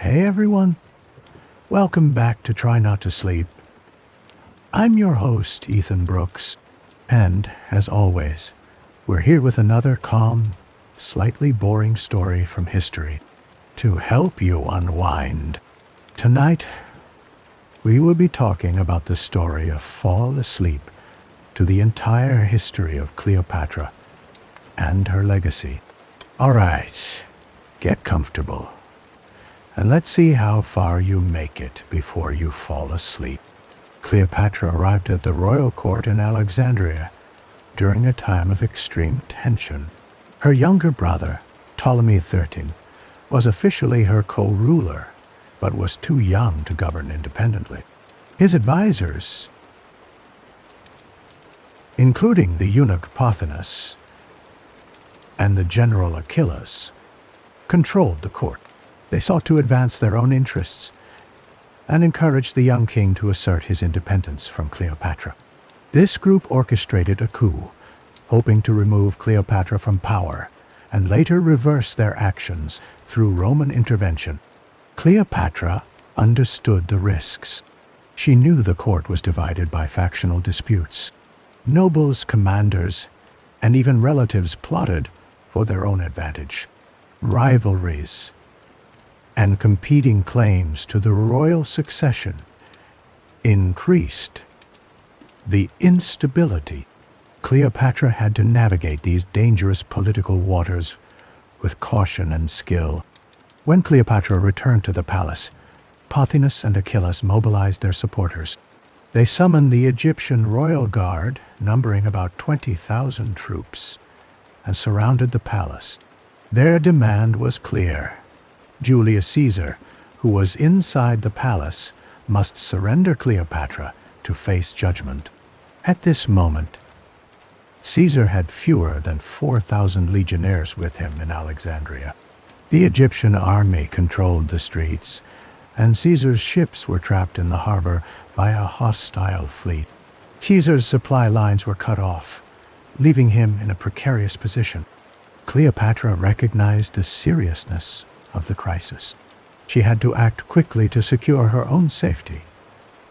Hey everyone, welcome back to Try Not to Sleep. I'm your host, Ethan Brooks, and, as always, we're here with another calm, slightly boring story from history to help you unwind. Tonight, we will be talking about the story of Fall Asleep to the entire history of Cleopatra and her legacy. Alright, get comfortable, and let's see how far you make it before you fall asleep. Cleopatra arrived at the royal court in Alexandria during a time of extreme tension. Her younger brother, Ptolemy XIII, was officially her co-ruler, but was too young to govern independently. His advisors, including the eunuch Pothinus and the general Achilles, controlled the court. They sought to advance their own interests and encouraged the young king to assert his independence from Cleopatra. This group orchestrated a coup, hoping to remove Cleopatra from power and later reverse their actions through Roman intervention. Cleopatra understood the risks. She knew the court was divided by factional disputes. Nobles, commanders, and even relatives plotted for their own advantage. Rivalries and competing claims to the royal succession increased the instability. Cleopatra had to navigate these dangerous political waters with caution and skill. When Cleopatra returned to the palace, Pothinus and Achilles mobilized their supporters. They summoned the Egyptian royal guard, numbering about 20,000 troops, and surrounded the palace. Their demand was clear. Julius Caesar, who was inside the palace, must surrender Cleopatra to face judgment. At this moment, Caesar had fewer than 4,000 legionnaires with him in Alexandria. The Egyptian army controlled the streets, and Caesar's ships were trapped in the harbor by a hostile fleet. Caesar's supply lines were cut off, leaving him in a precarious position. Cleopatra recognized the seriousness of the crisis. She had to act quickly to secure her own safety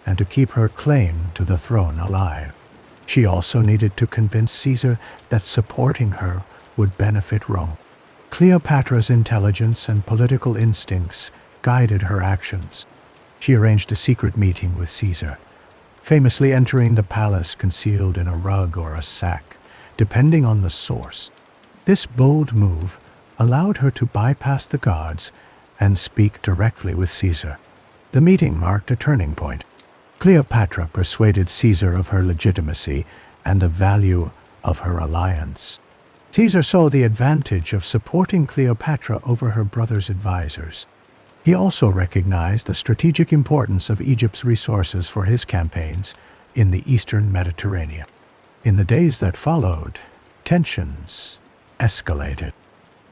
and to keep her claim to the throne alive. She also needed to convince Caesar that supporting her would benefit Rome. Cleopatra's intelligence and political instincts guided her actions. She arranged a secret meeting with Caesar, famously entering the palace concealed in a rug or a sack, depending on the source. This bold move allowed her to bypass the guards and speak directly with Caesar. The meeting marked a turning point. Cleopatra persuaded Caesar of her legitimacy and the value of her alliance. Caesar saw the advantage of supporting Cleopatra over her brother's advisors. He also recognized the strategic importance of Egypt's resources for his campaigns in the eastern Mediterranean. In the days that followed, tensions escalated.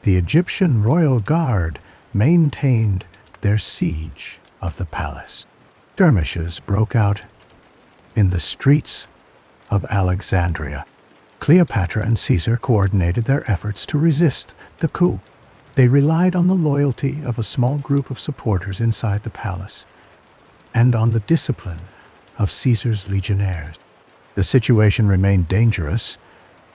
The Egyptian royal guard maintained their siege of the palace. Skirmishes broke out in the streets of Alexandria. Cleopatra and Caesar coordinated their efforts to resist the coup. They relied on the loyalty of a small group of supporters inside the palace and on the discipline of Caesar's legionnaires. The situation remained dangerous,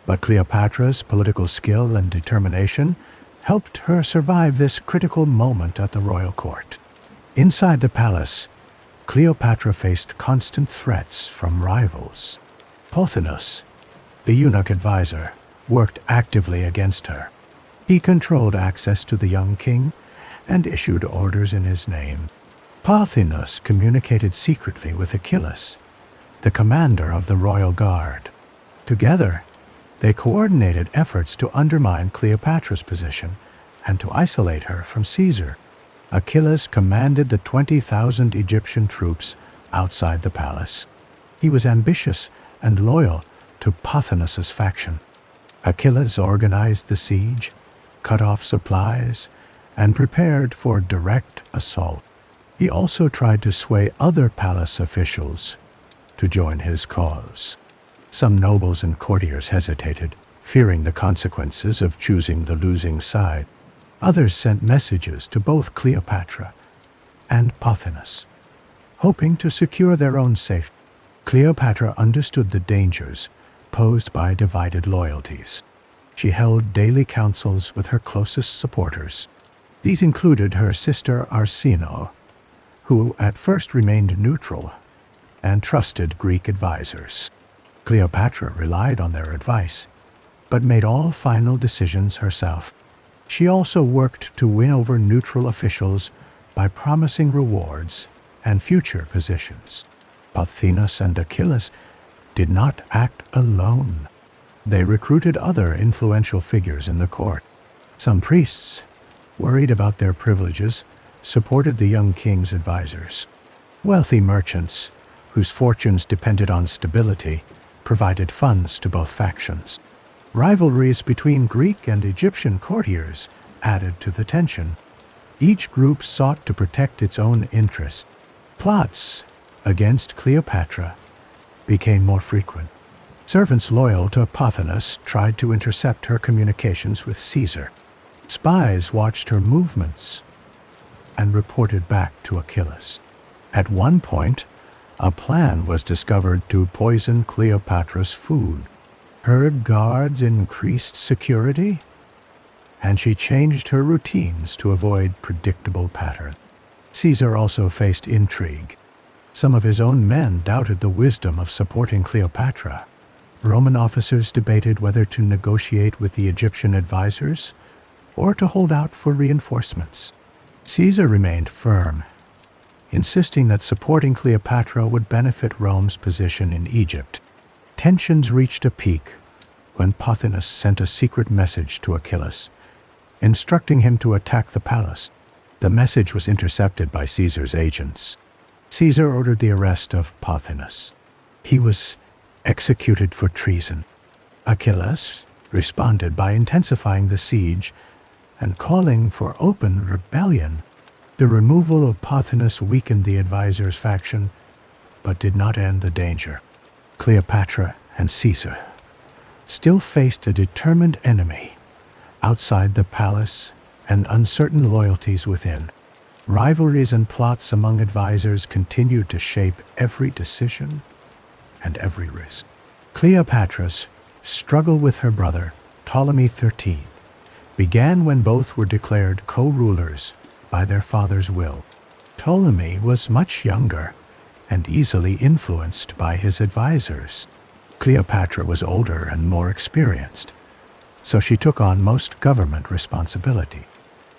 but Cleopatra's political skill and determination helped her survive this critical moment at the royal court. Inside the palace, Cleopatra faced constant threats from rivals. Pothinus, the eunuch advisor, worked actively against her. He controlled access to the young king and issued orders in his name. Pothinus communicated secretly with Achilles, the commander of the royal guard. Together, they coordinated efforts to undermine Cleopatra's position and to isolate her from Caesar. Achilles commanded the 20,000 Egyptian troops outside the palace. He was ambitious and loyal to Pothinus's faction. Achilles organized the siege, cut off supplies, and prepared for direct assault. He also tried to sway other palace officials to join his cause. Some nobles and courtiers hesitated, fearing the consequences of choosing the losing side. Others sent messages to both Cleopatra and Pothinus. Hoping to secure their own safety, Cleopatra understood the dangers posed by divided loyalties. She held daily councils with her closest supporters. These included her sister Arsinoe, who at first remained neutral, and trusted Greek advisors. Cleopatra relied on their advice, but made all final decisions herself. She also worked to win over neutral officials by promising rewards and future positions. Pothinus and Achilles did not act alone. They recruited other influential figures in the court. Some priests, worried about their privileges, supported the young king's advisors. Wealthy merchants, whose fortunes depended on stability, provided funds to both factions. Rivalries between Greek and Egyptian courtiers added to the tension. Each group sought to protect its own interests. Plots against Cleopatra became more frequent. Servants loyal to Pothinus tried to intercept her communications with Caesar. Spies watched her movements and reported back to Achilles. At one point, a plan was discovered to poison Cleopatra's food. Her guards increased security, and she changed her routines to avoid predictable patterns. Caesar also faced intrigue. Some of his own men doubted the wisdom of supporting Cleopatra. Roman officers debated whether to negotiate with the Egyptian advisors or to hold out for reinforcements. Caesar remained firm, insisting that supporting Cleopatra would benefit Rome's position in Egypt. Tensions reached a peak when Pothinus sent a secret message to Achilles, instructing him to attack the palace. The message was intercepted by Caesar's agents. Caesar ordered the arrest of Pothinus. He was executed for treason. Achilles responded by intensifying the siege and calling for open rebellion. The removal of Pothinus weakened the advisors' faction, but did not end the danger. Cleopatra and Caesar still faced a determined enemy outside the palace and uncertain loyalties within. Rivalries and plots among advisors continued to shape every decision and every risk. Cleopatra's struggle with her brother, Ptolemy XIII, began when both were declared co-rulers by their father's will. Ptolemy was much younger and easily influenced by his advisors. Cleopatra was older and more experienced, so she took on most government responsibility.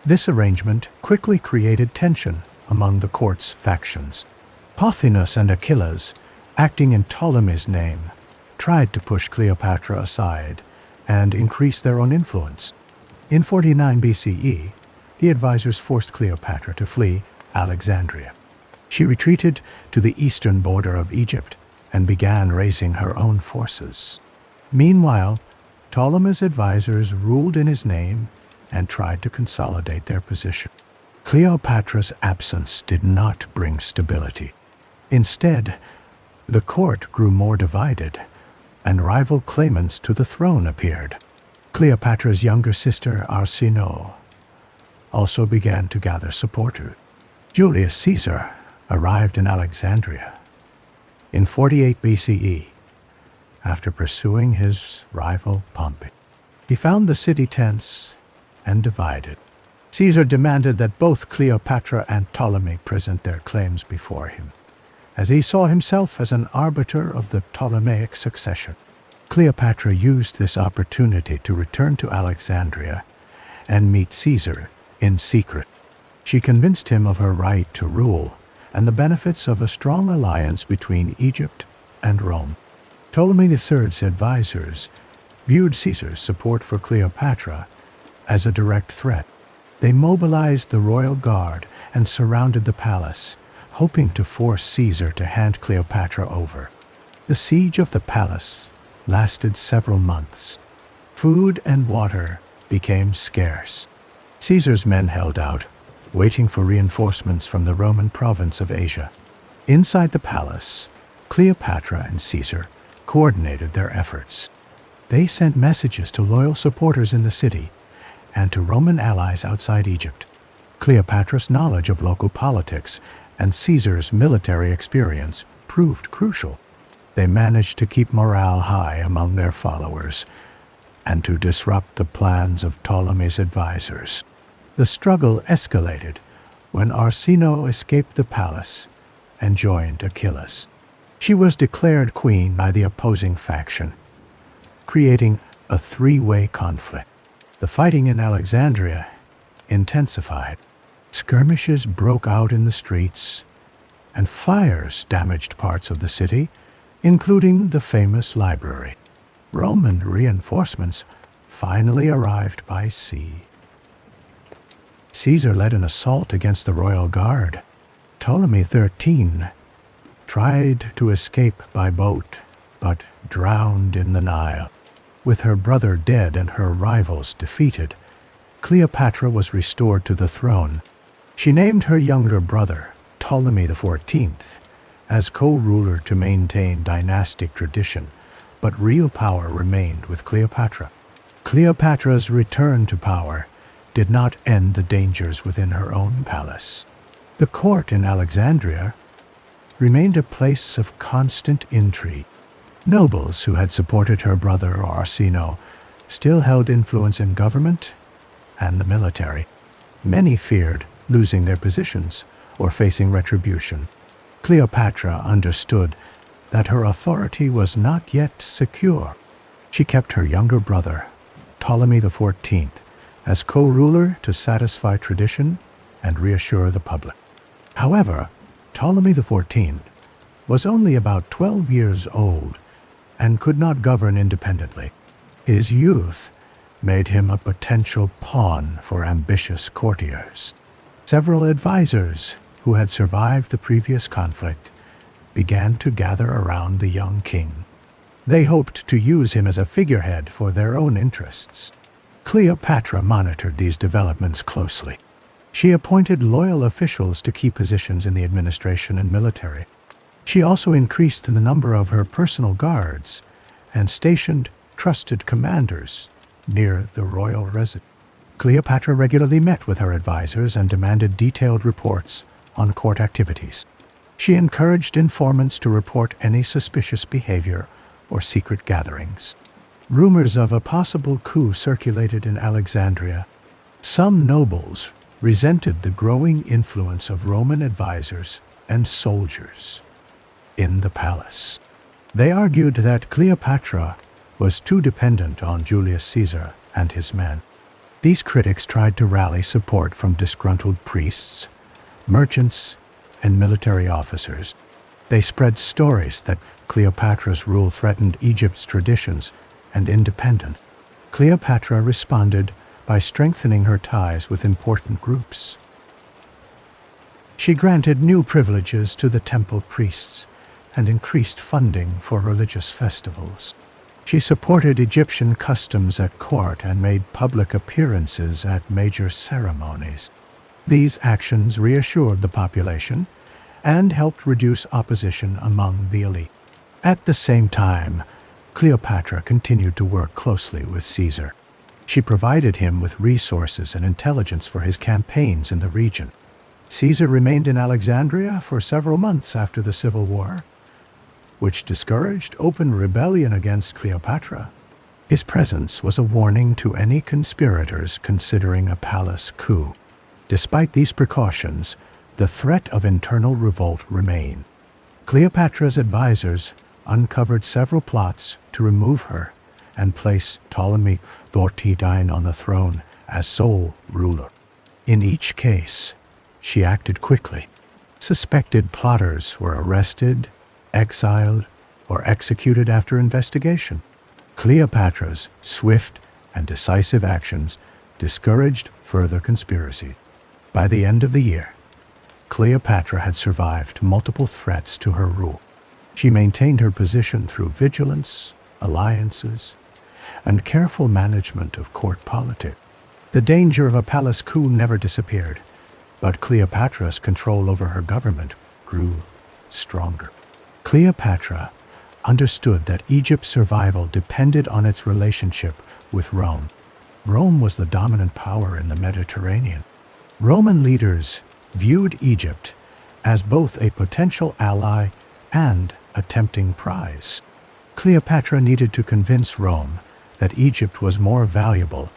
This arrangement quickly created tension among the court's factions. Pothinus and Achilles, acting in Ptolemy's name, tried to push Cleopatra aside and increase their own influence. In 49 BCE, the advisors forced Cleopatra to flee Alexandria. She retreated to the eastern border of Egypt and began raising her own forces. Meanwhile, Ptolemy's advisors ruled in his name and tried to consolidate their position. Cleopatra's absence did not bring stability. Instead, the court grew more divided, and rival claimants to the throne appeared. Cleopatra's younger sister, Arsinoe, also began to gather supporters. Julius Caesar arrived in Alexandria in 48 BCE after pursuing his rival Pompey. He found the city tense and divided. Caesar demanded that both Cleopatra and Ptolemy present their claims before him, as he saw himself as an arbiter of the Ptolemaic succession. Cleopatra used this opportunity to return to Alexandria and meet Caesar in secret. She convinced him of her right to rule and the benefits of a strong alliance between Egypt and Rome. Ptolemy III's advisors viewed Caesar's support for Cleopatra as a direct threat. They mobilized the royal guard and surrounded the palace, hoping to force Caesar to hand Cleopatra over. The siege of the palace lasted several months. Food and water became scarce. Caesar's men held out, waiting for reinforcements from the Roman province of Asia. Inside the palace, Cleopatra and Caesar coordinated their efforts. They sent messages to loyal supporters in the city and to Roman allies outside Egypt. Cleopatra's knowledge of local politics and Caesar's military experience proved crucial. They managed to keep morale high among their followers and to disrupt the plans of Ptolemy's advisors. The struggle escalated when Arsinoe escaped the palace and joined Achilles. She was declared queen by the opposing faction, creating a three-way conflict. The fighting in Alexandria intensified. Skirmishes broke out in the streets, and fires damaged parts of the city, including the famous library. Roman reinforcements finally arrived by sea. Caesar led an assault against the royal guard. Ptolemy XIII tried to escape by boat, but drowned in the Nile. With her brother dead and her rivals defeated, Cleopatra was restored to the throne. She named her younger brother, Ptolemy XIV, as co-ruler to maintain dynastic tradition, but real power remained with Cleopatra. Cleopatra's return to power did not end the dangers within her own palace. The court in Alexandria remained a place of constant intrigue. Nobles who had supported her brother Arsinoe still held influence in government and the military. Many feared losing their positions or facing retribution. Cleopatra understood that her authority was not yet secure. She kept her younger brother, Ptolemy XIV, as co-ruler to satisfy tradition and reassure the public. However, Ptolemy XIV was only about 12 years old and could not govern independently. His youth made him a potential pawn for ambitious courtiers. Several advisors who had survived the previous conflict began to gather around the young king. They hoped to use him as a figurehead for their own interests. Cleopatra monitored these developments closely. She appointed loyal officials to key positions in the administration and military. She also increased the number of her personal guards and stationed trusted commanders near the royal residence. Cleopatra regularly met with her advisors and demanded detailed reports on court activities. She encouraged informants to report any suspicious behavior or secret gatherings. Rumors of a possible coup circulated in Alexandria. Some nobles resented the growing influence of Roman advisors and soldiers in the palace. They argued that Cleopatra was too dependent on Julius Caesar and his men. These critics tried to rally support from disgruntled priests, merchants, and military officers. They spread stories that Cleopatra's rule threatened Egypt's traditions and independence. Cleopatra responded by strengthening her ties with important groups. She granted new privileges to the temple priests and increased funding for religious festivals. She supported Egyptian customs at court and made public appearances at major ceremonies. These actions reassured the population and helped reduce opposition among the elite. At the same time, Cleopatra continued to work closely with Caesar. She provided him with resources and intelligence for his campaigns in the region. Caesar remained in Alexandria for several months after the civil war, which discouraged open rebellion against Cleopatra. His presence was a warning to any conspirators considering a palace coup. Despite these precautions, the threat of internal revolt remained. Cleopatra's advisors uncovered several plots to remove her and place Ptolemy XIV on the throne as sole ruler. In each case, she acted quickly. Suspected plotters were arrested, exiled, or executed after investigation. Cleopatra's swift and decisive actions discouraged further conspiracies. By the end of the year, Cleopatra had survived multiple threats to her rule. She maintained her position through vigilance, alliances, and careful management of court politics. The danger of a palace coup never disappeared, but Cleopatra's control over her government grew stronger. Cleopatra understood that Egypt's survival depended on its relationship with Rome. Rome was the dominant power in the Mediterranean. Roman leaders viewed Egypt as both a potential ally and a tempting prize. Cleopatra needed to convince Rome that Egypt was more valuable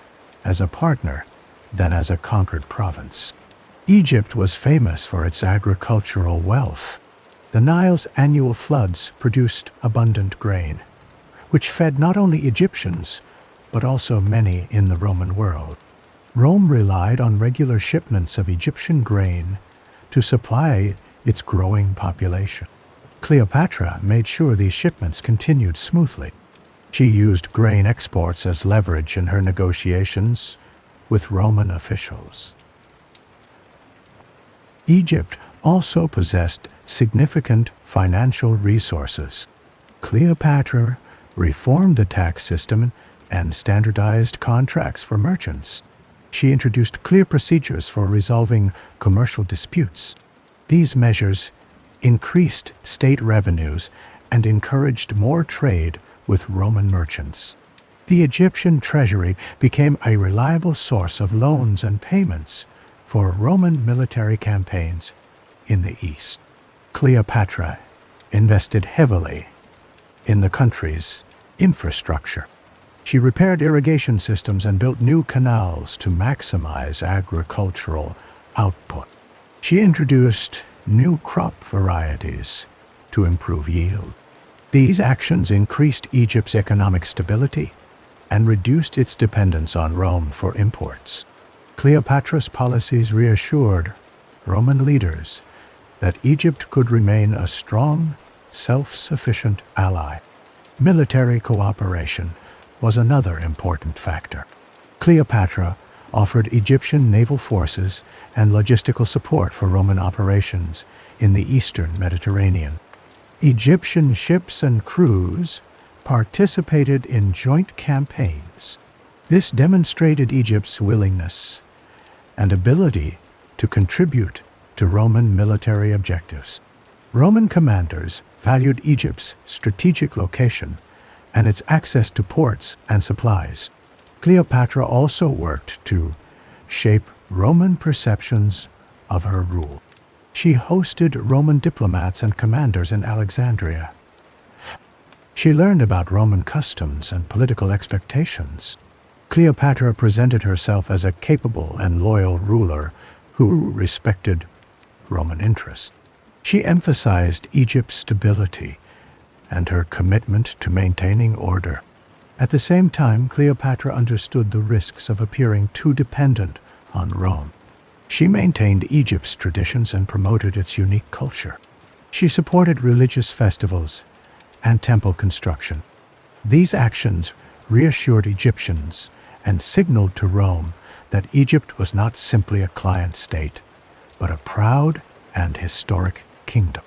as a partner than as a conquered province. Egypt was famous for its agricultural wealth. The Nile's annual floods produced abundant grain, which fed not only Egyptians, but also many in the Roman world. Rome relied on regular shipments of Egyptian grain to supply its growing population. Cleopatra made sure these shipments continued smoothly. She used grain exports as leverage in her negotiations with Roman officials. Egypt also possessed significant financial resources. Cleopatra reformed the tax system and standardized contracts for merchants. She introduced clear procedures for resolving commercial disputes. These measures increased state revenues and encouraged more trade with Roman merchants. The Egyptian treasury became a reliable source of loans and payments for Roman military campaigns in the East. Cleopatra invested heavily in the country's infrastructure. She repaired irrigation systems and built new canals to maximize agricultural output. She introduced new crop varieties to improve yield. These actions increased Egypt's economic stability and reduced its dependence on Rome for imports. Cleopatra's policies reassured Roman leaders that Egypt could remain a strong, self-sufficient ally. Military cooperation was another important factor. Cleopatra offered Egyptian naval forces and logistical support for Roman operations in the eastern Mediterranean. Egyptian ships and crews participated in joint campaigns. This demonstrated Egypt's willingness and ability to contribute to Roman military objectives. Roman commanders valued Egypt's strategic location and its access to ports and supplies. Cleopatra also worked to shape Roman perceptions of her rule. She hosted Roman diplomats and commanders in Alexandria. She learned about Roman customs and political expectations. Cleopatra presented herself as a capable and loyal ruler who respected Roman interests. She emphasized Egypt's stability and her commitment to maintaining order. At the same time, Cleopatra understood the risks of appearing too dependent on Rome. She maintained Egypt's traditions and promoted its unique culture. She supported religious festivals and temple construction. These actions reassured Egyptians and signaled to Rome that Egypt was not simply a client state, but a proud and historic kingdom.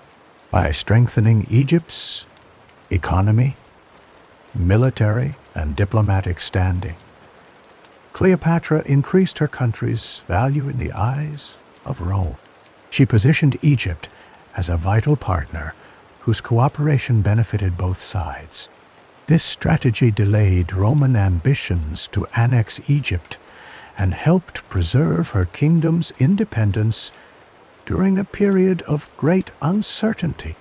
By strengthening Egypt's economy, military, and diplomatic standing, Cleopatra increased her country's value in the eyes of Rome. She positioned Egypt as a vital partner whose cooperation benefited both sides. This strategy delayed Roman ambitions to annex Egypt and helped preserve her kingdom's independence during a period of great uncertainty.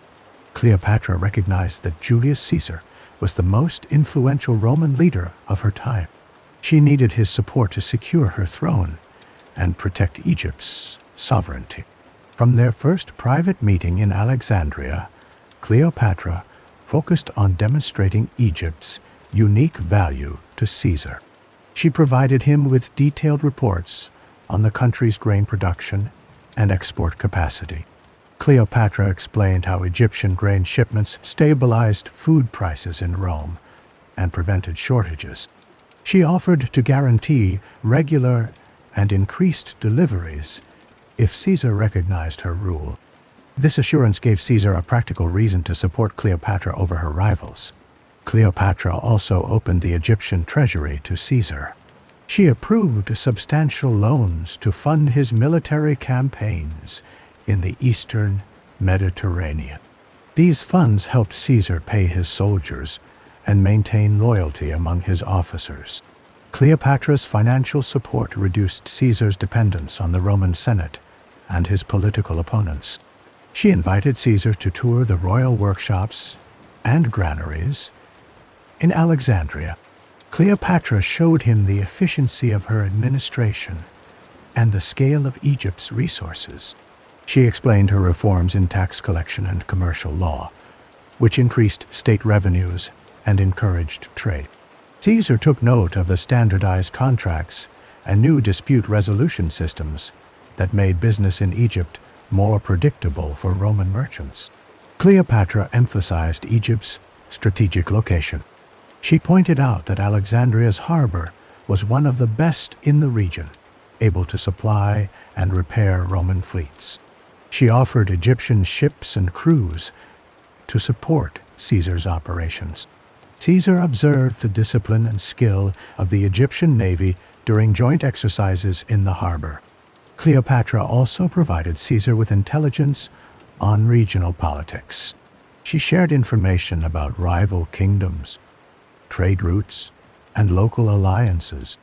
Cleopatra recognized that Julius Caesar was the most influential Roman leader of her time. She needed his support to secure her throne and protect Egypt's sovereignty. From their first private meeting in Alexandria, Cleopatra focused on demonstrating Egypt's unique value to Caesar. She provided him with detailed reports on the country's grain production and export capacity. Cleopatra explained how Egyptian grain shipments stabilized food prices in Rome and prevented shortages. She offered to guarantee regular and increased deliveries if Caesar recognized her rule. This assurance gave Caesar a practical reason to support Cleopatra over her rivals. Cleopatra also opened the Egyptian treasury to Caesar. She approved substantial loans to fund his military campaigns in the eastern Mediterranean. These funds helped Caesar pay his soldiers and maintain loyalty among his officers. Cleopatra's financial support reduced Caesar's dependence on the Roman Senate and his political opponents. She invited Caesar to tour the royal workshops and granaries in Alexandria. Cleopatra showed him the efficiency of her administration and the scale of Egypt's resources. She explained her reforms in tax collection and commercial law, which increased state revenues and encouraged trade. Caesar took note of the standardized contracts and new dispute resolution systems that made business in Egypt more predictable for Roman merchants. Cleopatra emphasized Egypt's strategic location. She pointed out that Alexandria's harbor was one of the best in the region, able to supply and repair Roman fleets. She offered Egyptian ships and crews to support Caesar's operations. Caesar observed the discipline and skill of the Egyptian navy during joint exercises in the harbor. Cleopatra also provided Caesar with intelligence on regional politics. She shared information about rival kingdoms, trade routes, and local alliances.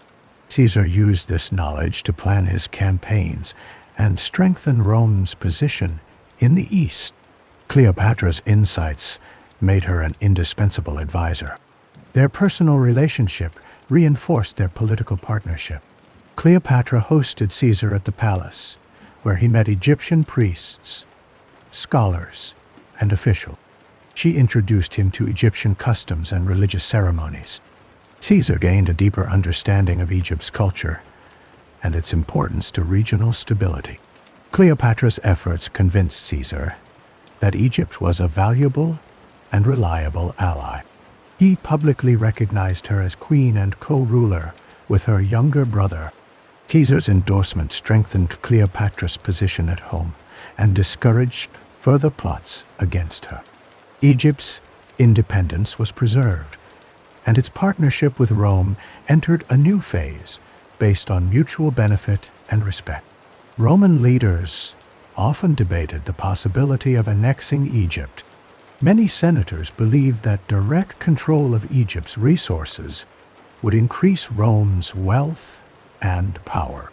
Caesar used this knowledge to plan his campaigns and strengthen Rome's position in the east. Cleopatra's insights made her an indispensable advisor. Their personal relationship reinforced their political partnership. Cleopatra hosted Caesar at the palace, where he met Egyptian priests, scholars, and officials. She introduced him to Egyptian customs and religious ceremonies. Caesar gained a deeper understanding of Egypt's culture and its importance to regional stability. Cleopatra's efforts convinced Caesar that Egypt was a valuable and reliable ally. He publicly recognized her as queen and co-ruler with her younger brother. Caesar's endorsement strengthened Cleopatra's position at home and discouraged further plots against her. Egypt's independence was preserved, and its partnership with Rome entered a new phase based on mutual benefit and respect. Roman leaders often debated the possibility of annexing Egypt. Many senators believed that direct control of Egypt's resources would increase Rome's wealth and power.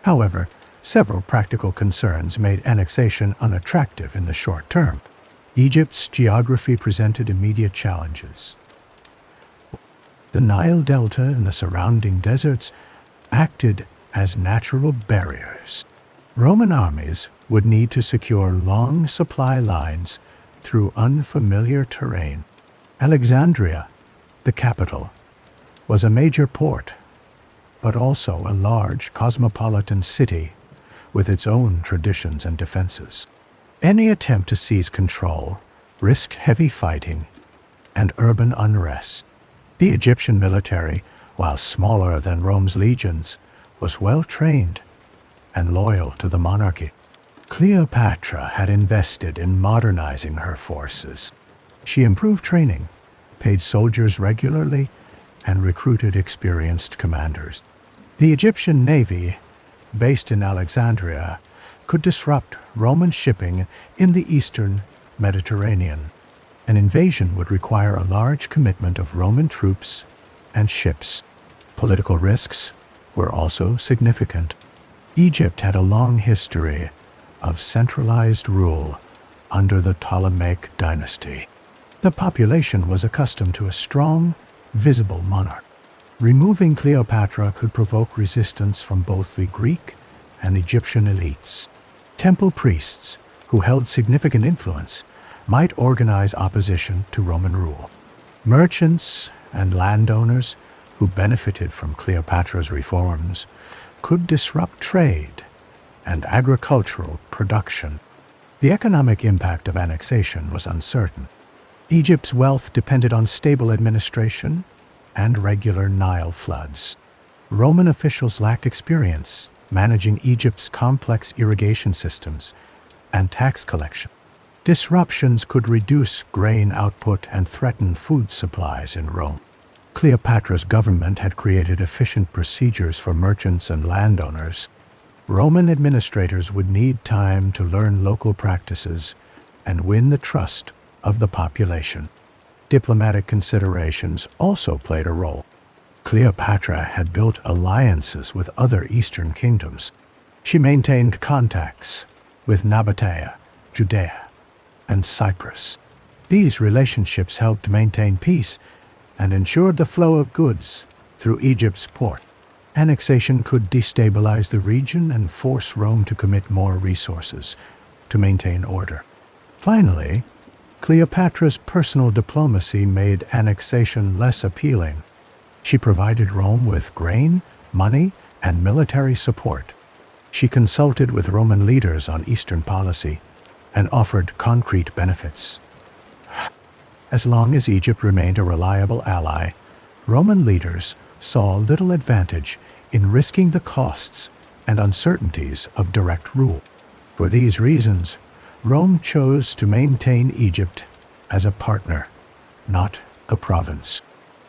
However, several practical concerns made annexation unattractive in the short term. Egypt's geography presented immediate challenges. The Nile Delta and the surrounding deserts acted as natural barriers. Roman armies would need to secure long supply lines through unfamiliar terrain. Alexandria, the capital, was a major port, but also a large cosmopolitan city with its own traditions and defenses. Any attempt to seize control risked heavy fighting and urban unrest. The Egyptian military, while smaller than Rome's legions, was well trained and loyal to the monarchy. Cleopatra had invested in modernizing her forces. She improved training, paid soldiers regularly, and recruited experienced commanders. The Egyptian navy, based in Alexandria, could disrupt Roman shipping in the eastern Mediterranean. An invasion would require a large commitment of Roman troops and ships. Political risks were also significant. Egypt had a long history of centralized rule under the Ptolemaic dynasty. The population was accustomed to a strong, visible monarch. Removing Cleopatra could provoke resistance from both the Greek and Egyptian elites. Temple priests, who held significant influence, might organize opposition to Roman rule. Merchants and landowners who benefited from Cleopatra's reforms could disrupt trade and agricultural production. The economic impact of annexation was uncertain. Egypt's wealth depended on stable administration and regular Nile floods. Roman officials lacked experience managing Egypt's complex irrigation systems and tax collection. Disruptions could reduce grain output and threaten food supplies in Rome. Cleopatra's government had created efficient procedures for merchants and landowners. Roman administrators would need time to learn local practices and win the trust of the population. Diplomatic considerations also played a role. Cleopatra had built alliances with other eastern kingdoms. She maintained contacts with Nabatea, Judea, and Cyprus. These relationships helped maintain peace and ensured the flow of goods through Egypt's port. Annexation could destabilize the region and force Rome to commit more resources to maintain order. Finally, Cleopatra's personal diplomacy made annexation less appealing. She provided Rome with grain, money, and military support. She consulted with Roman leaders on Eastern policy and offered concrete benefits. As long as Egypt remained a reliable ally, Roman leaders saw little advantage in risking the costs and uncertainties of direct rule. For these reasons, Rome chose to maintain Egypt as a partner, not a province.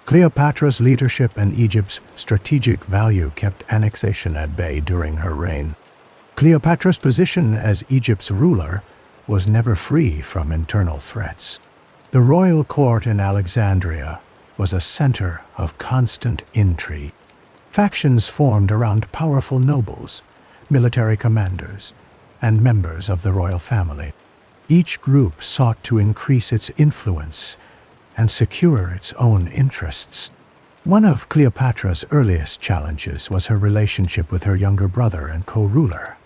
Cleopatra's leadership and Egypt's strategic value kept annexation at bay during her reign. Cleopatra's position as Egypt's ruler was never free from internal threats. The royal court in Alexandria was a center of constant intrigue. Factions formed around powerful nobles, military commanders, and members of the royal family. Each group sought to increase its influence and secure its own interests. One of Cleopatra's earliest challenges was her relationship with her younger brother and co-ruler,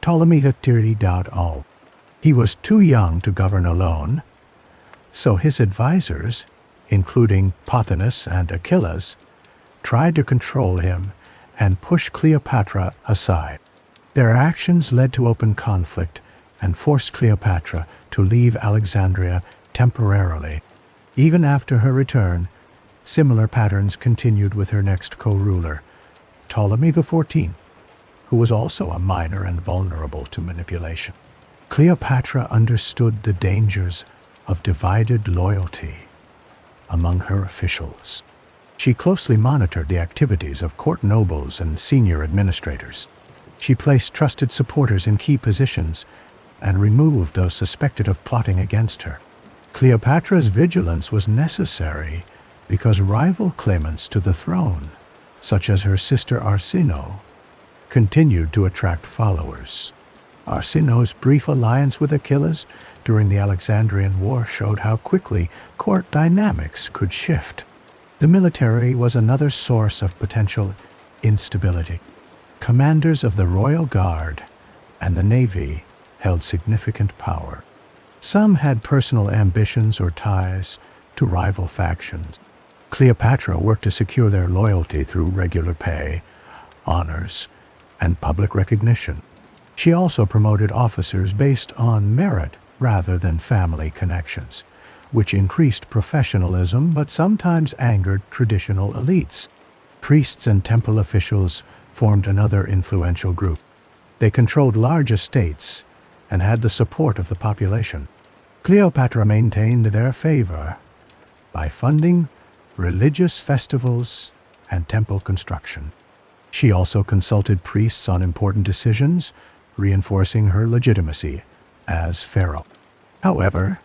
Ptolemy III. He was too young to govern alone, so his advisors, including Pothinus and Achilles, tried to control him and push Cleopatra aside. Their actions led to open conflict and forced Cleopatra to leave Alexandria temporarily. Even after her return, similar patterns continued with her next co-ruler, Ptolemy XIV, who was also a minor and vulnerable to manipulation. Cleopatra understood the dangers of divided loyalty among her officials. She closely monitored the activities of court nobles and senior administrators. She placed trusted supporters in key positions and removed those suspected of plotting against her. Cleopatra's vigilance was necessary because rival claimants to the throne, such as her sister Arsinoe, continued to attract followers. Arsinoe's brief alliance with Achilles during the Alexandrian War showed how quickly court dynamics could shift. The military was another source of potential instability. Commanders of the Royal Guard and the Navy held significant power. Some had personal ambitions or ties to rival factions. Cleopatra worked to secure their loyalty through regular pay, honors, and public recognition. She also promoted officers based on merit rather than family connections, which increased professionalism but sometimes angered traditional elites. Priests and temple officials formed another influential group. They controlled large estates and had the support of the population. Cleopatra maintained their favor by funding religious festivals and temple construction. She also consulted priests on important decisions, reinforcing her legitimacy as pharaoh. However,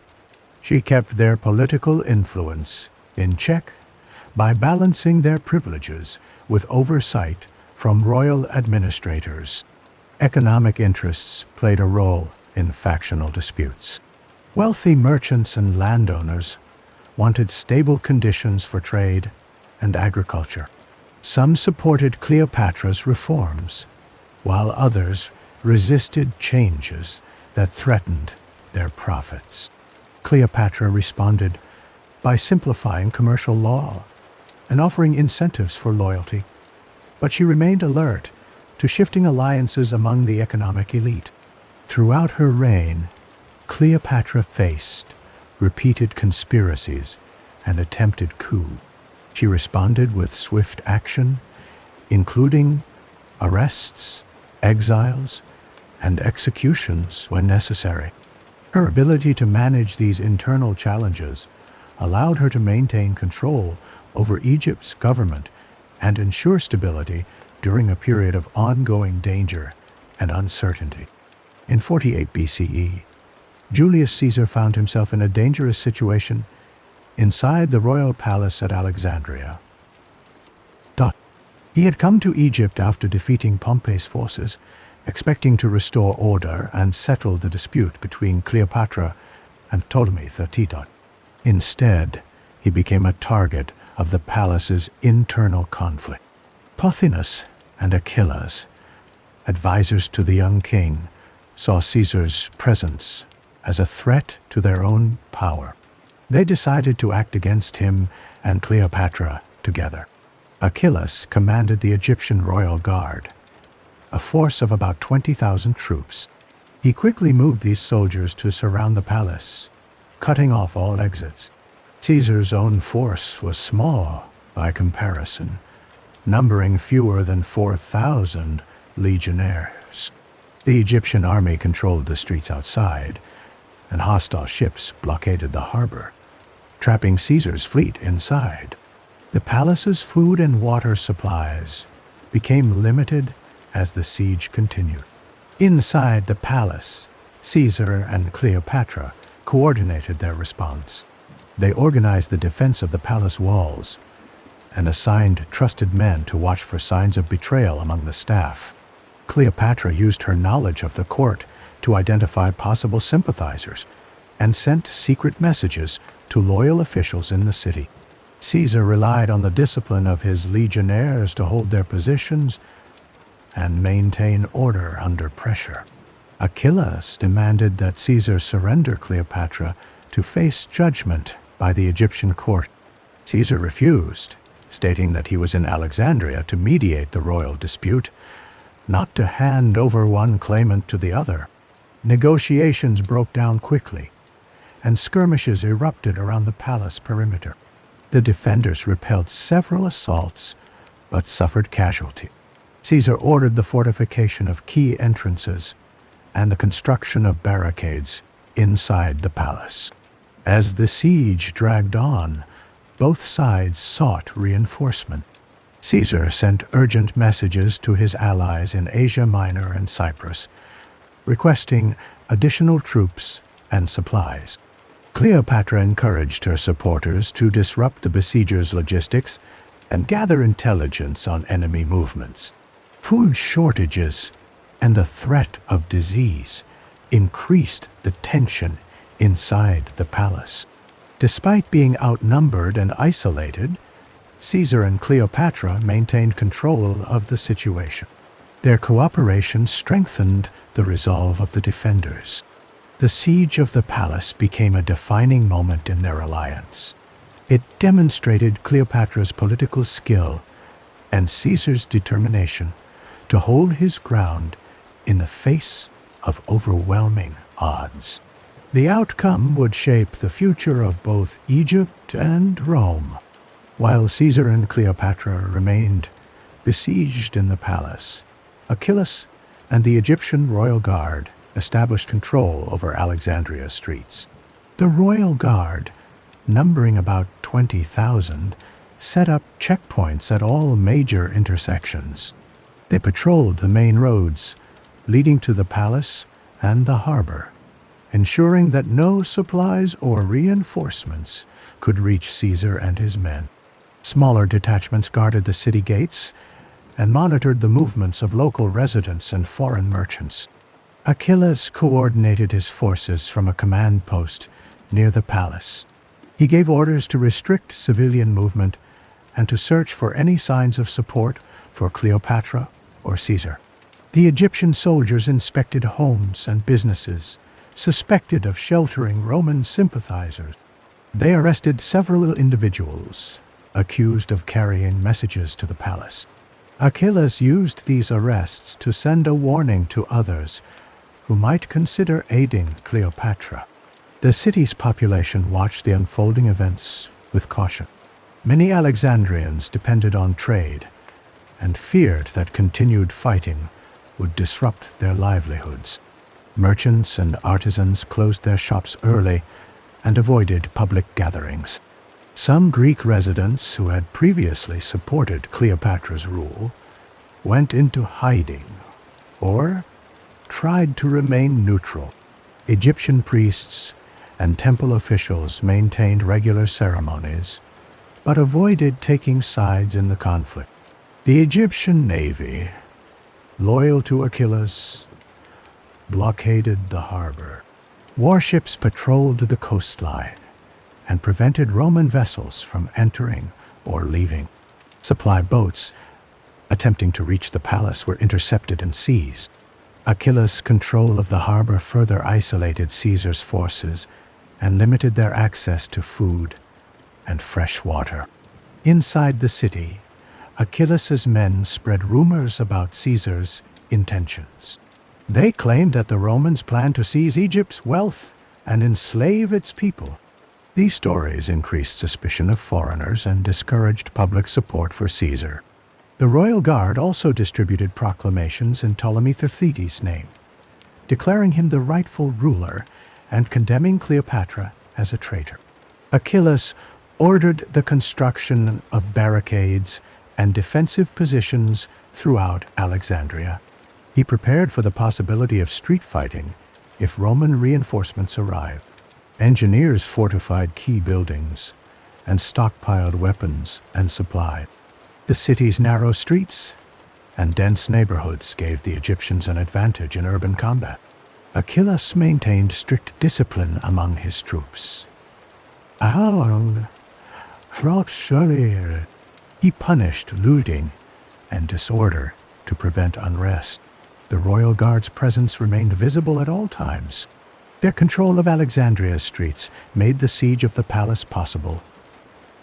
she kept their political influence in check by balancing their privileges with oversight from royal administrators. Economic interests played a role in factional disputes. Wealthy merchants and landowners wanted stable conditions for trade and agriculture. Some supported Cleopatra's reforms, while others resisted changes that threatened their profits. Cleopatra responded by simplifying commercial law and offering incentives for loyalty, but she remained alert to shifting alliances among the economic elite. Throughout her reign, Cleopatra faced repeated conspiracies and attempted coup. She responded with swift action, including arrests, exiles, and executions when necessary. Her ability to manage these internal challenges allowed her to maintain control over Egypt's government and ensure stability during a period of ongoing danger and uncertainty. In 48 BCE, Julius Caesar found himself in a dangerous situation inside the royal palace at Alexandria. He had come to Egypt after defeating Pompey's forces, expecting to restore order and settle the dispute between Cleopatra and Ptolemy Thertiton. Instead, he became a target of the palace's internal conflict. Pothinus and Achilles, advisors to the young king, saw Caesar's presence as a threat to their own power. They decided to act against him and Cleopatra together. Achilles commanded the Egyptian royal guard, a force of about 20,000 troops. He quickly moved these soldiers to surround the palace, cutting off all exits. Caesar's own force was small by comparison, numbering fewer than 4,000 legionnaires. The Egyptian army controlled the streets outside, and hostile ships blockaded the harbor, trapping Caesar's fleet inside. The palace's food and water supplies became limited as the siege continued. Inside the palace, Caesar and Cleopatra coordinated their response. They organized the defense of the palace walls and assigned trusted men to watch for signs of betrayal among the staff. Cleopatra used her knowledge of the court to identify possible sympathizers and sent secret messages to loyal officials in the city. Caesar relied on the discipline of his legionnaires to hold their positions and maintain order under pressure. Achilles demanded that Caesar surrender Cleopatra to face judgment by the Egyptian court. Caesar refused, stating that he was in Alexandria to mediate the royal dispute, not to hand over one claimant to the other. Negotiations broke down quickly, and skirmishes erupted around the palace perimeter. The defenders repelled several assaults, but suffered casualties. Caesar ordered the fortification of key entrances and the construction of barricades inside the palace. As the siege dragged on, both sides sought reinforcement. Caesar sent urgent messages to his allies in Asia Minor and Cyprus, requesting additional troops and supplies. Cleopatra encouraged her supporters to disrupt the besiegers' logistics and gather intelligence on enemy movements. Food shortages and the threat of disease increased the tension inside the palace. Despite being outnumbered and isolated, Caesar and Cleopatra maintained control of the situation. Their cooperation strengthened the resolve of the defenders. The siege of the palace became a defining moment in their alliance. It demonstrated Cleopatra's political skill and Caesar's determination to hold his ground in the face of overwhelming odds. The outcome would shape the future of both Egypt and Rome. While Caesar and Cleopatra remained besieged in the palace, Achilles and the Egyptian royal guard established control over Alexandria's streets. The royal guard, numbering about 20,000, set up checkpoints at all major intersections. They patrolled the main roads leading to the palace and the harbor, ensuring that no supplies or reinforcements could reach Caesar and his men. Smaller detachments guarded the city gates and monitored the movements of local residents and foreign merchants. Achilles coordinated his forces from a command post near the palace. He gave orders to restrict civilian movement and to search for any signs of support for Cleopatra or Caesar. The Egyptian soldiers inspected homes and businesses suspected of sheltering Roman sympathizers. They arrested several individuals accused of carrying messages to the palace. Achilles used these arrests to send a warning to others who might consider aiding Cleopatra. The city's population watched the unfolding events with caution. Many Alexandrians depended on trade and feared that continued fighting would disrupt their livelihoods. Merchants and artisans closed their shops early and avoided public gatherings. Some Greek residents who had previously supported Cleopatra's rule went into hiding or tried to remain neutral. Egyptian priests and temple officials maintained regular ceremonies, but avoided taking sides in the conflict. The Egyptian navy, loyal to Achilles, blockaded the harbor. Warships patrolled the coastline and prevented Roman vessels from entering or leaving. Supply boats attempting to reach the palace were intercepted and seized. Achilles' control of the harbor further isolated Caesar's forces and limited their access to food and fresh water. Inside the city, Achilles' men spread rumors about Caesar's intentions. They claimed that the Romans planned to seize Egypt's wealth and enslave its people. These stories increased suspicion of foreigners and discouraged public support for Caesar. The royal guard also distributed proclamations in Ptolemy Thersites' name, declaring him the rightful ruler and condemning Cleopatra as a traitor. Achilles ordered the construction of barricades and defensive positions throughout Alexandria. He prepared for the possibility of street fighting if Roman reinforcements arrived. Engineers fortified key buildings and stockpiled weapons and supplies. The city's narrow streets and dense neighborhoods gave the Egyptians an advantage in urban combat. Achilles maintained strict discipline among his troops. He punished looting and disorder to prevent unrest. The royal guard's presence remained visible at all times. Their control of Alexandria's streets made the siege of the palace possible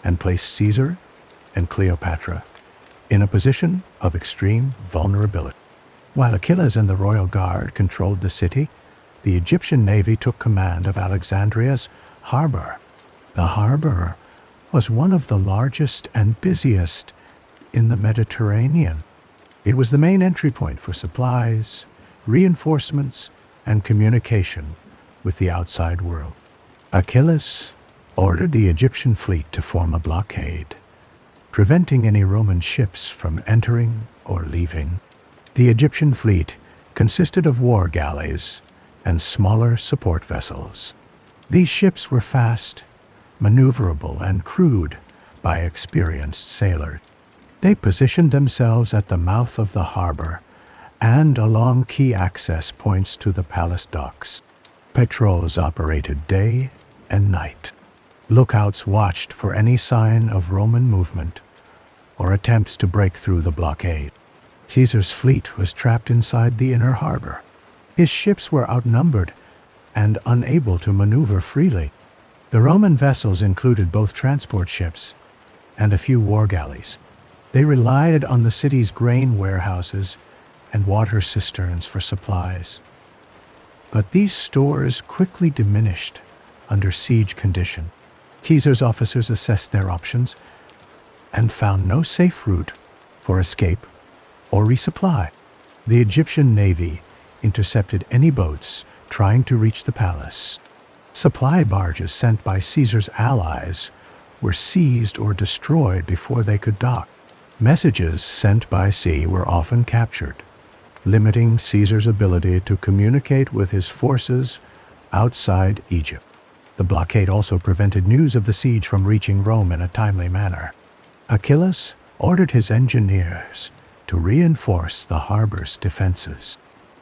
and placed Caesar and Cleopatra in a position of extreme vulnerability. While Achilles and the royal guard controlled the city, the Egyptian navy took command of Alexandria's harbor. The harbor was one of the largest and busiest in the Mediterranean. It was the main entry point for supplies, reinforcements, and communication with the outside world. Achilles ordered the Egyptian fleet to form a blockade, preventing any Roman ships from entering or leaving. The Egyptian fleet consisted of war galleys and smaller support vessels. These ships were fast, maneuverable, and crewed by experienced sailors. They positioned themselves at the mouth of the harbor and along key access points to the palace docks. Patrols operated day and night. Lookouts watched for any sign of Roman movement or attempts to break through the blockade. Caesar's fleet was trapped inside the inner harbor. His ships were outnumbered and unable to maneuver freely. The Roman vessels included both transport ships and a few war galleys. They relied on the city's grain warehouses and water cisterns for supplies. But these stores quickly diminished under siege condition. Caesar's officers assessed their options and found no safe route for escape or resupply. The Egyptian navy intercepted any boats trying to reach the palace. Supply barges sent by Caesar's allies were seized or destroyed before they could dock. Messages sent by sea were often captured, limiting Caesar's ability to communicate with his forces outside Egypt. The blockade also prevented news of the siege from reaching Rome in a timely manner. Achilles ordered his engineers to reinforce the harbor's defenses.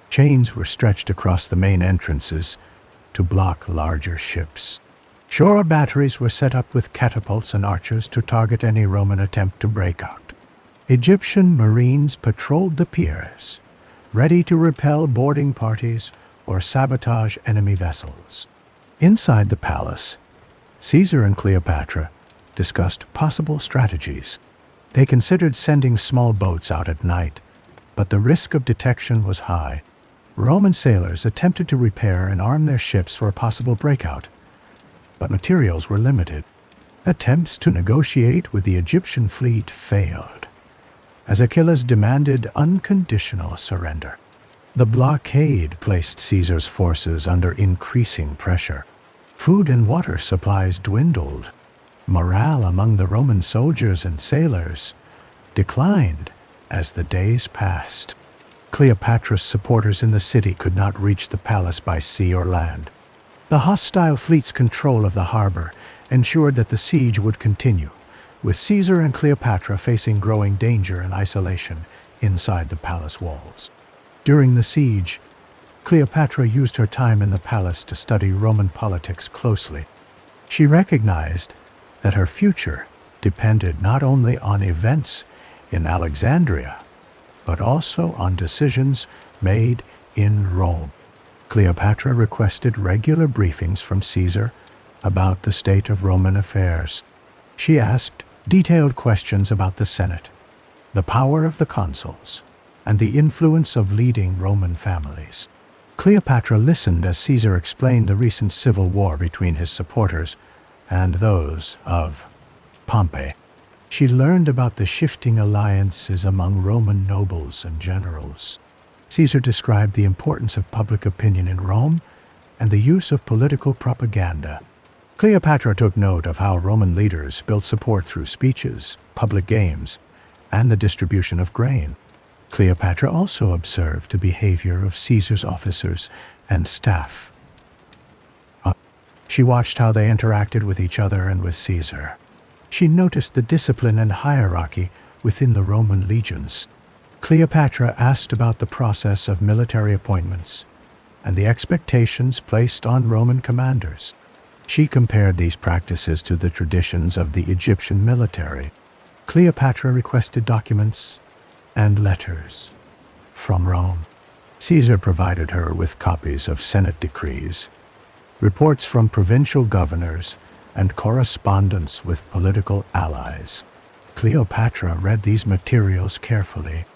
Chains were stretched across the main entrances to block larger ships. Shore batteries were set up with catapults and archers to target any Roman attempt to break out. Egyptian marines patrolled the piers, ready to repel boarding parties or sabotage enemy vessels. Inside the palace, Caesar and Cleopatra discussed possible strategies. They considered sending small boats out at night, but the risk of detection was high. Roman sailors attempted to repair and arm their ships for a possible breakout, but materials were limited. Attempts to negotiate with the Egyptian fleet failed, as Achilles demanded unconditional surrender. The blockade placed Caesar's forces under increasing pressure. Food and water supplies dwindled. Morale among the Roman soldiers and sailors declined as the days passed. Cleopatra's supporters in the city could not reach the palace by sea or land. The hostile fleet's control of the harbor ensured that the siege would continue, with Caesar and Cleopatra facing growing danger and isolation inside the palace walls. During the siege, Cleopatra used her time in the palace to study Roman politics closely. She recognized that her future depended not only on events in Alexandria, but also on decisions made in Rome. Cleopatra requested regular briefings from Caesar about the state of Roman affairs. She asked detailed questions about the Senate, the power of the consuls, and the influence of leading Roman families. Cleopatra listened as Caesar explained the recent civil war between his supporters and those of Pompey. She learned about the shifting alliances among Roman nobles and generals. Caesar described the importance of public opinion in Rome and the use of political propaganda. Cleopatra took note of how Roman leaders built support through speeches, public games, and the distribution of grain. Cleopatra also observed the behavior of Caesar's officers and staff. She watched how they interacted with each other and with Caesar. She noticed the discipline and hierarchy within the Roman legions. Cleopatra asked about the process of military appointments and the expectations placed on Roman commanders. She compared these practices to the traditions of the Egyptian military. Cleopatra requested documents and letters from Rome. Caesar provided her with copies of Senate decrees, reports from provincial governors, and correspondence with political allies. Cleopatra read these materials carefully.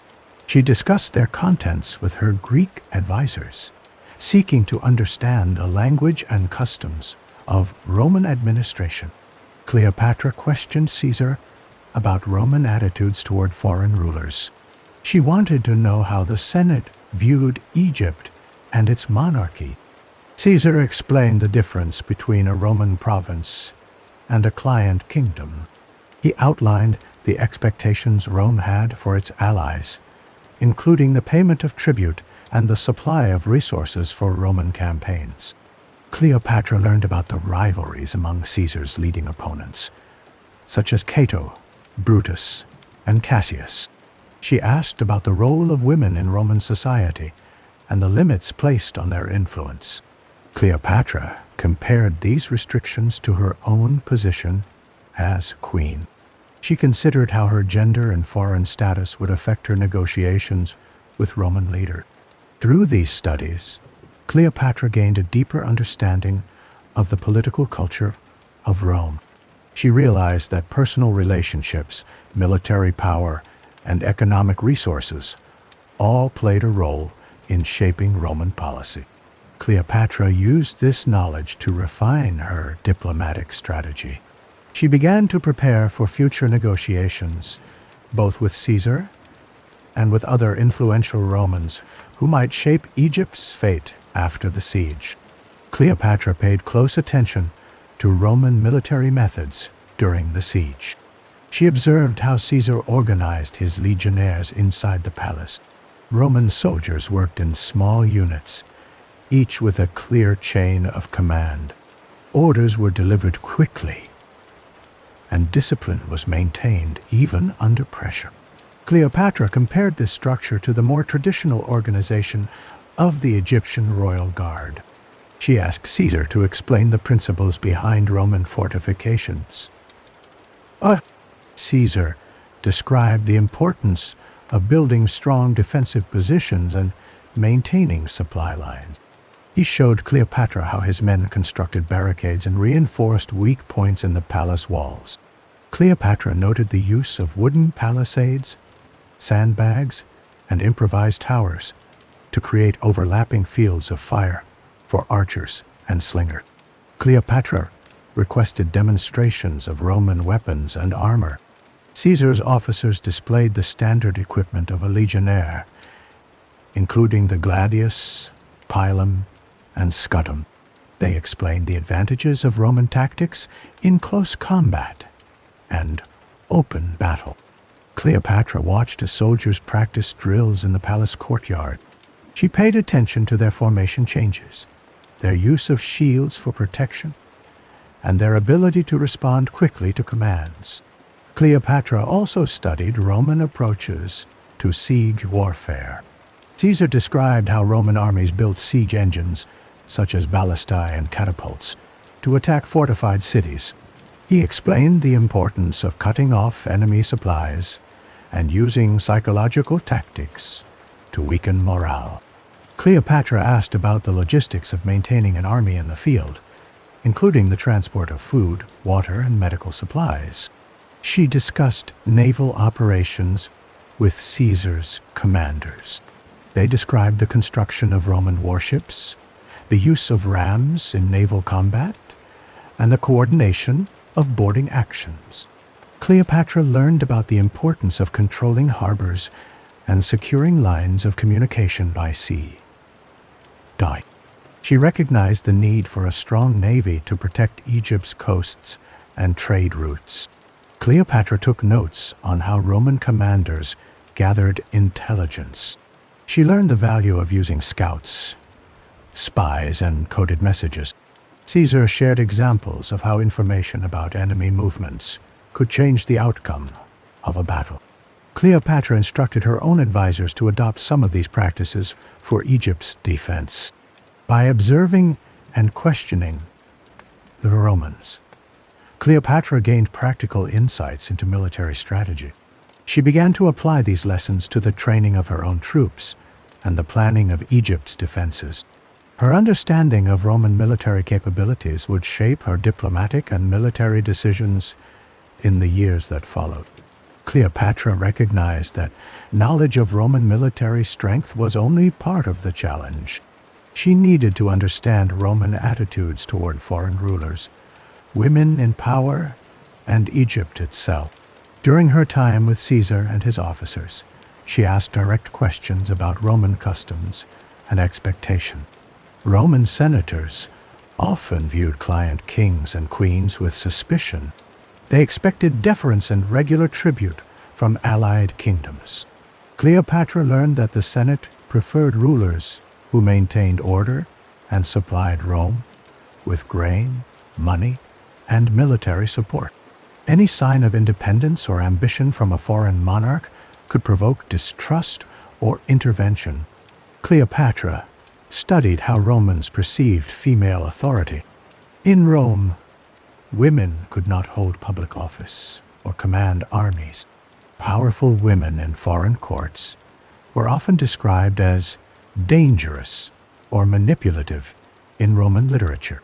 She discussed their contents with her Greek advisors, seeking to understand the language and customs of Roman administration. Cleopatra questioned Caesar about Roman attitudes toward foreign rulers. She wanted to know how the Senate viewed Egypt and its monarchy. Caesar explained the difference between a Roman province and a client kingdom. He outlined the expectations Rome had for its allies, including the payment of tribute and the supply of resources for Roman campaigns. Cleopatra learned about the rivalries among Caesar's leading opponents, such as Cato, Brutus, and Cassius. She asked about the role of women in Roman society and the limits placed on their influence. Cleopatra compared these restrictions to her own position as queen. She considered how her gender and foreign status would affect her negotiations with Roman leaders. Through these studies, Cleopatra gained a deeper understanding of the political culture of Rome. She realized that personal relationships, military power, and economic resources all played a role in shaping Roman policy. Cleopatra used this knowledge to refine her diplomatic strategy. She began to prepare for future negotiations, both with Caesar and with other influential Romans who might shape Egypt's fate after the siege. Cleopatra paid close attention to Roman military methods during the siege. She observed how Caesar organized his legionnaires inside the palace. Roman soldiers worked in small units, each with a clear chain of command. Orders were delivered quickly, and discipline was maintained even under pressure. Cleopatra compared this structure to the more traditional organization of the Egyptian royal guard. She asked Caesar to explain the principles behind Roman fortifications. Caesar described the importance of building strong defensive positions and maintaining supply lines. He showed Cleopatra how his men constructed barricades and reinforced weak points in the palace walls. Cleopatra noted the use of wooden palisades, sandbags, and improvised towers to create overlapping fields of fire for archers and slingers. Cleopatra requested demonstrations of Roman weapons and armor. Caesar's officers displayed the standard equipment of a legionnaire, including the gladius, pilum, and scutum. They explained the advantages of Roman tactics in close combat and open battle. Cleopatra watched as soldiers practiced drills in the palace courtyard. She paid attention to their formation changes, their use of shields for protection, and their ability to respond quickly to commands. Cleopatra also studied Roman approaches to siege warfare. Caesar described how Roman armies built siege engines, such as ballistae and catapults, to attack fortified cities. He explained the importance of cutting off enemy supplies and using psychological tactics to weaken morale. Cleopatra asked about the logistics of maintaining an army in the field, including the transport of food, water, and medical supplies. She discussed naval operations with Caesar's commanders. They described the construction of Roman warships, the use of rams in naval combat, and the coordination of boarding actions. Cleopatra learned about the importance of controlling harbors and securing lines of communication by sea. She recognized the need for a strong navy to protect Egypt's coasts and trade routes. Cleopatra took notes on how Roman commanders gathered intelligence. She learned the value of using scouts, spies, and coded messages. Caesar shared examples of how information about enemy movements could change the outcome of a battle. Cleopatra instructed her own advisors to adopt some of these practices for Egypt's defense. By observing and questioning the Romans, Cleopatra gained practical insights into military strategy. She began to apply these lessons to the training of her own troops and the planning of Egypt's defenses. Her understanding of Roman military capabilities would shape her diplomatic and military decisions in the years that followed. Cleopatra recognized that knowledge of Roman military strength was only part of the challenge. She needed to understand Roman attitudes toward foreign rulers, women in power, and Egypt itself. During her time with Caesar and his officers, she asked direct questions about Roman customs and expectations. Roman senators often viewed client kings and queens with suspicion. They expected deference and regular tribute from allied kingdoms. Cleopatra learned that the Senate preferred rulers who maintained order and supplied Rome with grain, money, and military support. Any sign of independence or ambition from a foreign monarch could provoke distrust or intervention. Cleopatra studied how Romans perceived female authority. In Rome, women could not hold public office or command armies. Powerful women in foreign courts were often described as dangerous or manipulative in Roman literature.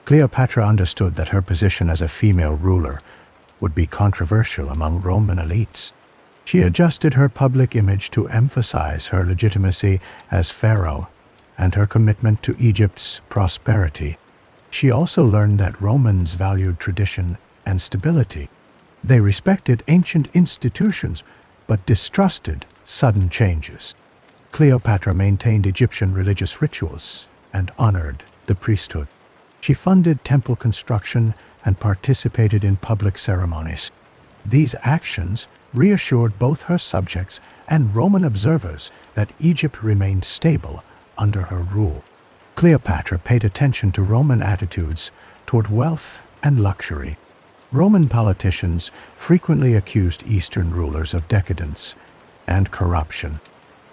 Cleopatra understood that her position as a female ruler would be controversial among Roman elites. She adjusted her public image to emphasize her legitimacy as pharaoh and her commitment to Egypt's prosperity. She also learned that Romans valued tradition and stability. They respected ancient institutions but distrusted sudden changes. Cleopatra maintained Egyptian religious rituals and honored the priesthood. She funded temple construction and participated in public ceremonies. These actions reassured both her subjects and Roman observers that Egypt remained stable under her rule. Cleopatra paid attention to Roman attitudes toward wealth and luxury. Roman politicians frequently accused Eastern rulers of decadence and corruption.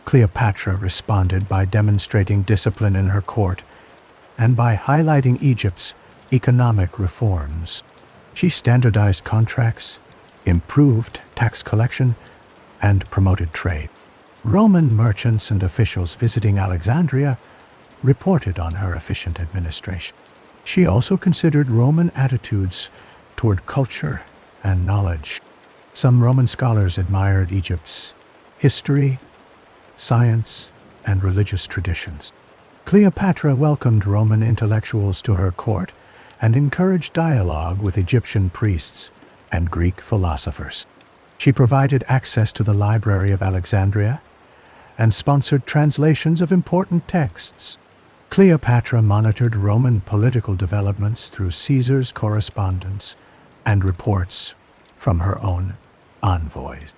Cleopatra responded by demonstrating discipline in her court and by highlighting Egypt's economic reforms. She standardized contracts, improved tax collection, and promoted trade. Roman merchants and officials visiting Alexandria reported on her efficient administration. She also considered Roman attitudes toward culture and knowledge. Some Roman scholars admired Egypt's history, science, and religious traditions. Cleopatra welcomed Roman intellectuals to her court and encouraged dialogue with Egyptian priests and Greek philosophers. She provided access to the Library of Alexandria and sponsored translations of important texts. Cleopatra monitored Roman political developments through Caesar's correspondence and reports from her own envoys.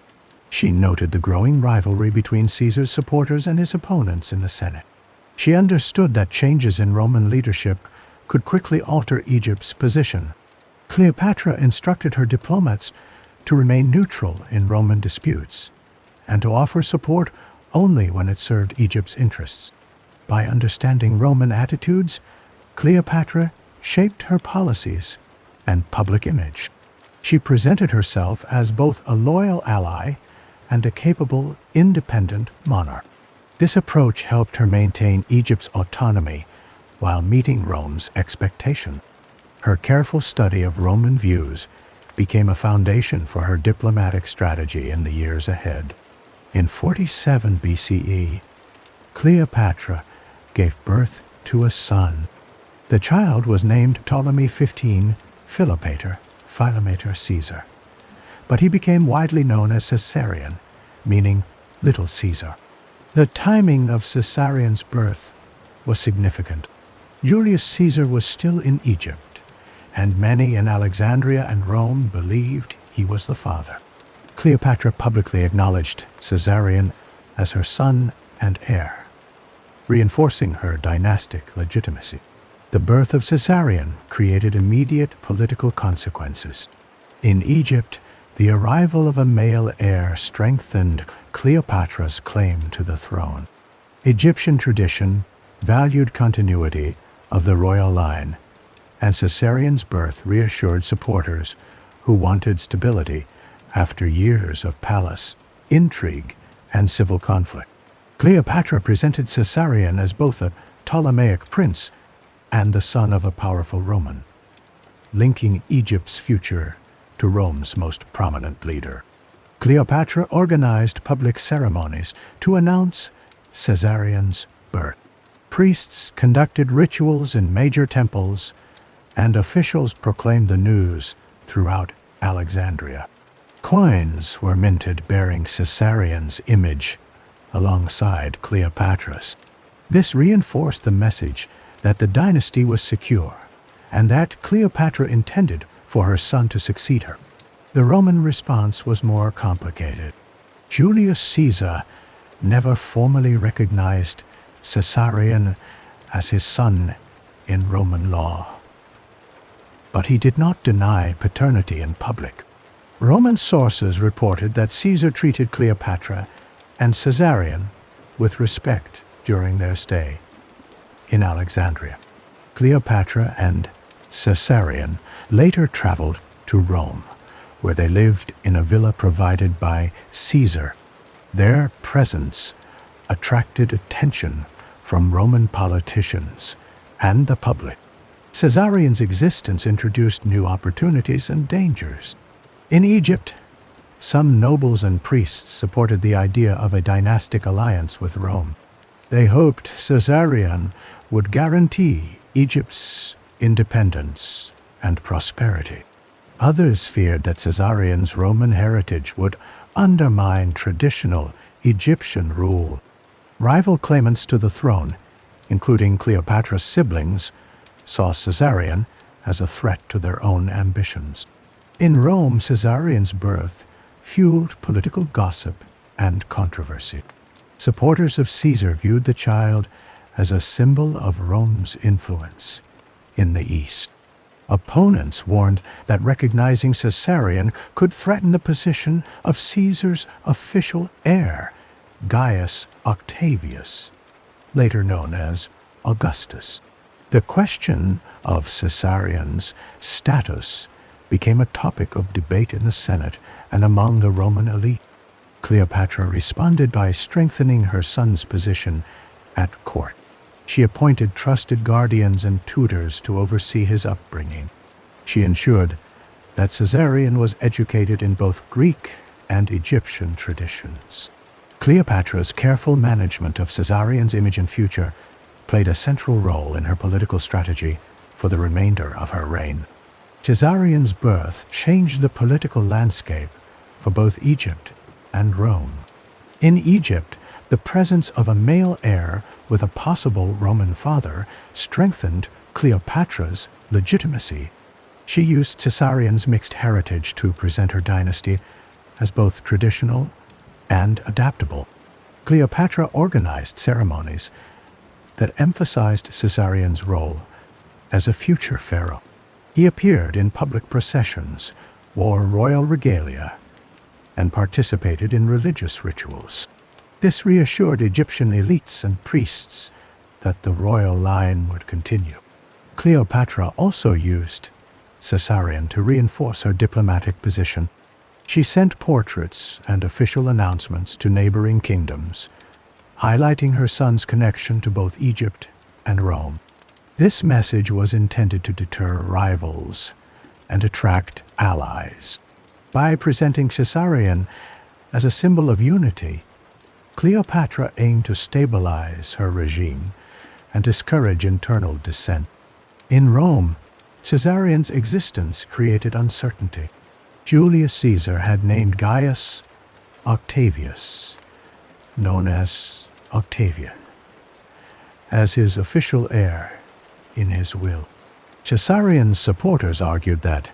She noted the growing rivalry between Caesar's supporters and his opponents in the Senate. She understood that changes in Roman leadership could quickly alter Egypt's position. Cleopatra instructed her diplomats to remain neutral in Roman disputes, and to offer support only when it served Egypt's interests. By understanding Roman attitudes, Cleopatra shaped her policies and public image. She presented herself as both a loyal ally and a capable, independent monarch. This approach helped her maintain Egypt's autonomy while meeting Rome's expectation. Her careful study of Roman views became a foundation for her diplomatic strategy in the years ahead. In 47 BCE, Cleopatra gave birth to a son. The child was named Ptolemy 15 Philopator Caesar, but he became widely known as Caesarion, meaning Little Caesar. The timing of Caesarion's birth was significant. Julius Caesar was still in Egypt, and many in Alexandria and Rome believed he was the father. Cleopatra publicly acknowledged Caesarion as her son and heir, reinforcing her dynastic legitimacy. The birth of Caesarion created immediate political consequences. In Egypt, the arrival of a male heir strengthened Cleopatra's claim to the throne. Egyptian tradition valued continuity of the royal line, and Caesarion's birth reassured supporters who wanted stability after years of palace intrigue and civil conflict. Cleopatra presented Caesarion as both a Ptolemaic prince and the son of a powerful Roman, linking Egypt's future to Rome's most prominent leader. Cleopatra organized public ceremonies to announce Caesarion's birth. Priests conducted rituals in major temples, and officials proclaimed the news throughout Alexandria. Coins were minted bearing Caesarion's image alongside Cleopatra's. This reinforced the message that the dynasty was secure, and that Cleopatra intended for her son to succeed her. The Roman response was more complicated. Julius Caesar never formally recognized Caesarion as his son in Roman law, but he did not deny paternity in public. Roman sources reported that Caesar treated Cleopatra and Caesarion with respect during their stay in Alexandria. Cleopatra and Caesarion later traveled to Rome, where they lived in a villa provided by Caesar. Their presence attracted attention from Roman politicians and the public. Caesarion's existence introduced new opportunities and dangers. In Egypt, some nobles and priests supported the idea of a dynastic alliance with Rome. They hoped Caesarion would guarantee Egypt's independence and prosperity. Others feared that Caesarion's Roman heritage would undermine traditional Egyptian rule. Rival claimants to the throne, including Cleopatra's siblings, saw Caesarion as a threat to their own ambitions. In Rome, Caesarion's birth fueled political gossip and controversy. Supporters of Caesar viewed the child as a symbol of Rome's influence in the East. Opponents warned that recognizing Caesarion could threaten the position of Caesar's official heir, Gaius Octavius, later known as Augustus. The question of Caesarion's status became a topic of debate in the Senate and among the Roman elite. Cleopatra responded by strengthening her son's position at court. She appointed trusted guardians and tutors to oversee his upbringing. She ensured that Caesarion was educated in both Greek and Egyptian traditions. Cleopatra's careful management of Caesarion's image and future played a central role in her political strategy for the remainder of her reign. Caesarion's birth changed the political landscape for both Egypt and Rome. In Egypt, the presence of a male heir with a possible Roman father strengthened Cleopatra's legitimacy. She used Caesarion's mixed heritage to present her dynasty as both traditional and adaptable. Cleopatra organized ceremonies that emphasized Caesarion's role as a future pharaoh. He appeared in public processions, wore royal regalia, and participated in religious rituals. This reassured Egyptian elites and priests that the royal line would continue. Cleopatra also used Caesarion to reinforce her diplomatic position. She sent portraits and official announcements to neighboring kingdoms, highlighting her son's connection to both Egypt and Rome. This message was intended to deter rivals and attract allies. By presenting Caesarion as a symbol of unity, Cleopatra aimed to stabilize her regime and discourage internal dissent. In Rome, Caesarion's existence created uncertainty. Julius Caesar had named Gaius Octavius, known as Octavian, as his official heir in his will. Caesarion's supporters argued that,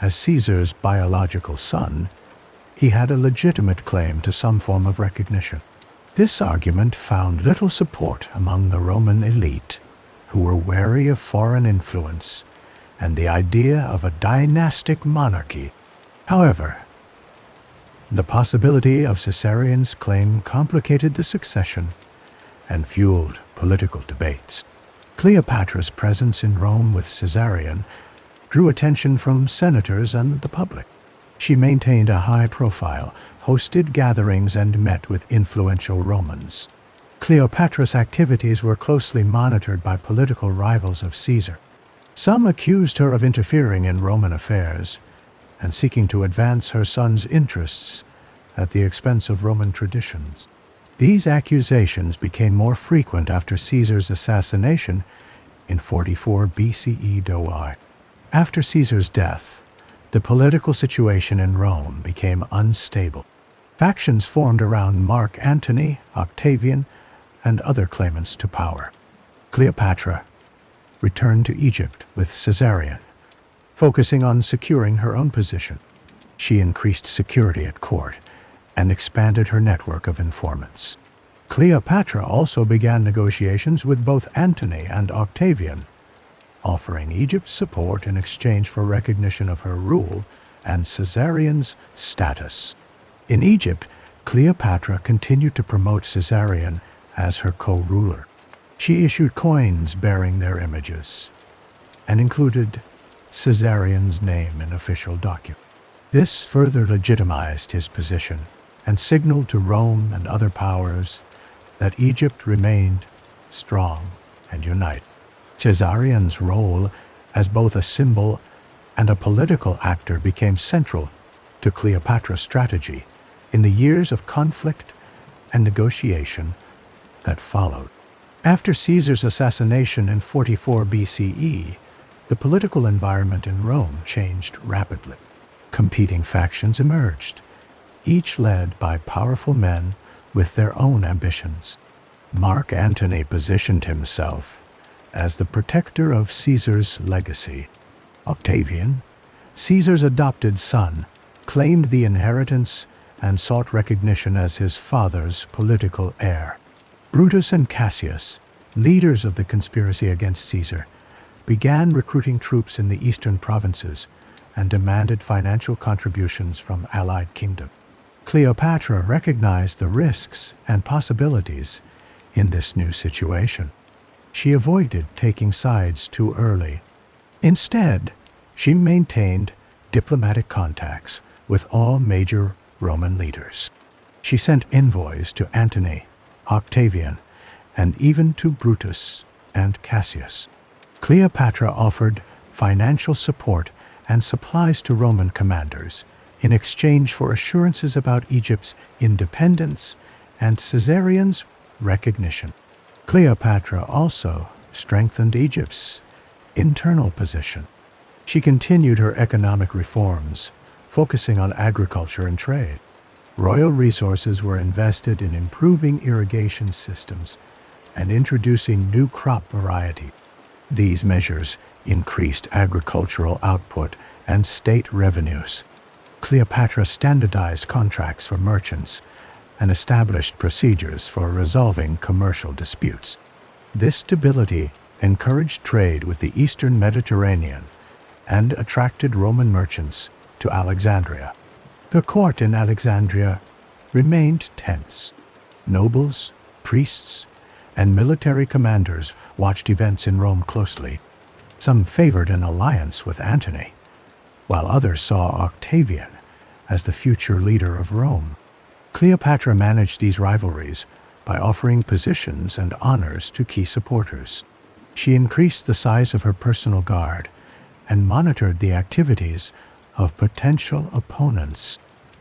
as Caesar's biological son, he had a legitimate claim to some form of recognition. This argument found little support among the Roman elite, who were wary of foreign influence and the idea of a dynastic monarchy. However, the possibility of Caesarion's claim complicated the succession and fueled political debates. Cleopatra's presence in Rome with Caesarion drew attention from senators and the public. She maintained a high profile, hosted gatherings, and met with influential Romans. Cleopatra's activities were closely monitored by political rivals of Caesar. Some accused her of interfering in Roman affairs and seeking to advance her son's interests at the expense of Roman traditions. These accusations became more frequent after Caesar's assassination in 44 BCE. After Caesar's death, the political situation in Rome became unstable. Factions formed around Mark Antony, Octavian, and other claimants to power. Cleopatra returned to Egypt with Caesarion, focusing on securing her own position. She increased security at court and expanded her network of informants. Cleopatra also began negotiations with both Antony and Octavian, offering Egypt support in exchange for recognition of her rule and Caesarion's status. In Egypt, Cleopatra continued to promote Caesarion as her co-ruler. She issued coins bearing their images and included Caesarion's name in official documents. This further legitimized his position and signaled to Rome and other powers that Egypt remained strong and united. Caesarion's role as both a symbol and a political actor became central to Cleopatra's strategy in the years of conflict and negotiation that followed. After Caesar's assassination in 44 BCE, the political environment in Rome changed rapidly. Competing factions emerged, each led by powerful men with their own ambitions. Mark Antony positioned himself as the protector of Caesar's legacy. Octavian, Caesar's adopted son, claimed the inheritance and sought recognition as his father's political heir. Brutus and Cassius, leaders of the conspiracy against Caesar, began recruiting troops in the eastern provinces and demanded financial contributions from allied kingdoms. Cleopatra recognized the risks and possibilities in this new situation. She avoided taking sides too early. Instead, she maintained diplomatic contacts with all major Roman leaders. She sent envoys to Antony, Octavian, and even to Brutus and Cassius. Cleopatra offered financial support and supplies to Roman commanders in exchange for assurances about Egypt's independence and Caesarion's recognition. Cleopatra also strengthened Egypt's internal position. She continued her economic reforms, focusing on agriculture and trade. Royal resources were invested in improving irrigation systems and introducing new crop varieties. These measures increased agricultural output and state revenues. Cleopatra standardized contracts for merchants and established procedures for resolving commercial disputes. This stability encouraged trade with the Eastern Mediterranean and attracted Roman merchants to to Alexandria. The court in Alexandria remained tense. Nobles, priests, and military commanders watched events in Rome closely. Some favored an alliance with Antony, while others saw Octavian as the future leader of Rome. Cleopatra managed these rivalries by offering positions and honors to key supporters. She increased the size of her personal guard and monitored the activities of potential opponents.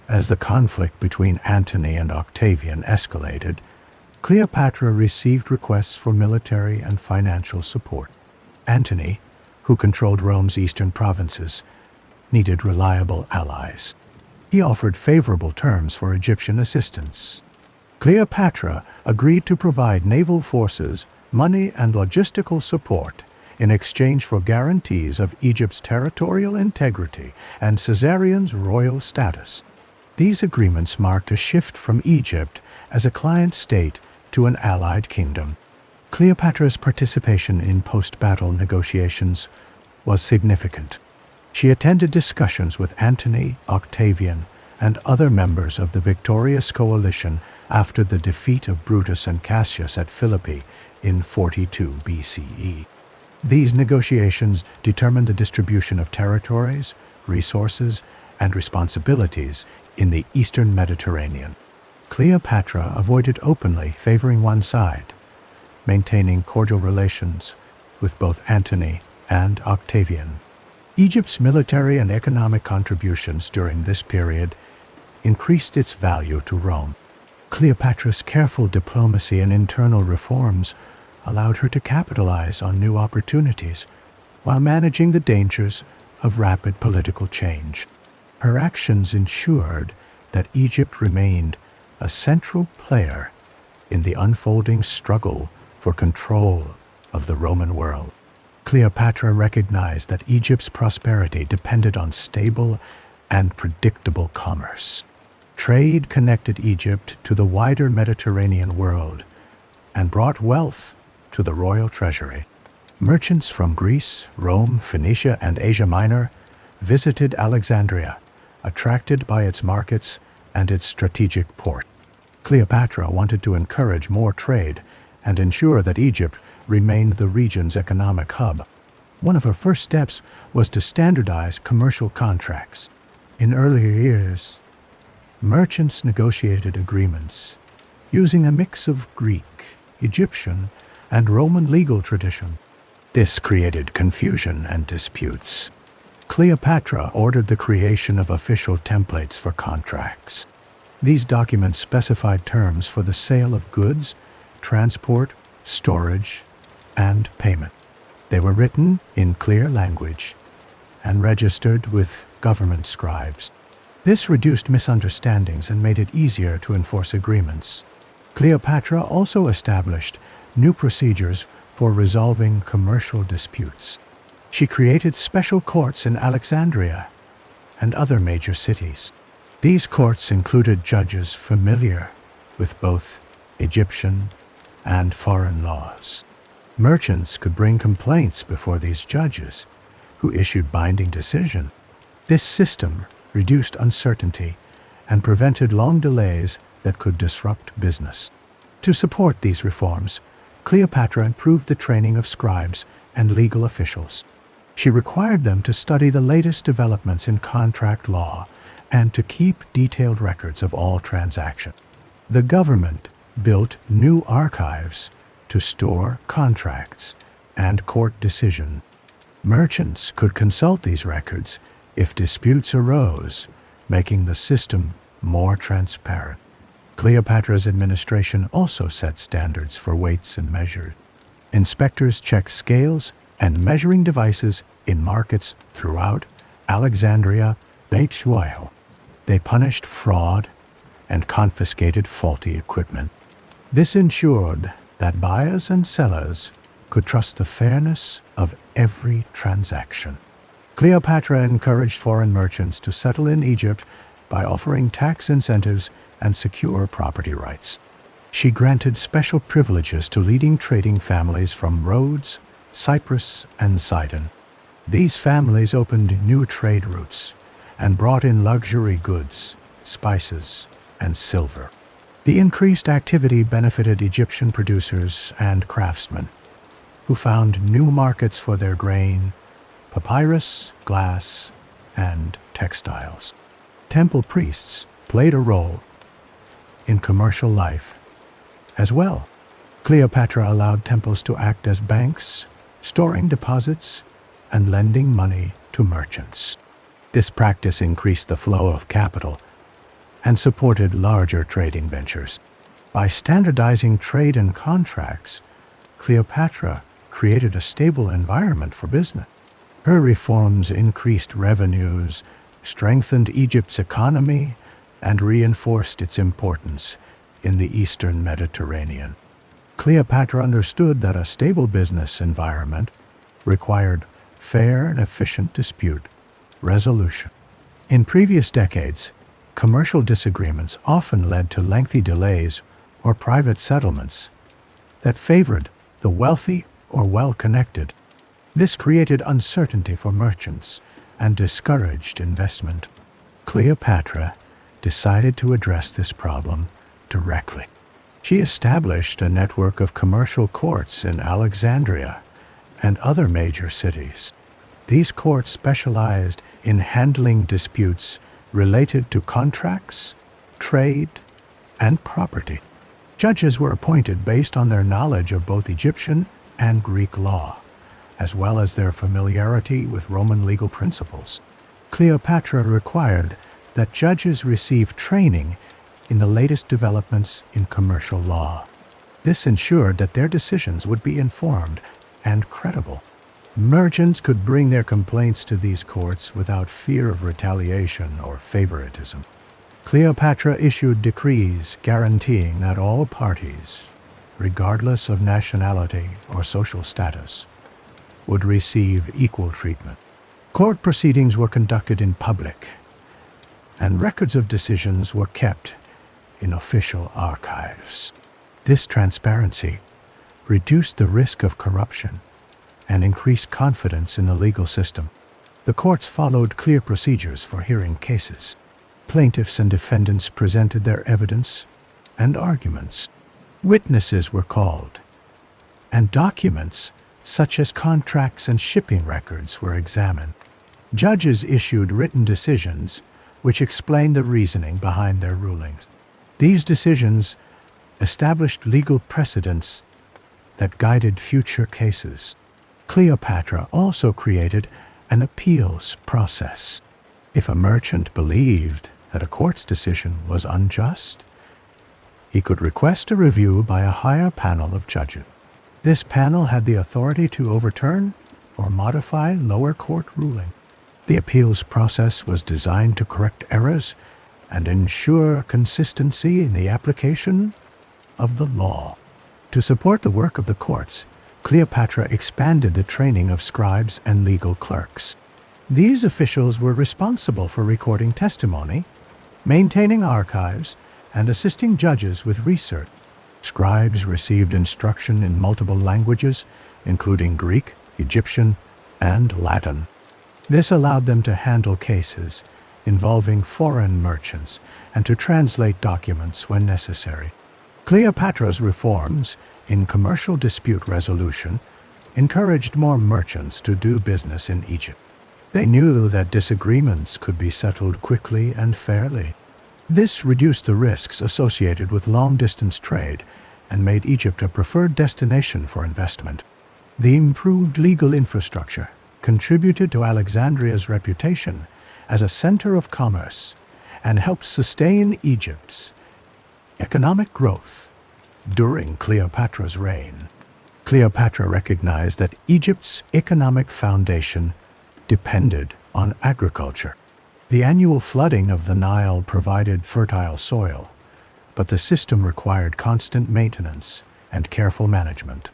As the conflict between Antony and Octavian escalated, Cleopatra received requests for military and financial support. Antony, who controlled Rome's eastern provinces, needed reliable allies. He offered favorable terms for Egyptian assistance. Cleopatra agreed to provide naval forces, money, and logistical support in exchange for guarantees of Egypt's territorial integrity and Caesarion's royal status. These agreements marked a shift from Egypt as a client state to an allied kingdom. Cleopatra's participation in post-battle negotiations was significant. She attended discussions with Antony, Octavian, and other members of the victorious coalition after the defeat of Brutus and Cassius at Philippi in 42 BCE. These negotiations determined the distribution of territories, resources, and responsibilities in the eastern Mediterranean. Cleopatra avoided openly favoring one side, maintaining cordial relations with both Antony and Octavian. Egypt's military and economic contributions during this period increased its value to Rome. Cleopatra's careful diplomacy and internal reforms allowed her to capitalize on new opportunities while managing the dangers of rapid political change. Her actions ensured that Egypt remained a central player in the unfolding struggle for control of the Roman world. Cleopatra recognized that Egypt's prosperity depended on stable and predictable commerce. Trade connected Egypt to the wider Mediterranean world and brought wealth to the royal treasury. Merchants from Greece, Rome, Phoenicia, and Asia Minor visited Alexandria, attracted by its markets and its strategic port. Cleopatra wanted to encourage more trade and ensure that Egypt remained the region's economic hub. One of her first steps was to standardize commercial contracts. In earlier years, merchants negotiated agreements using a mix of Greek, Egyptian, and Roman legal tradition. This created confusion and disputes. Cleopatra ordered the creation of official templates for contracts. These documents specified terms for the sale of goods, transport, storage, and payment. They were written in clear language and registered with government scribes. This reduced misunderstandings and made it easier to enforce agreements. Cleopatra also established new procedures for resolving commercial disputes. She created special courts in Alexandria and other major cities. These courts included judges familiar with both Egyptian and foreign laws. Merchants could bring complaints before these judges, who issued binding decisions. This system reduced uncertainty and prevented long delays that could disrupt business. To support these reforms, Cleopatra improved the training of scribes and legal officials. She required them to study the latest developments in contract law and to keep detailed records of all transactions. The government built new archives to store contracts and court decisions. Merchants could consult these records if disputes arose, making the system more transparent. Cleopatra's administration also set standards for weights and measures. Inspectors checked scales and measuring devices in markets throughout Alexandria. They punished fraud and confiscated faulty equipment. This ensured that buyers and sellers could trust the fairness of every transaction. Cleopatra encouraged foreign merchants to settle in Egypt by offering tax incentives and secure property rights. She granted special privileges to leading trading families from Rhodes, Cyprus, and Sidon. These families opened new trade routes and brought in luxury goods, spices, and silver. The increased activity benefited Egyptian producers and craftsmen, who found new markets for their grain, papyrus, glass, and textiles. Temple priests played a role in commercial life as well. Cleopatra allowed temples to act as banks, storing deposits and lending money to merchants. This practice increased the flow of capital and supported larger trading ventures. By standardizing trade and contracts, Cleopatra created a stable environment for business. Her reforms increased revenues, strengthened Egypt's economy, and reinforced its importance in the Eastern Mediterranean. Cleopatra understood that a stable business environment required fair and efficient dispute resolution. In previous decades, commercial disagreements often led to lengthy delays or private settlements that favored the wealthy or well-connected. This created uncertainty for merchants and discouraged investment. Cleopatra decided to address this problem directly. She established a network of commercial courts in Alexandria and other major cities. These courts specialized in handling disputes related to contracts, trade, and property. Judges were appointed based on their knowledge of both Egyptian and Greek law, as well as their familiarity with Roman legal principles. Cleopatra required that judges receive training in the latest developments in commercial law. This ensured that their decisions would be informed and credible. Merchants could bring their complaints to these courts without fear of retaliation or favoritism. Cleopatra issued decrees guaranteeing that all parties, regardless of nationality or social status, would receive equal treatment. Court proceedings were conducted in public, and records of decisions were kept in official archives. This transparency reduced the risk of corruption and increased confidence in the legal system. The courts followed clear procedures for hearing cases. Plaintiffs and defendants presented their evidence and arguments. Witnesses were called, and documents such as contracts and shipping records were examined. Judges issued written decisions which explained the reasoning behind their rulings. These decisions established legal precedents that guided future cases. Cleopatra also created an appeals process. If a merchant believed that a court's decision was unjust, he could request a review by a higher panel of judges. This panel had the authority to overturn or modify lower court ruling. The appeals process was designed to correct errors and ensure consistency in the application of the law. To support the work of the courts, Cleopatra expanded the training of scribes and legal clerks. These officials were responsible for recording testimony, maintaining archives, and assisting judges with research. Scribes received instruction in multiple languages, including Greek, Egyptian, and Latin. This allowed them to handle cases involving foreign merchants and to translate documents when necessary. Cleopatra's reforms in commercial dispute resolution encouraged more merchants to do business in Egypt. They knew that disagreements could be settled quickly and fairly. This reduced the risks associated with long-distance trade and made Egypt a preferred destination for investment. The improved legal infrastructure contributed to Alexandria's reputation as a center of commerce and helped sustain Egypt's economic growth during Cleopatra's reign. Cleopatra recognized that Egypt's economic foundation depended on agriculture. The annual flooding of the Nile provided fertile soil, but the system required constant maintenance and careful management.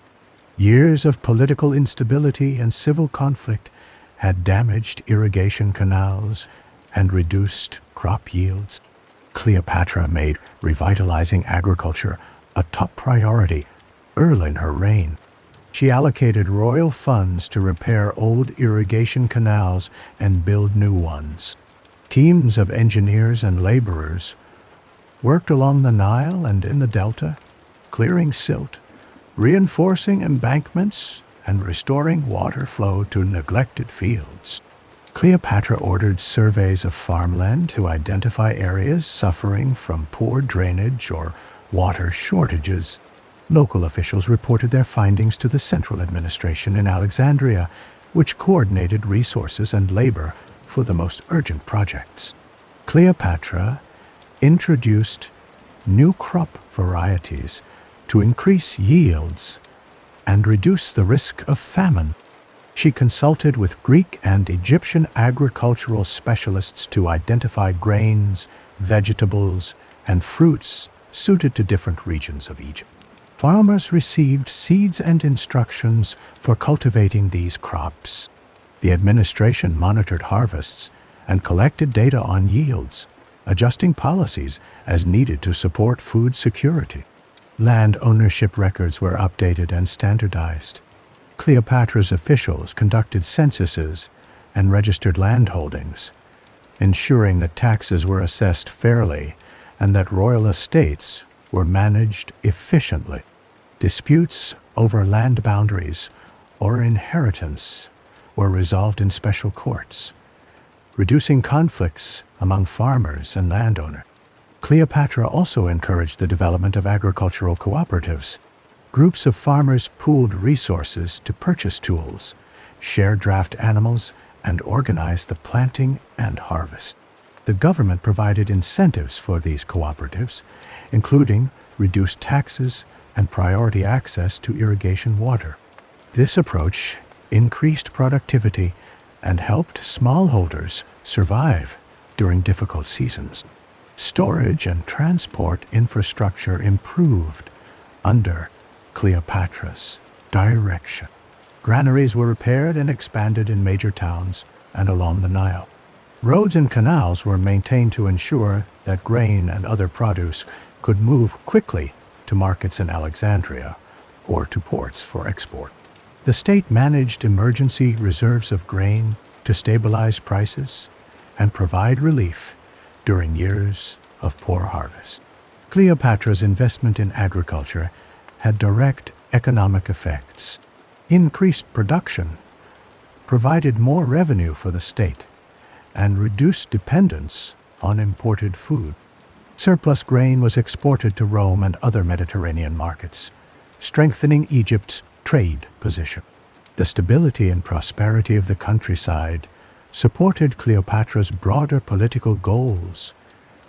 Years of political instability and civil conflict had damaged irrigation canals and reduced crop yields. Cleopatra made revitalizing agriculture a top priority early in her reign. She allocated royal funds to repair old irrigation canals and build new ones. Teams of engineers and laborers worked along the Nile and in the Delta, clearing silt, reinforcing embankments, and restoring water flow to neglected fields. Cleopatra ordered surveys of farmland to identify areas suffering from poor drainage or water shortages. Local officials reported their findings to the central administration in Alexandria, which coordinated resources and labor for the most urgent projects. Cleopatra introduced new crop varieties to increase yields and reduce the risk of famine. She consulted with Greek and Egyptian agricultural specialists to identify grains, vegetables, and fruits suited to different regions of Egypt. Farmers received seeds and instructions for cultivating these crops. The administration monitored harvests and collected data on yields, adjusting policies as needed to support food security. Land ownership records were updated and standardized. Cleopatra's officials conducted censuses and registered landholdings, ensuring that taxes were assessed fairly and that royal estates were managed efficiently. Disputes over land boundaries or inheritance were resolved in special courts, reducing conflicts among farmers and landowners. Cleopatra also encouraged the development of agricultural cooperatives. Groups of farmers pooled resources to purchase tools, share draft animals, and organize the planting and harvest. The government provided incentives for these cooperatives, including reduced taxes and priority access to irrigation water. This approach increased productivity and helped smallholders survive during difficult seasons. Storage and transport infrastructure improved under Cleopatra's direction. Granaries were repaired and expanded in major towns and along the Nile. Roads and canals were maintained to ensure that grain and other produce could move quickly to markets in Alexandria or to ports for export. The state managed emergency reserves of grain to stabilize prices and provide relief during years of poor harvest. Cleopatra's investment in agriculture had direct economic effects. Increased production provided more revenue for the state and reduced dependence on imported food. Surplus grain was exported to Rome and other Mediterranean markets, strengthening Egypt's trade position. The stability and prosperity of the countryside supported Cleopatra's broader political goals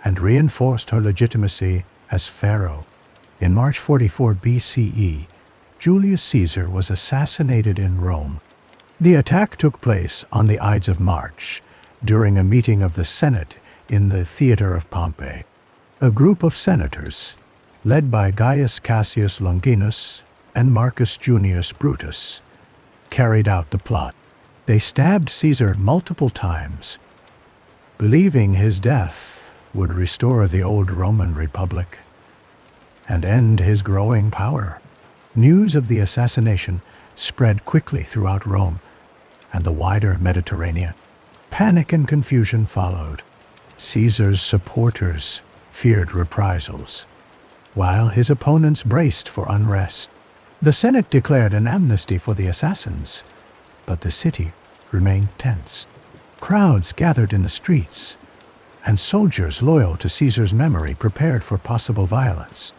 and reinforced her legitimacy as pharaoh. In March 44 BCE, Julius Caesar was assassinated in Rome. The attack took place on the Ides of March during a meeting of the Senate in the Theater of Pompey. A group of senators, led by Gaius Cassius Longinus and Marcus Junius Brutus, carried out the plot. They stabbed Caesar multiple times, believing his death would restore the old Roman Republic and end his growing power. News of the assassination spread quickly throughout Rome and the wider Mediterranean. Panic and confusion followed. Caesar's supporters feared reprisals, while his opponents braced for unrest. The Senate declared an amnesty for the assassins, but the city remained tense. Crowds gathered in the streets, and soldiers loyal to Caesar's memory prepared for possible violence.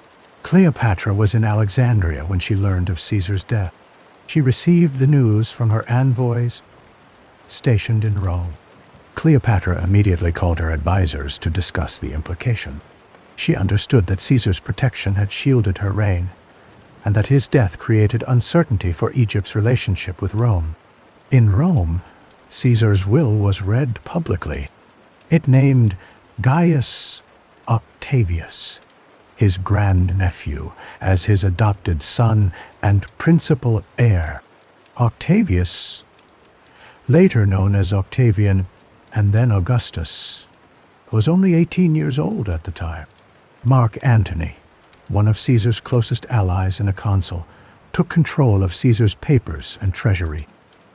Cleopatra was in Alexandria when she learned of Caesar's death. She received the news from her envoys stationed in Rome. Cleopatra immediately called her advisors to discuss the implication. She understood that Caesar's protection had shielded her reign, and that his death created uncertainty for Egypt's relationship with Rome. In Rome, Caesar's will was read publicly. It named Gaius Octavius, his grandnephew, as his adopted son and principal heir. Octavius, later known as Octavian and then Augustus, was only 18 years old at the time. Mark Antony, one of Caesar's closest allies and a consul, took control of Caesar's papers and treasury.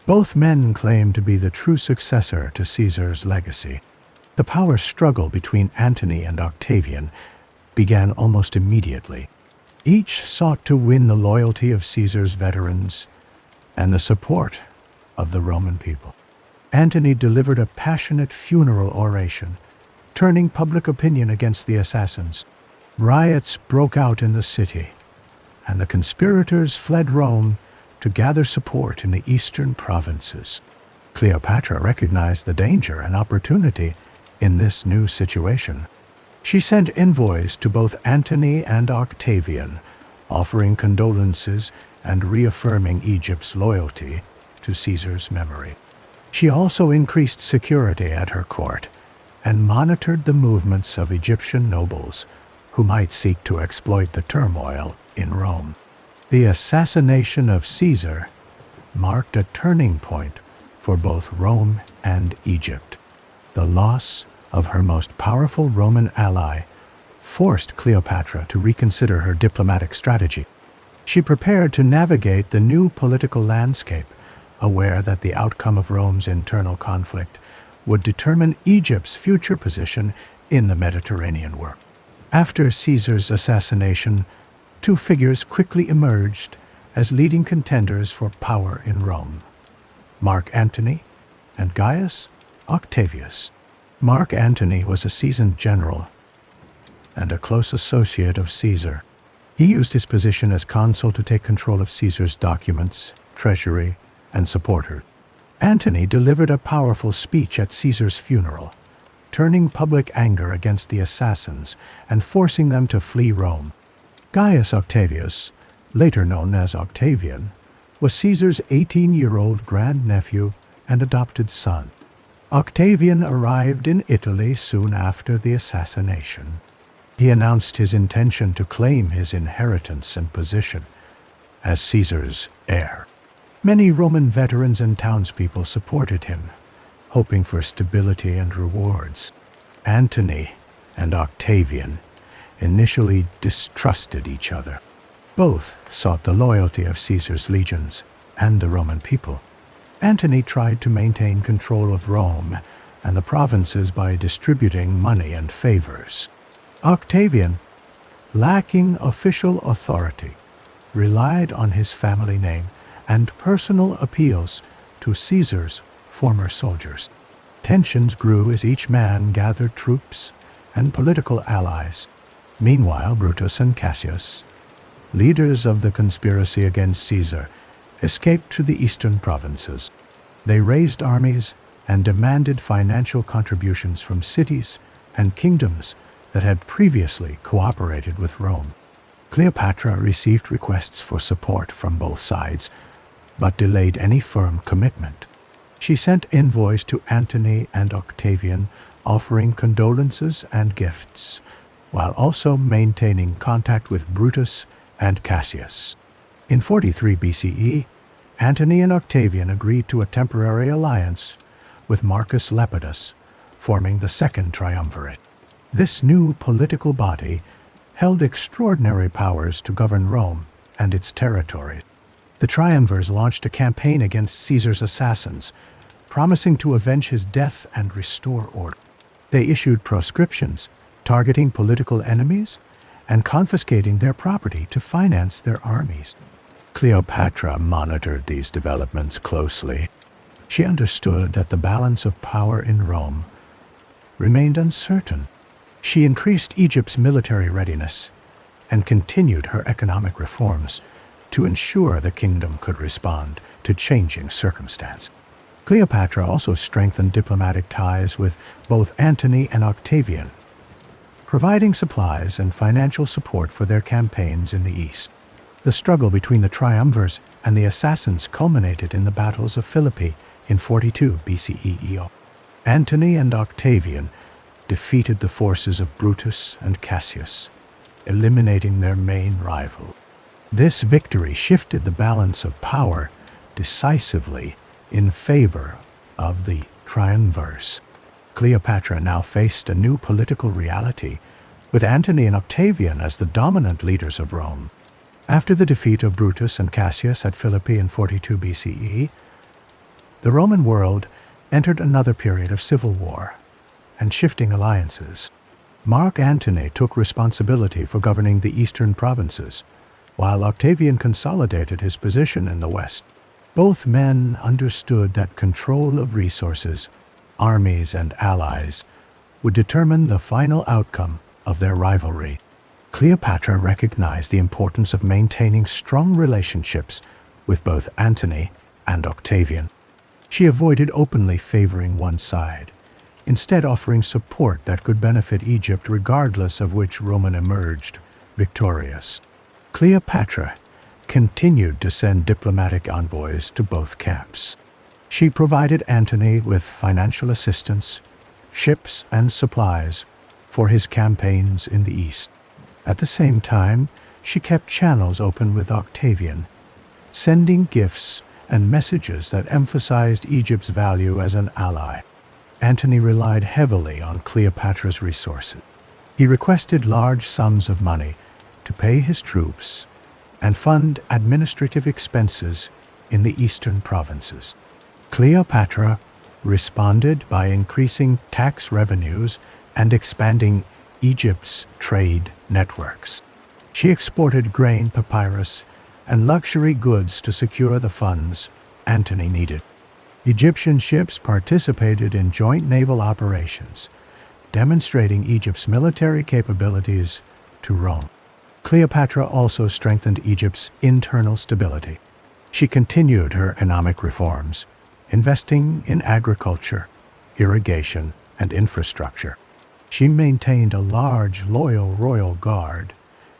Both men claimed to be the true successor to Caesar's legacy. The power struggle between Antony and Octavian began almost immediately. Each sought to win the loyalty of Caesar's veterans and the support of the Roman people. Antony delivered a passionate funeral oration, turning public opinion against the assassins. Riots broke out in the city, and the conspirators fled Rome to gather support in the eastern provinces. Cleopatra recognized the danger and opportunity in this new situation. She sent envoys to both Antony and Octavian, offering condolences and reaffirming Egypt's loyalty to Caesar's memory. She also increased security at her court and monitored the movements of Egyptian nobles who might seek to exploit the turmoil in Rome. The assassination of Caesar marked a turning point for both Rome and Egypt. The loss of her most powerful Roman ally forced Cleopatra to reconsider her diplomatic strategy. She prepared to navigate the new political landscape, aware that the outcome of Rome's internal conflict would determine Egypt's future position in the Mediterranean world. After Caesar's assassination, two figures quickly emerged as leading contenders for power in Rome: Mark Antony and Gaius Octavius. Mark Antony was a seasoned general and a close associate of Caesar. He used his position as consul to take control of Caesar's documents, treasury, and supporters. Antony delivered a powerful speech at Caesar's funeral, turning public anger against the assassins and forcing them to flee Rome. Gaius Octavius, later known as Octavian, was Caesar's 18-year-old grandnephew and adopted son. Octavian arrived in Italy soon after the assassination. He announced his intention to claim his inheritance and position as Caesar's heir. Many Roman veterans and townspeople supported him, hoping for stability and rewards. Antony and Octavian initially distrusted each other. Both sought the loyalty of Caesar's legions and the Roman people. Antony tried to maintain control of Rome and the provinces by distributing money and favors. Octavian, lacking official authority, relied on his family name and personal appeals to Caesar's former soldiers. Tensions grew as each man gathered troops and political allies. Meanwhile, Brutus and Cassius, leaders of the conspiracy against Caesar, escaped to the eastern provinces. They raised armies and demanded financial contributions from cities and kingdoms that had previously cooperated with Rome. Cleopatra received requests for support from both sides, but delayed any firm commitment. She sent envoys to Antony and Octavian, offering condolences and gifts, while also maintaining contact with Brutus and Cassius. In 43 BCE, Antony and Octavian agreed to a temporary alliance with Marcus Lepidus, forming the Second Triumvirate. This new political body held extraordinary powers to govern Rome and its territories. The triumvirs launched a campaign against Caesar's assassins, promising to avenge his death and restore order. They issued proscriptions, targeting political enemies and confiscating their property to finance their armies. Cleopatra monitored these developments closely. She understood that the balance of power in Rome remained uncertain. She increased Egypt's military readiness and continued her economic reforms to ensure the kingdom could respond to changing circumstances. Cleopatra also strengthened diplomatic ties with both Antony and Octavian, providing supplies and financial support for their campaigns in the east. The struggle between the triumvirs and the assassins culminated in the battles of Philippi in 42 BCE. Antony and Octavian defeated the forces of Brutus and Cassius, eliminating their main rival. This victory shifted the balance of power decisively in favor of the triumvirs. Cleopatra now faced a new political reality, with Antony and Octavian as the dominant leaders of Rome. After the defeat of Brutus and Cassius at Philippi in 42 BCE, the Roman world entered another period of civil war. and shifting alliances. Mark Antony took responsibility for governing the eastern provinces, while Octavian consolidated his position in the west. Both men understood that control of resources, armies, and allies would determine the final outcome of their rivalry. Cleopatra recognized the importance of maintaining strong relationships with both Antony and Octavian. She avoided openly favoring one side, instead offering support that could benefit Egypt regardless of which Roman emerged victorious. Cleopatra continued to send diplomatic envoys to both camps. She provided Antony with financial assistance, ships, and supplies for his campaigns in the east. At the same time, she kept channels open with Octavian, sending gifts and messages that emphasized Egypt's value as an ally. Antony relied heavily on Cleopatra's resources. He requested large sums of money to pay his troops and fund administrative expenses in the eastern provinces. Cleopatra responded by increasing tax revenues and expanding Egypt's trade networks. She exported grain, papyrus, and luxury goods to secure the funds Antony needed. Egyptian ships participated in joint naval operations, demonstrating Egypt's military capabilities to Rome. Cleopatra also strengthened Egypt's internal stability. She continued her economic reforms, investing in agriculture, irrigation, and infrastructure. She maintained a large, loyal royal guard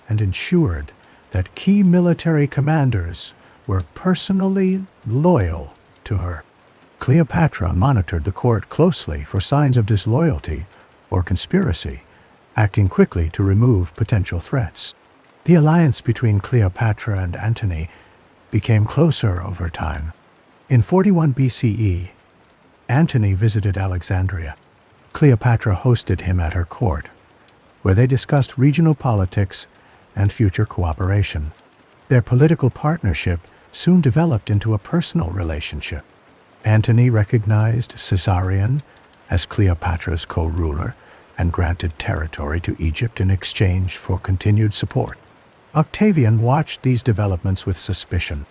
and ensured that key military commanders were personally loyal to her. Cleopatra monitored the court closely for signs of disloyalty or conspiracy, acting quickly to remove potential threats. The alliance between Cleopatra and Antony became closer over time. In 41 BCE, Antony visited Alexandria. Cleopatra hosted him at her court, where they discussed regional politics and future cooperation. Their political partnership soon developed into a personal relationship. Antony recognized Caesarion as Cleopatra's co-ruler and granted territory to Egypt in exchange for continued support. Octavian watched these developments with suspicion.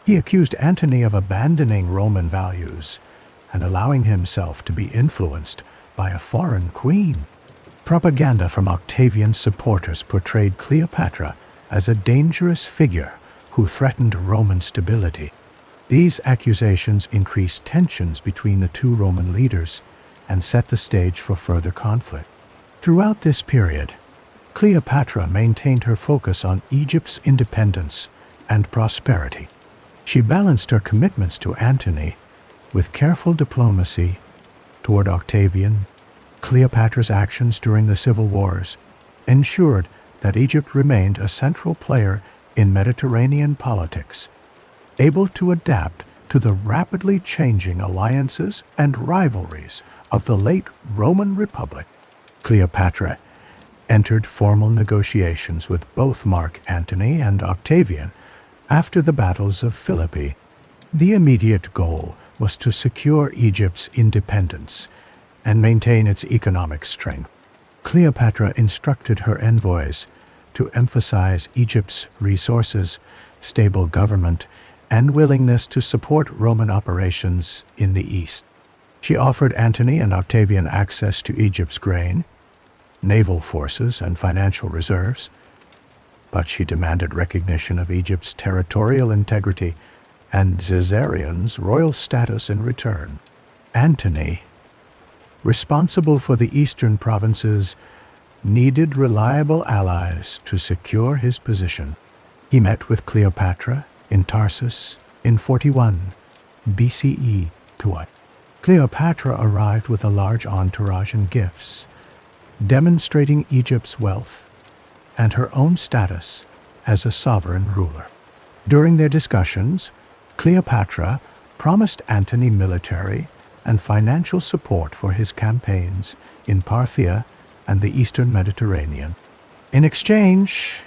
He accused Antony of abandoning Roman values and allowing himself to be influenced by a foreign queen. Propaganda from Octavian's supporters portrayed Cleopatra as a dangerous figure who threatened Roman stability. These accusations increased tensions between the two Roman leaders and set the stage for further conflict. Throughout this period, Cleopatra maintained her focus on Egypt's independence and prosperity. She balanced her commitments to Antony with careful diplomacy toward Octavian. Cleopatra's actions during the civil wars ensured that Egypt remained a central player in Mediterranean politics, able to adapt to the rapidly changing alliances and rivalries of the late Roman Republic. Cleopatra entered formal negotiations with both Mark Antony and Octavian after the battles of Philippi. The immediate goal was to secure Egypt's independence and maintain its economic strength. Cleopatra instructed her envoys to emphasize Egypt's resources, stable government, and willingness to support Roman operations in the east. She offered Antony and Octavian access to Egypt's grain, naval forces, and financial reserves, but she demanded recognition of Egypt's territorial integrity and Caesarion's royal status in return. Antony, responsible for the eastern provinces, needed reliable allies to secure his position. He met with Cleopatra in Tarsus in 41 BCE. Cleopatra arrived with a large entourage and gifts, demonstrating Egypt's wealth and her own status as a sovereign ruler. During their discussions, Cleopatra promised Antony military and financial support for his campaigns in Parthia and the eastern Mediterranean. In exchange,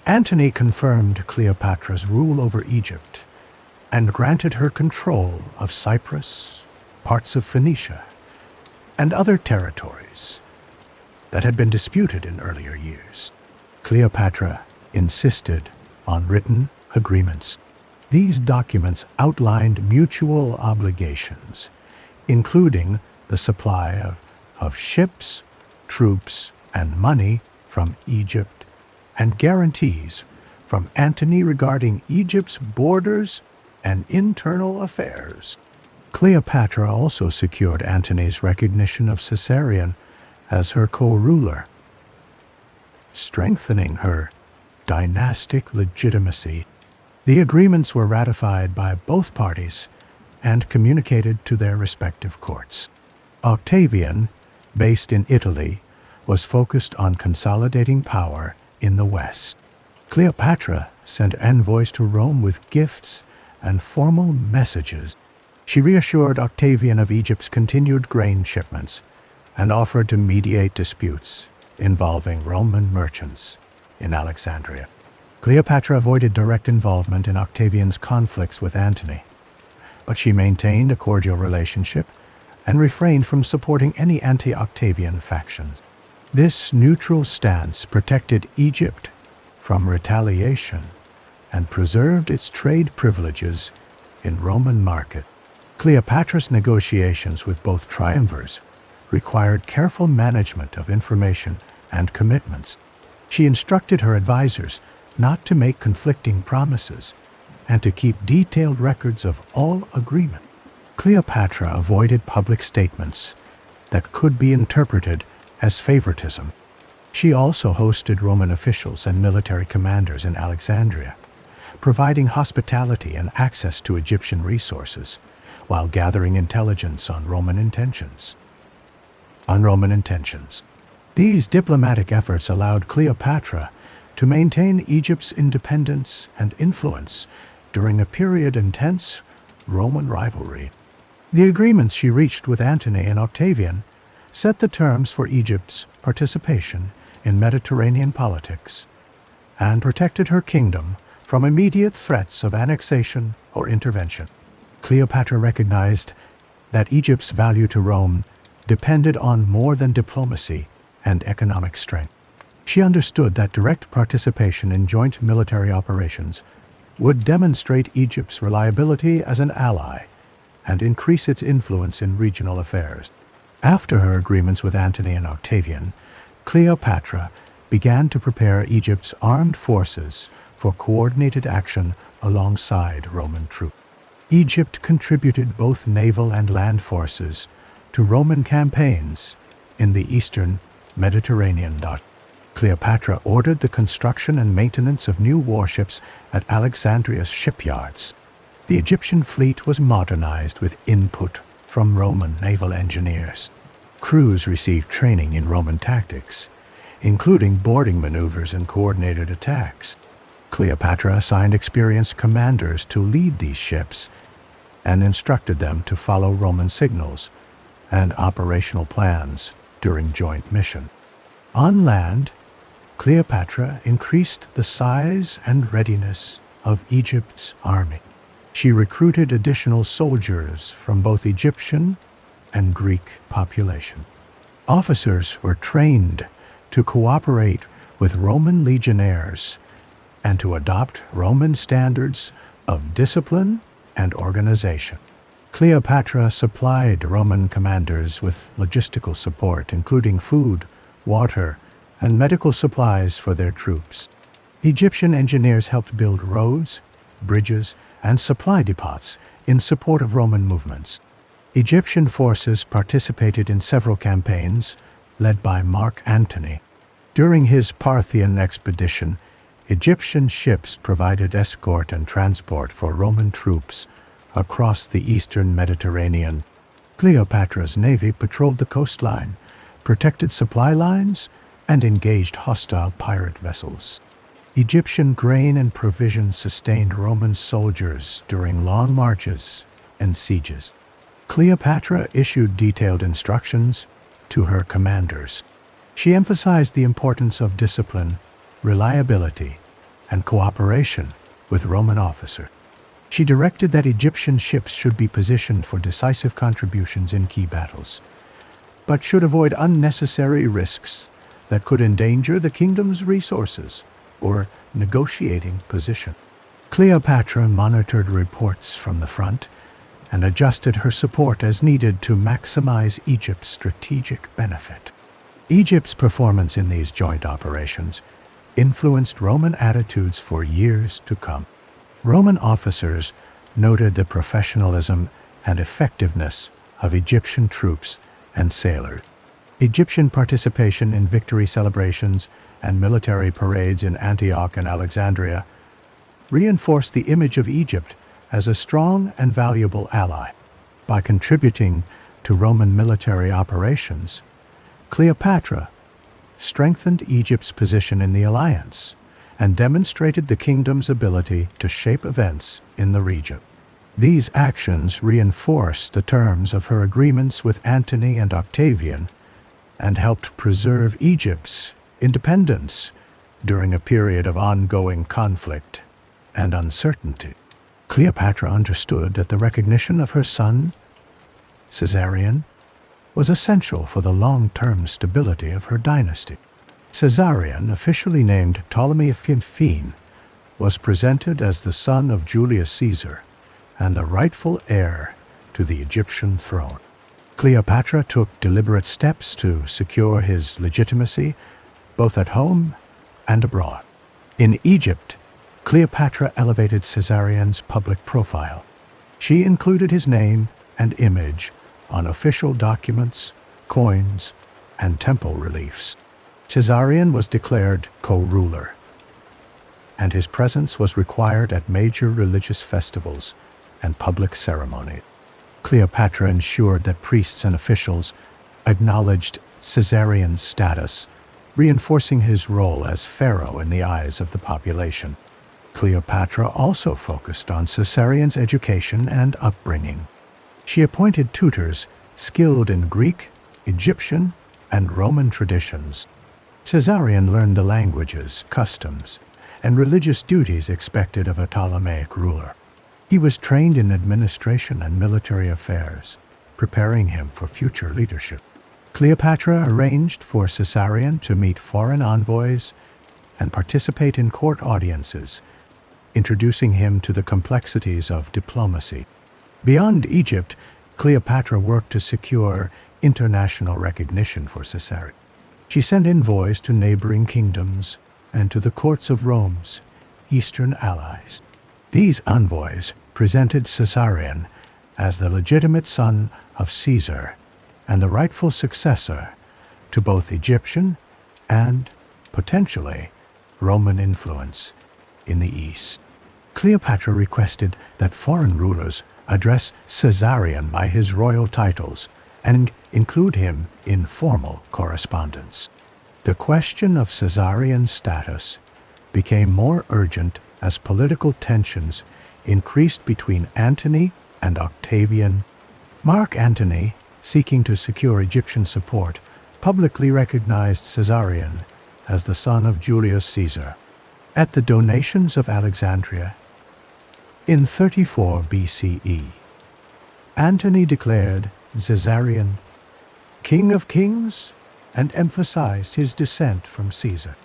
Antony confirmed Cleopatra's rule over Egypt and granted her control of Cyprus, parts of Phoenicia, and other territories that had been disputed in earlier years. Cleopatra insisted on written agreements. These documents outlined mutual obligations, including the supply of ships, troops, and money from Egypt, and guarantees from Antony regarding Egypt's borders and internal affairs. Cleopatra also secured Antony's recognition of Caesarion as her co-ruler, strengthening her dynastic legitimacy. The agreements were ratified by both parties and communicated to their respective courts. Octavian, based in Italy, was focused on consolidating power in the West. Cleopatra sent envoys to Rome with gifts and formal messages. She reassured Octavian of Egypt's continued grain shipments and offered to mediate disputes involving Roman merchants in Alexandria. Cleopatra avoided direct involvement in Octavian's conflicts with Antony, but she maintained a cordial relationship and refrained from supporting any anti-Octavian factions. This neutral stance protected Egypt from retaliation and preserved its trade privileges in Roman market. Cleopatra's negotiations with both triumvirs required careful management of information and commitments. She instructed her advisors not to make conflicting promises and to keep detailed records of all agreements. Cleopatra avoided public statements that could be interpreted as favoritism. She also hosted Roman officials and military commanders in Alexandria, providing hospitality and access to Egyptian resources while gathering intelligence on Roman intentions. These diplomatic efforts allowed Cleopatra to maintain Egypt's independence and influence during a period of intense Roman rivalry. The agreements she reached with Antony and Octavian set the terms for Egypt's participation in Mediterranean politics and protected her kingdom from immediate threats of annexation or intervention. Cleopatra recognized that Egypt's value to Rome depended on more than diplomacy and economic strength. She understood that direct participation in joint military operations would demonstrate Egypt's reliability as an ally and increase its influence in regional affairs. After her agreements with Antony and Octavian, Cleopatra began to prepare Egypt's armed forces for coordinated action alongside Roman troops. Egypt contributed both naval and land forces to Roman campaigns in the eastern Mediterranean. Cleopatra ordered the construction and maintenance of new warships at Alexandria's shipyards. The Egyptian fleet was modernized with input from Roman naval engineers. Crews received training in Roman tactics, including boarding maneuvers and coordinated attacks. Cleopatra assigned experienced commanders to lead these ships and instructed them to follow Roman signals and operational plans during joint mission. On land, Cleopatra increased the size and readiness of Egypt's army. She recruited additional soldiers from both Egyptian and Greek population. Officers were trained to cooperate with Roman legionnaires and to adopt Roman standards of discipline and organization. Cleopatra supplied Roman commanders with logistical support, including food, water, and medical supplies for their troops. Egyptian engineers helped build roads, bridges, and supply depots in support of Roman movements. Egyptian forces participated in several campaigns led by Mark Antony. During his Parthian expedition, Egyptian ships provided escort and transport for Roman troops across the eastern Mediterranean. Cleopatra's navy patrolled the coastline, protected supply lines, and engaged hostile pirate vessels. Egyptian grain and provisions sustained Roman soldiers during long marches and sieges. Cleopatra issued detailed instructions to her commanders. She emphasized the importance of discipline, reliability, and cooperation with Roman officers. She directed that Egyptian ships should be positioned for decisive contributions in key battles. but should avoid unnecessary risks that could endanger the kingdom's resources or negotiating position. Cleopatra monitored reports from the front and adjusted her support as needed to maximize Egypt's strategic benefit. Egypt's performance in these joint operations influenced Roman attitudes for years to come. Roman officers noted the professionalism and effectiveness of Egyptian troops and sailors. Egyptian participation in victory celebrations and military parades in Antioch and Alexandria reinforced the image of Egypt as a strong and valuable ally. By contributing to Roman military operations, Cleopatra strengthened Egypt's position in the alliance and demonstrated the kingdom's ability to shape events in the region. These actions reinforced the terms of her agreements with Antony and Octavian and helped preserve Egypt's independence during a period of ongoing conflict and uncertainty. Cleopatra understood that the recognition of her son, Caesarion, was essential for the long-term stability of her dynasty. Caesarion, officially named Ptolemy Phene, was presented as the son of Julius Caesar and the rightful heir to the Egyptian throne. Cleopatra took deliberate steps to secure his legitimacy, both at home and abroad. In Egypt, Cleopatra elevated Caesarion's public profile. She included his name and image on official documents, coins, and temple reliefs. Caesarion was declared co-ruler, and his presence was required at major religious festivals and public ceremonies. Cleopatra ensured that priests and officials acknowledged Caesarion's status, reinforcing his role as pharaoh in the eyes of the population. Cleopatra also focused on Caesarion's education and upbringing. She appointed tutors skilled in Greek, Egyptian, and Roman traditions. Caesarion learned the languages, customs, and religious duties expected of a Ptolemaic ruler. He was trained in administration and military affairs, preparing him for future leadership. Cleopatra arranged for Caesarion to meet foreign envoys and participate in court audiences, introducing him to the complexities of diplomacy. Beyond Egypt, Cleopatra worked to secure international recognition for Caesarion. She sent envoys to neighboring kingdoms and to the courts of Rome's eastern allies. These envoys presented Caesarion as the legitimate son of Caesar and the rightful successor to both Egyptian and, potentially, Roman influence in the East. Cleopatra requested that foreign rulers address Caesarion by his royal titles and include him in formal correspondence. The question of Caesarion's status became more urgent as political tensions increased between Antony and Octavian. Mark Antony, seeking to secure Egyptian support, publicly recognized Caesarion as the son of Julius Caesar. At the donations of Alexandria in 34 BCE, Antony declared Caesarion King of Kings and emphasized his descent from Caesar.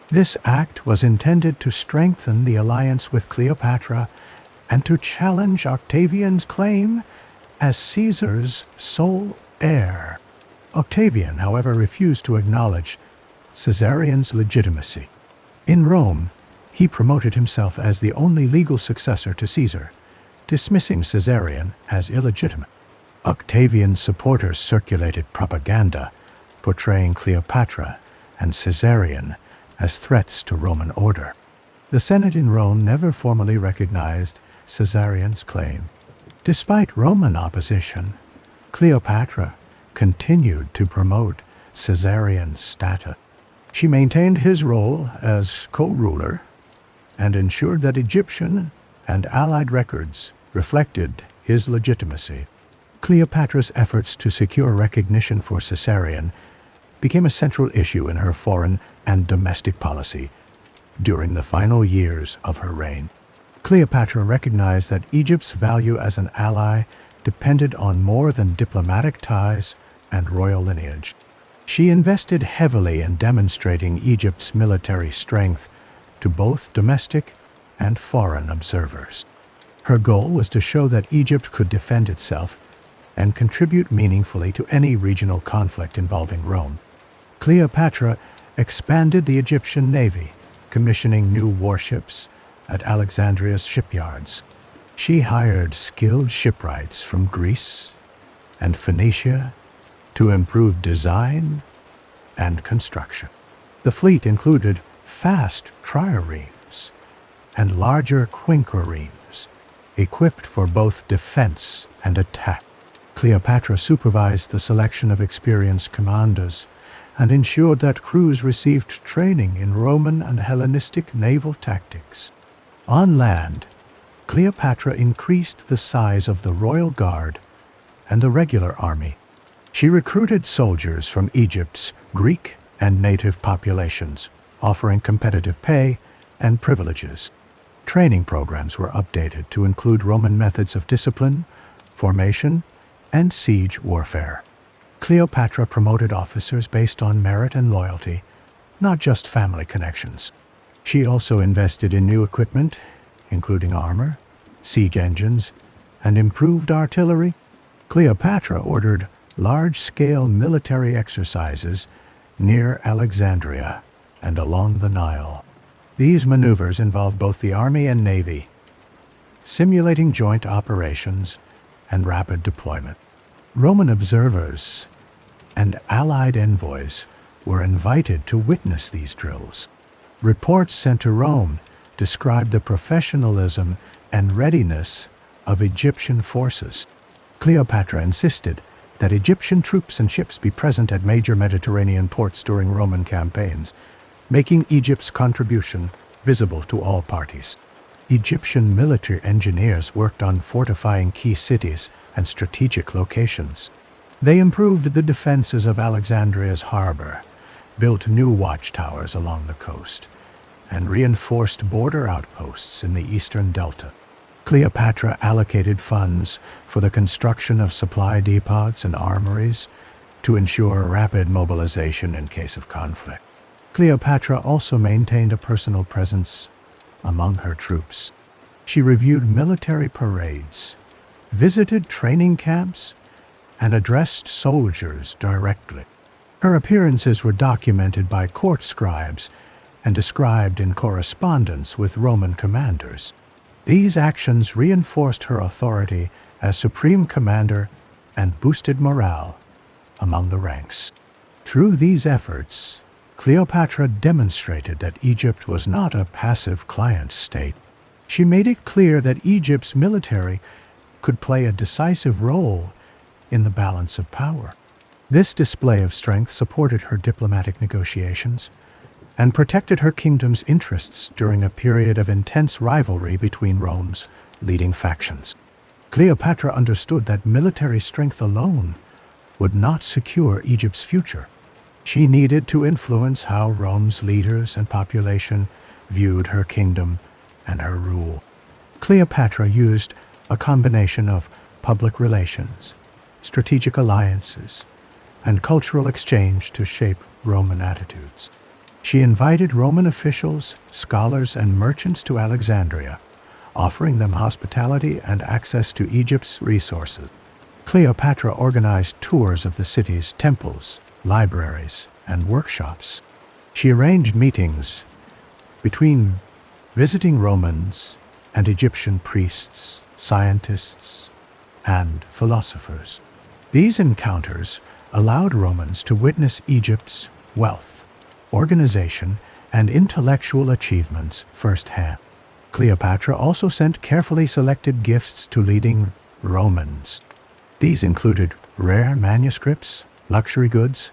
This act was intended to strengthen the alliance with Cleopatra and to challenge Octavian's claim as Caesar's sole heir. Octavian, however, refused to acknowledge Caesarion's legitimacy. In Rome, he promoted himself as the only legal successor to Caesar, dismissing Caesarion as illegitimate. Octavian's supporters circulated propaganda portraying Cleopatra and Caesarion as threats to Roman order. The Senate in Rome never formally recognized Caesarion's claim. Despite Roman opposition, Cleopatra continued to promote Caesarion's status. She maintained his role as co-ruler and ensured that Egyptian and allied records reflected his legitimacy. Cleopatra's efforts to secure recognition for Caesarion became a central issue in her foreign and domestic policy during the final years of her reign. Cleopatra recognized that Egypt's value as an ally depended on more than diplomatic ties and royal lineage. She invested heavily in demonstrating Egypt's military strength to both domestic and foreign observers. Her goal was to show that Egypt could defend itself and contribute meaningfully to any regional conflict involving Rome. Cleopatra expanded the Egyptian navy, commissioning new warships at Alexandria's shipyards. She hired skilled shipwrights from Greece and Phoenicia to improve design and construction. The fleet included fast triremes and larger quinquiremes, equipped for both defense and attack. Cleopatra supervised the selection of experienced commanders and ensured that crews received training in Roman and Hellenistic naval tactics. On land, Cleopatra increased the size of the royal guard and the regular army. She recruited soldiers from Egypt's Greek and native populations, offering competitive pay and privileges. Training programs were updated to include Roman methods of discipline, formation, and siege warfare. Cleopatra promoted officers based on merit and loyalty, not just family connections. She also invested in new equipment, including armor, siege engines, and improved artillery. Cleopatra ordered large-scale military exercises near Alexandria and along the Nile. These maneuvers involved both the army and navy, simulating joint operations and rapid deployment. Roman observers and allied envoys were invited to witness these drills. Reports sent to Rome described the professionalism and readiness of Egyptian forces. Cleopatra insisted that Egyptian troops and ships be present at major Mediterranean ports during Roman campaigns, making Egypt's contribution visible to all parties. Egyptian military engineers worked on fortifying key cities and strategic locations. They improved the defenses of Alexandria's harbor, built new watchtowers along the coast, and reinforced border outposts in the eastern delta. Cleopatra allocated funds for the construction of supply depots and armories to ensure rapid mobilization in case of conflict. Cleopatra also maintained a personal presence among her troops. She reviewed military parades, visited training camps, and addressed soldiers directly. Her appearances were documented by court scribes and described in correspondence with Roman commanders. These actions reinforced her authority as supreme commander and boosted morale among the ranks. Through these efforts, Cleopatra demonstrated that Egypt was not a passive client state. She made it clear that Egypt's military could play a decisive role in the balance of power. This display of strength supported her diplomatic negotiations and protected her kingdom's interests during a period of intense rivalry between Rome's leading factions. Cleopatra understood that military strength alone would not secure Egypt's future. She needed to influence how Rome's leaders and population viewed her kingdom and her rule. Cleopatra used a combination of public relations, strategic alliances, and cultural exchange to shape Roman attitudes. She invited Roman officials, scholars, and merchants to Alexandria, offering them hospitality and access to Egypt's resources. Cleopatra organized tours of the city's temples, libraries, and workshops. She arranged meetings between visiting Romans and Egyptian priests, scientists, and philosophers. These encounters allowed Romans to witness Egypt's wealth, organization, and intellectual achievements firsthand. Cleopatra also sent carefully selected gifts to leading Romans. These included rare manuscripts, luxury goods,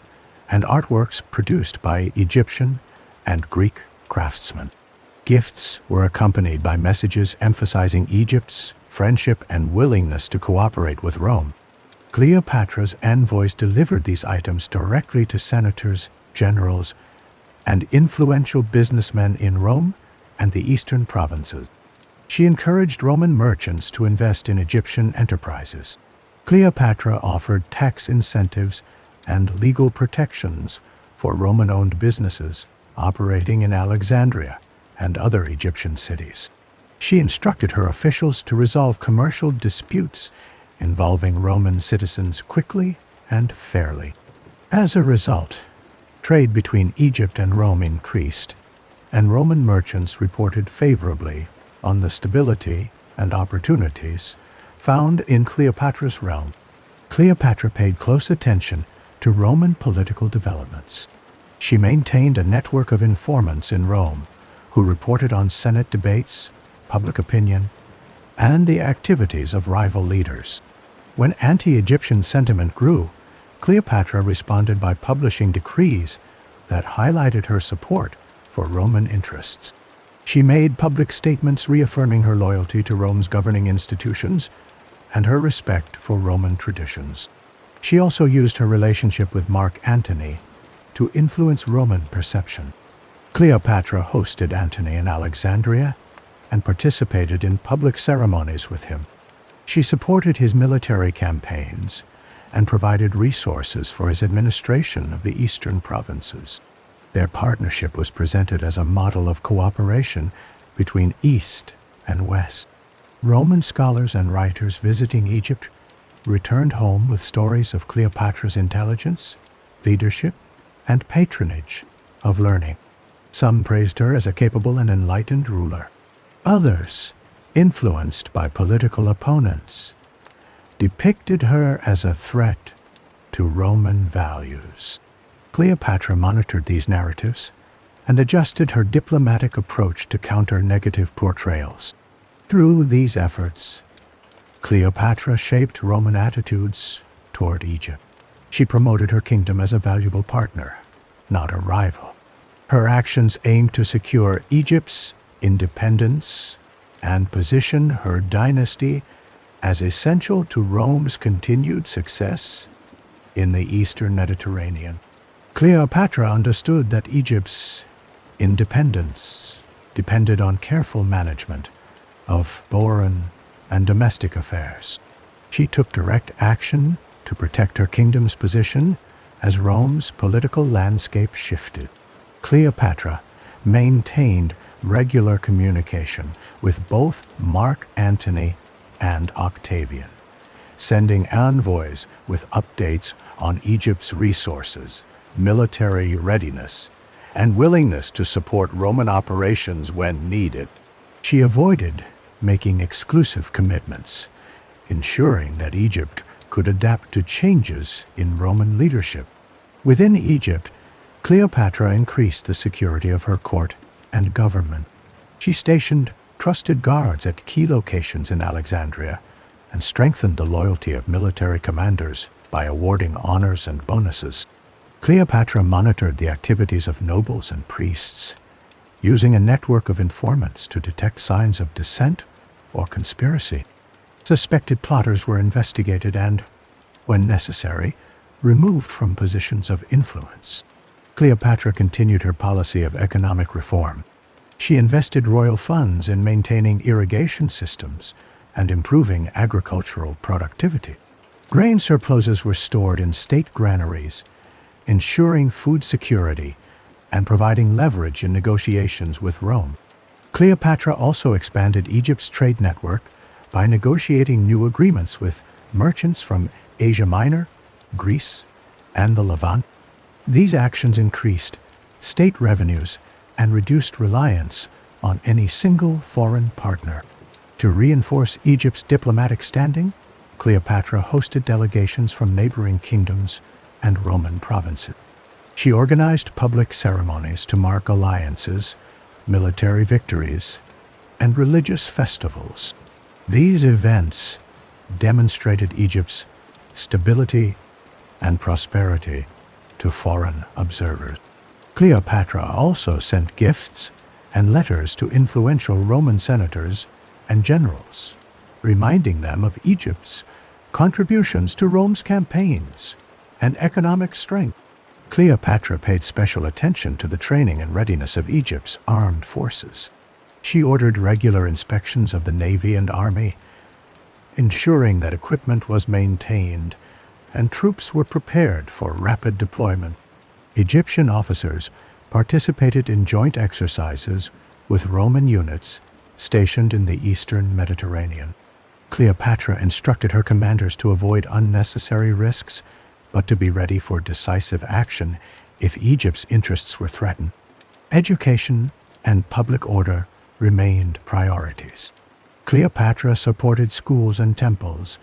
and artworks produced by Egyptian and Greek craftsmen. Gifts were accompanied by messages emphasizing Egypt's friendship and willingness to cooperate with Rome. Cleopatra's envoys delivered these items directly to senators, generals, and influential businessmen in Rome and the eastern provinces. She encouraged Roman merchants to invest in Egyptian enterprises. Cleopatra offered tax incentives and legal protections for Roman-owned businesses operating in Alexandria and other Egyptian cities. She instructed her officials to resolve commercial disputes involving Roman citizens quickly and fairly. As a result, trade between Egypt and Rome increased, and Roman merchants reported favorably on the stability and opportunities found in Cleopatra's realm. Cleopatra paid close attention to Roman political developments. She maintained a network of informants in Rome who reported on Senate debates, public opinion, and the activities of rival leaders. When anti-Egyptian sentiment grew, Cleopatra responded by publishing decrees that highlighted her support for Roman interests. She made public statements reaffirming her loyalty to Rome's governing institutions and her respect for Roman traditions. She also used her relationship with Mark Antony to influence Roman perception. Cleopatra hosted Antony in Alexandria and participated in public ceremonies with him. She supported his military campaigns and provided resources for his administration of the eastern provinces. Their partnership was presented as a model of cooperation between East and West. Roman scholars and writers visiting Egypt returned home with stories of Cleopatra's intelligence, leadership, and patronage of learning. Some praised her as a capable and enlightened ruler. Others, influenced by political opponents, depicted her as a threat to Roman values. Cleopatra monitored these narratives and adjusted her diplomatic approach to counter negative portrayals. Through these efforts, Cleopatra shaped Roman attitudes toward Egypt. She promoted her kingdom as a valuable partner, not a rival. Her actions aimed to secure Egypt's independence and position her dynasty as essential to Rome's continued success in the eastern Mediterranean. Cleopatra understood that Egypt's independence depended on careful management of foreign and domestic affairs. She took direct action to protect her kingdom's position as Rome's political landscape shifted. Cleopatra maintained regular communication with both Mark Antony and Octavian, sending envoys with updates on Egypt's resources, military readiness, and willingness to support Roman operations when needed. She avoided making exclusive commitments, ensuring that Egypt could adapt to changes in Roman leadership. Within Egypt, Cleopatra increased the security of her court and government. She stationed trusted guards at key locations in Alexandria and strengthened the loyalty of military commanders by awarding honors and bonuses. Cleopatra monitored the activities of nobles and priests, using a network of informants to detect signs of dissent or conspiracy. Suspected plotters were investigated and, when necessary, removed from positions of influence. Cleopatra continued her policy of economic reform. She invested royal funds in maintaining irrigation systems and improving agricultural productivity. Grain surpluses were stored in state granaries, ensuring food security and providing leverage in negotiations with Rome. Cleopatra also expanded Egypt's trade network by negotiating new agreements with merchants from Asia Minor, Greece, and the Levant. These actions increased state revenues and reduced reliance on any single foreign partner. To reinforce Egypt's diplomatic standing, Cleopatra hosted delegations from neighboring kingdoms and Roman provinces. She organized public ceremonies to mark alliances, military victories, and religious festivals. These events demonstrated Egypt's stability and prosperity to foreign observers. Cleopatra also sent gifts and letters to influential Roman senators and generals, reminding them of Egypt's contributions to Rome's campaigns and economic strength. Cleopatra paid special attention to the training and readiness of Egypt's armed forces. She ordered regular inspections of the navy and army, ensuring that equipment was maintained and troops were prepared for rapid deployment. Egyptian officers participated in joint exercises with Roman units stationed in the eastern Mediterranean. Cleopatra instructed her commanders to avoid unnecessary risks, but to be ready for decisive action if Egypt's interests were threatened. Education and public order remained priorities. Cleopatra supported schools and temples,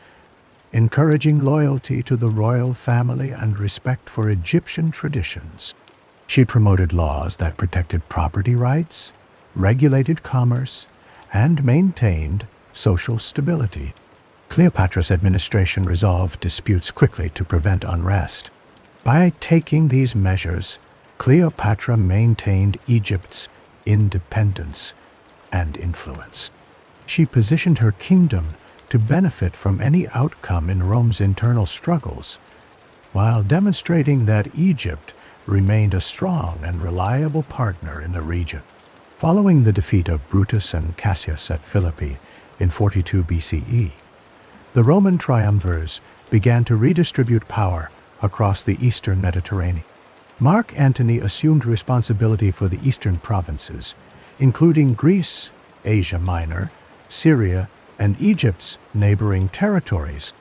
encouraging loyalty to the royal family and respect for Egyptian traditions. She promoted laws that protected property rights, regulated commerce, and maintained social stability. Cleopatra's administration resolved disputes quickly to prevent unrest. By taking these measures, Cleopatra maintained Egypt's independence and influence. She positioned her kingdom to benefit from any outcome in Rome's internal struggles, while demonstrating that Egypt remained a strong and reliable partner in the region. Following the defeat of Brutus and Cassius at Philippi in 42 BCE, the Roman triumvirs began to redistribute power across the eastern Mediterranean. Mark Antony assumed responsibility for the eastern provinces, including Greece, Asia Minor, Syria, and Egypt's neighboring territories.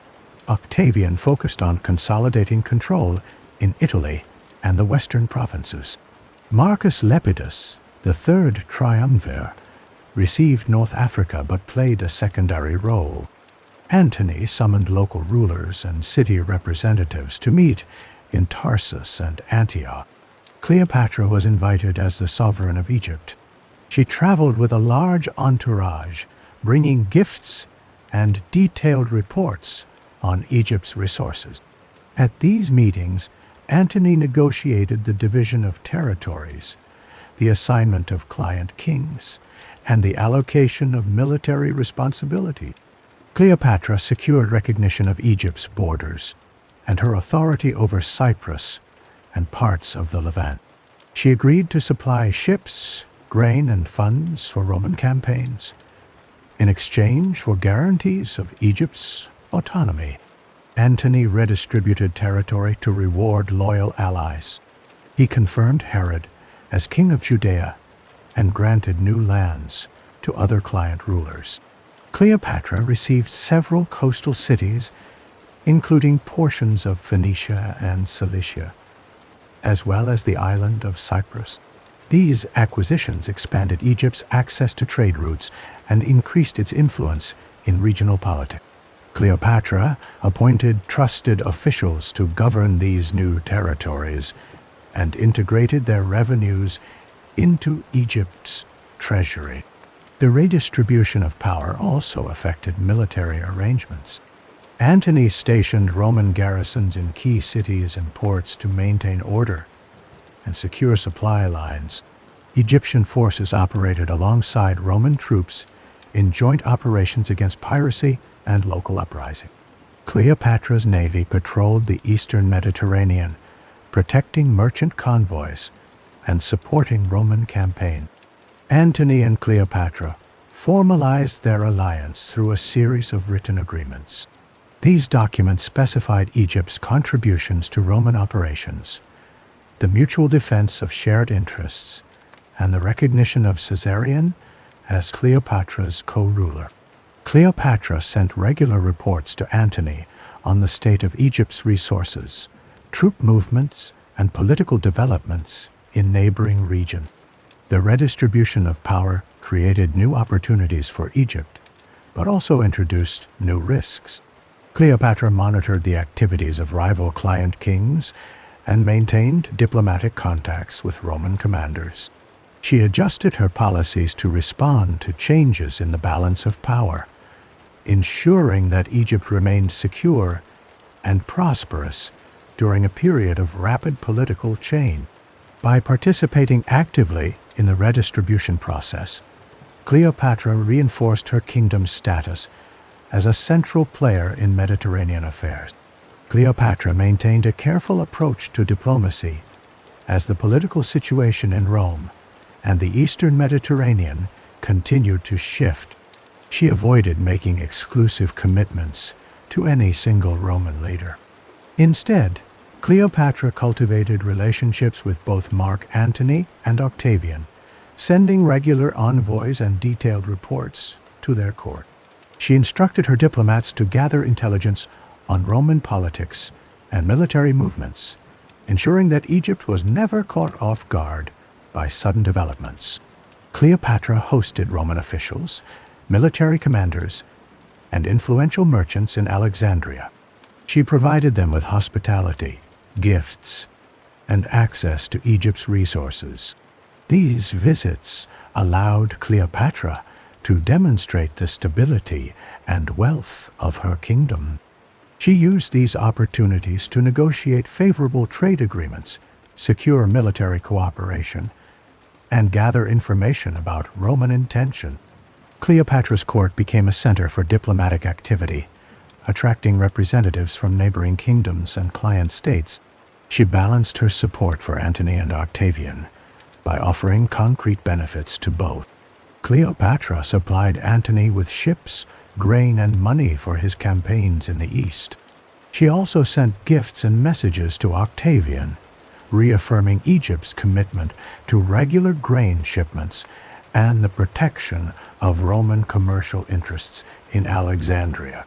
Octavian focused on consolidating control in Italy and the western provinces. Marcus Lepidus, the third triumvir, received North Africa but played a secondary role. Antony summoned local rulers and city representatives to meet in Tarsus and Antioch. Cleopatra was invited as the sovereign of Egypt. She traveled with a large entourage, bringing gifts and detailed reports on Egypt's resources. At these meetings, Antony negotiated the division of territories, the assignment of client kings, and the allocation of military responsibility. Cleopatra secured recognition of Egypt's borders and her authority over Cyprus and parts of the Levant. She agreed to supply ships, grain, and funds for Roman campaigns in exchange for guarantees of Egypt's autonomy. Antony redistributed territory to reward loyal allies. He confirmed Herod as king of Judea and granted new lands to other client rulers. Cleopatra received several coastal cities, including portions of Phoenicia and Cilicia, as well as the island of Cyprus. These acquisitions expanded Egypt's access to trade routes and increased its influence in regional politics. Cleopatra appointed trusted officials to govern these new territories and integrated their revenues into Egypt's treasury. The redistribution of power also affected military arrangements. Antony stationed Roman garrisons in key cities and ports to maintain order and secure supply lines. Egyptian forces operated alongside Roman troops in joint operations against piracy and local uprising. Cleopatra's navy patrolled the eastern Mediterranean, protecting merchant convoys and supporting Roman campaigns. Antony and Cleopatra formalized their alliance through a series of written agreements. These documents specified Egypt's contributions to Roman operations, the mutual defense of shared interests, and the recognition of Caesarion as Cleopatra's co-ruler. Cleopatra sent regular reports to Antony on the state of Egypt's resources, troop movements, and political developments in neighboring regions. The redistribution of power created new opportunities for Egypt, but also introduced new risks. Cleopatra monitored the activities of rival client kings and maintained diplomatic contacts with Roman commanders. She adjusted her policies to respond to changes in the balance of power, ensuring that Egypt remained secure and prosperous during a period of rapid political change. By participating actively in the redistribution process, Cleopatra reinforced her kingdom's status as a central player in Mediterranean affairs. Cleopatra maintained a careful approach to diplomacy as the political situation in Rome and the eastern Mediterranean continued to shift. She avoided making exclusive commitments to any single Roman leader. Instead, Cleopatra cultivated relationships with both Mark Antony and Octavian, sending regular envoys and detailed reports to their court. She instructed her diplomats to gather intelligence on Roman politics and military movements, ensuring that Egypt was never caught off guard by sudden developments. Cleopatra hosted Roman officials, military commanders, and influential merchants in Alexandria. She provided them with hospitality, gifts, and access to Egypt's resources. These visits allowed Cleopatra to demonstrate the stability and wealth of her kingdom. She used these opportunities to negotiate favorable trade agreements, secure military cooperation, and gather information about Roman intention. Cleopatra's court became a center for diplomatic activity, attracting representatives from neighboring kingdoms and client states. She balanced her support for Antony and Octavian by offering concrete benefits to both. Cleopatra supplied Antony with ships, grain, and money for his campaigns in the east. She also sent gifts and messages to Octavian, reaffirming Egypt's commitment to regular grain shipments and the protection of Roman commercial interests in Alexandria.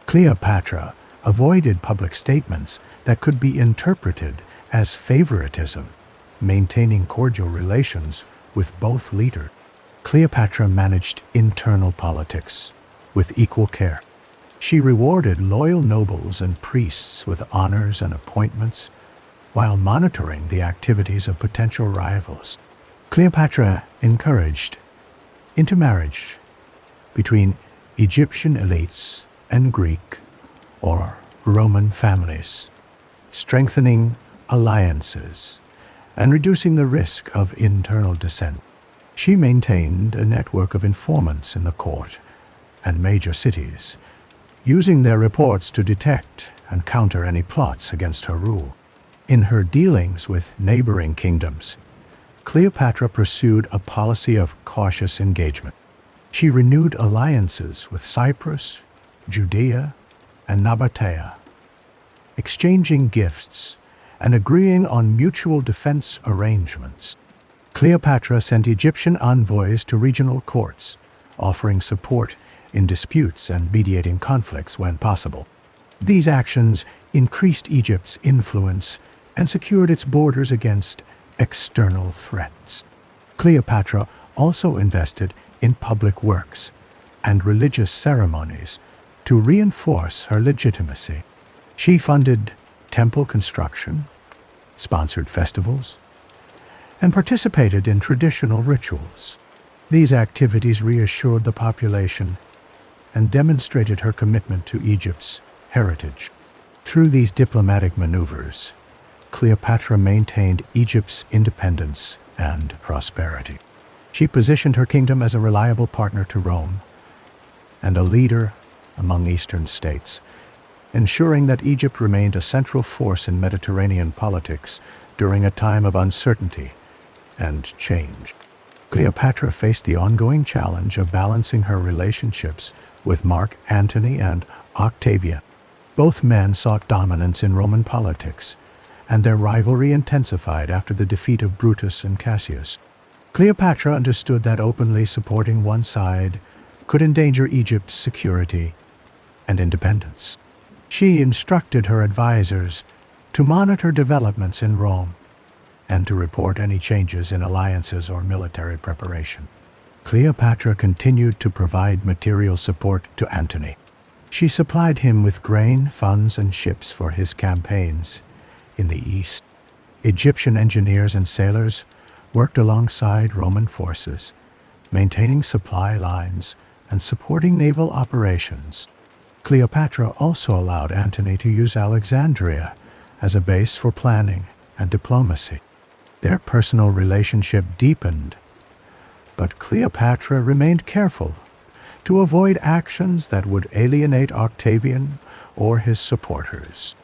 Cleopatra avoided public statements that could be interpreted as favoritism, maintaining cordial relations with both leaders. Cleopatra managed internal politics with equal care. She rewarded loyal nobles and priests with honors and appointments, while monitoring the activities of potential rivals. Cleopatra encouraged intermarriage between Egyptian elites and Greek or Roman families, strengthening alliances and reducing the risk of internal dissent. She maintained a network of informants in the court and major cities, using their reports to detect and counter any plots against her rule. In her dealings with neighboring kingdoms, Cleopatra pursued a policy of cautious engagement. She renewed alliances with Cyprus, Judea, and Nabatea, exchanging gifts and agreeing on mutual defense arrangements. Cleopatra sent Egyptian envoys to regional courts, offering support in disputes and mediating conflicts when possible. These actions increased Egypt's influence and secured its borders against external threats. Cleopatra also invested in public works and religious ceremonies to reinforce her legitimacy. She funded temple construction, sponsored festivals, and participated in traditional rituals. These activities reassured the population and demonstrated her commitment to Egypt's heritage. Through these diplomatic maneuvers, Cleopatra maintained Egypt's independence and prosperity. She positioned her kingdom as a reliable partner to Rome and a leader among Eastern states, ensuring that Egypt remained a central force in Mediterranean politics during a time of uncertainty and change. Cleopatra faced the ongoing challenge of balancing her relationships with Mark Antony and Octavian. Both men sought dominance in Roman politics, and their rivalry intensified after the defeat of Brutus and Cassius. Cleopatra understood that openly supporting one side could endanger Egypt's security and independence. She instructed her advisors to monitor developments in Rome and to report any changes in alliances or military preparation. Cleopatra continued to provide material support to Antony. She supplied him with grain, funds, and ships for his campaigns in the east. Egyptian engineers and sailors worked alongside Roman forces, maintaining supply lines and supporting naval operations. Cleopatra also allowed Antony to use Alexandria as a base for planning and diplomacy. Their personal relationship deepened, but Cleopatra remained careful to avoid actions that would alienate Octavian or his supporters.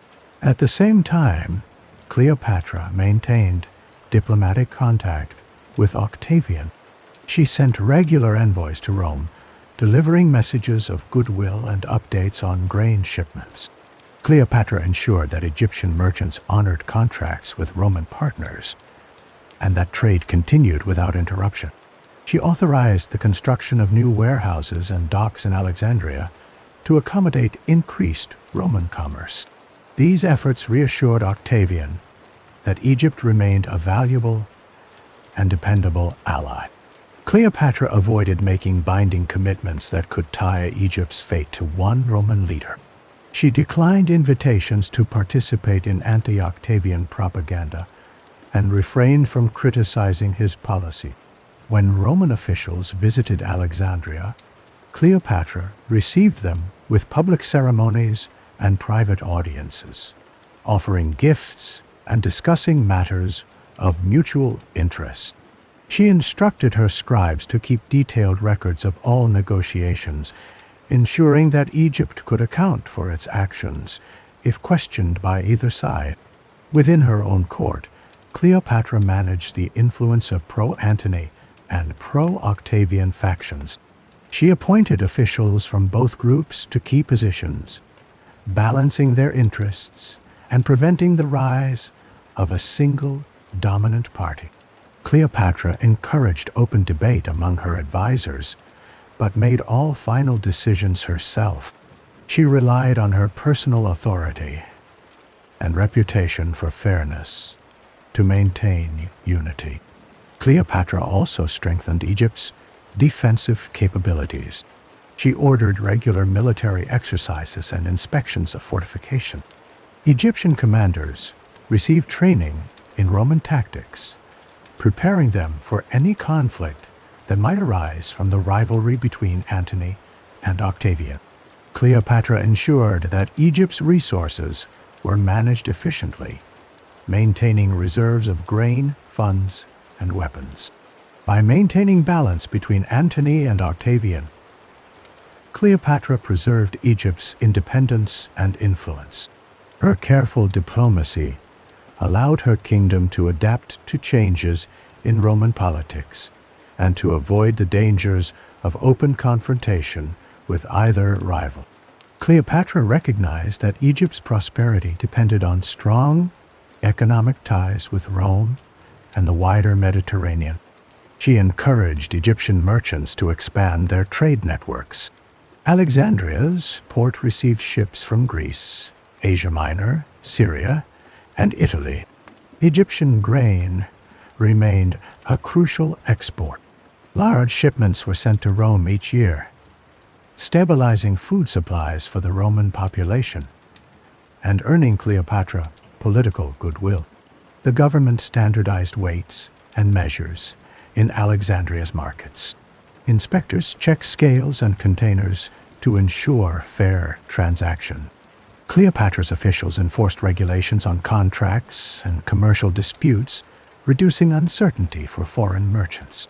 At the same time, Cleopatra maintained diplomatic contact with Octavian. She sent regular envoys to Rome, delivering messages of goodwill and updates on grain shipments. Cleopatra ensured that Egyptian merchants honored contracts with Roman partners, and that trade continued without interruption. She authorized the construction of new warehouses and docks in Alexandria to accommodate increased Roman commerce. These efforts reassured Octavian that Egypt remained a valuable and dependable ally. Cleopatra avoided making binding commitments that could tie Egypt's fate to one Roman leader. She declined invitations to participate in anti-Octavian propaganda and refrained from criticizing his policy. When Roman officials visited Alexandria, Cleopatra received them with public ceremonies and private audiences, offering gifts and discussing matters of mutual interest. She instructed her scribes to keep detailed records of all negotiations, ensuring that Egypt could account for its actions if questioned by either side. Within her own court, Cleopatra managed the influence of pro-Antony and pro-Octavian factions. She appointed officials from both groups to key positions, balancing their interests and preventing the rise of a single dominant party. Cleopatra encouraged open debate among her advisors, but made all final decisions herself. She relied on her personal authority and reputation for fairness to maintain unity. Cleopatra also strengthened Egypt's defensive capabilities. She ordered regular military exercises and inspections of fortification. Egyptian commanders received training in Roman tactics, preparing them for any conflict that might arise from the rivalry between Antony and Octavian. Cleopatra ensured that Egypt's resources were managed efficiently, maintaining reserves of grain, funds, and weapons. By maintaining balance between Antony and Octavian, Cleopatra preserved Egypt's independence and influence. Her careful diplomacy allowed her kingdom to adapt to changes in Roman politics and to avoid the dangers of open confrontation with either rival. Cleopatra recognized that Egypt's prosperity depended on strong economic ties with Rome and the wider Mediterranean. She encouraged Egyptian merchants to expand their trade networks. Alexandria's port received ships from Greece, Asia Minor, Syria, and Italy. Egyptian grain remained a crucial export. Large shipments were sent to Rome each year, stabilizing food supplies for the Roman population and earning Cleopatra political goodwill. The government standardized weights and measures in Alexandria's markets. Inspectors checked scales and containers to ensure fair transaction. Cleopatra's officials enforced regulations on contracts and commercial disputes, reducing uncertainty for foreign merchants.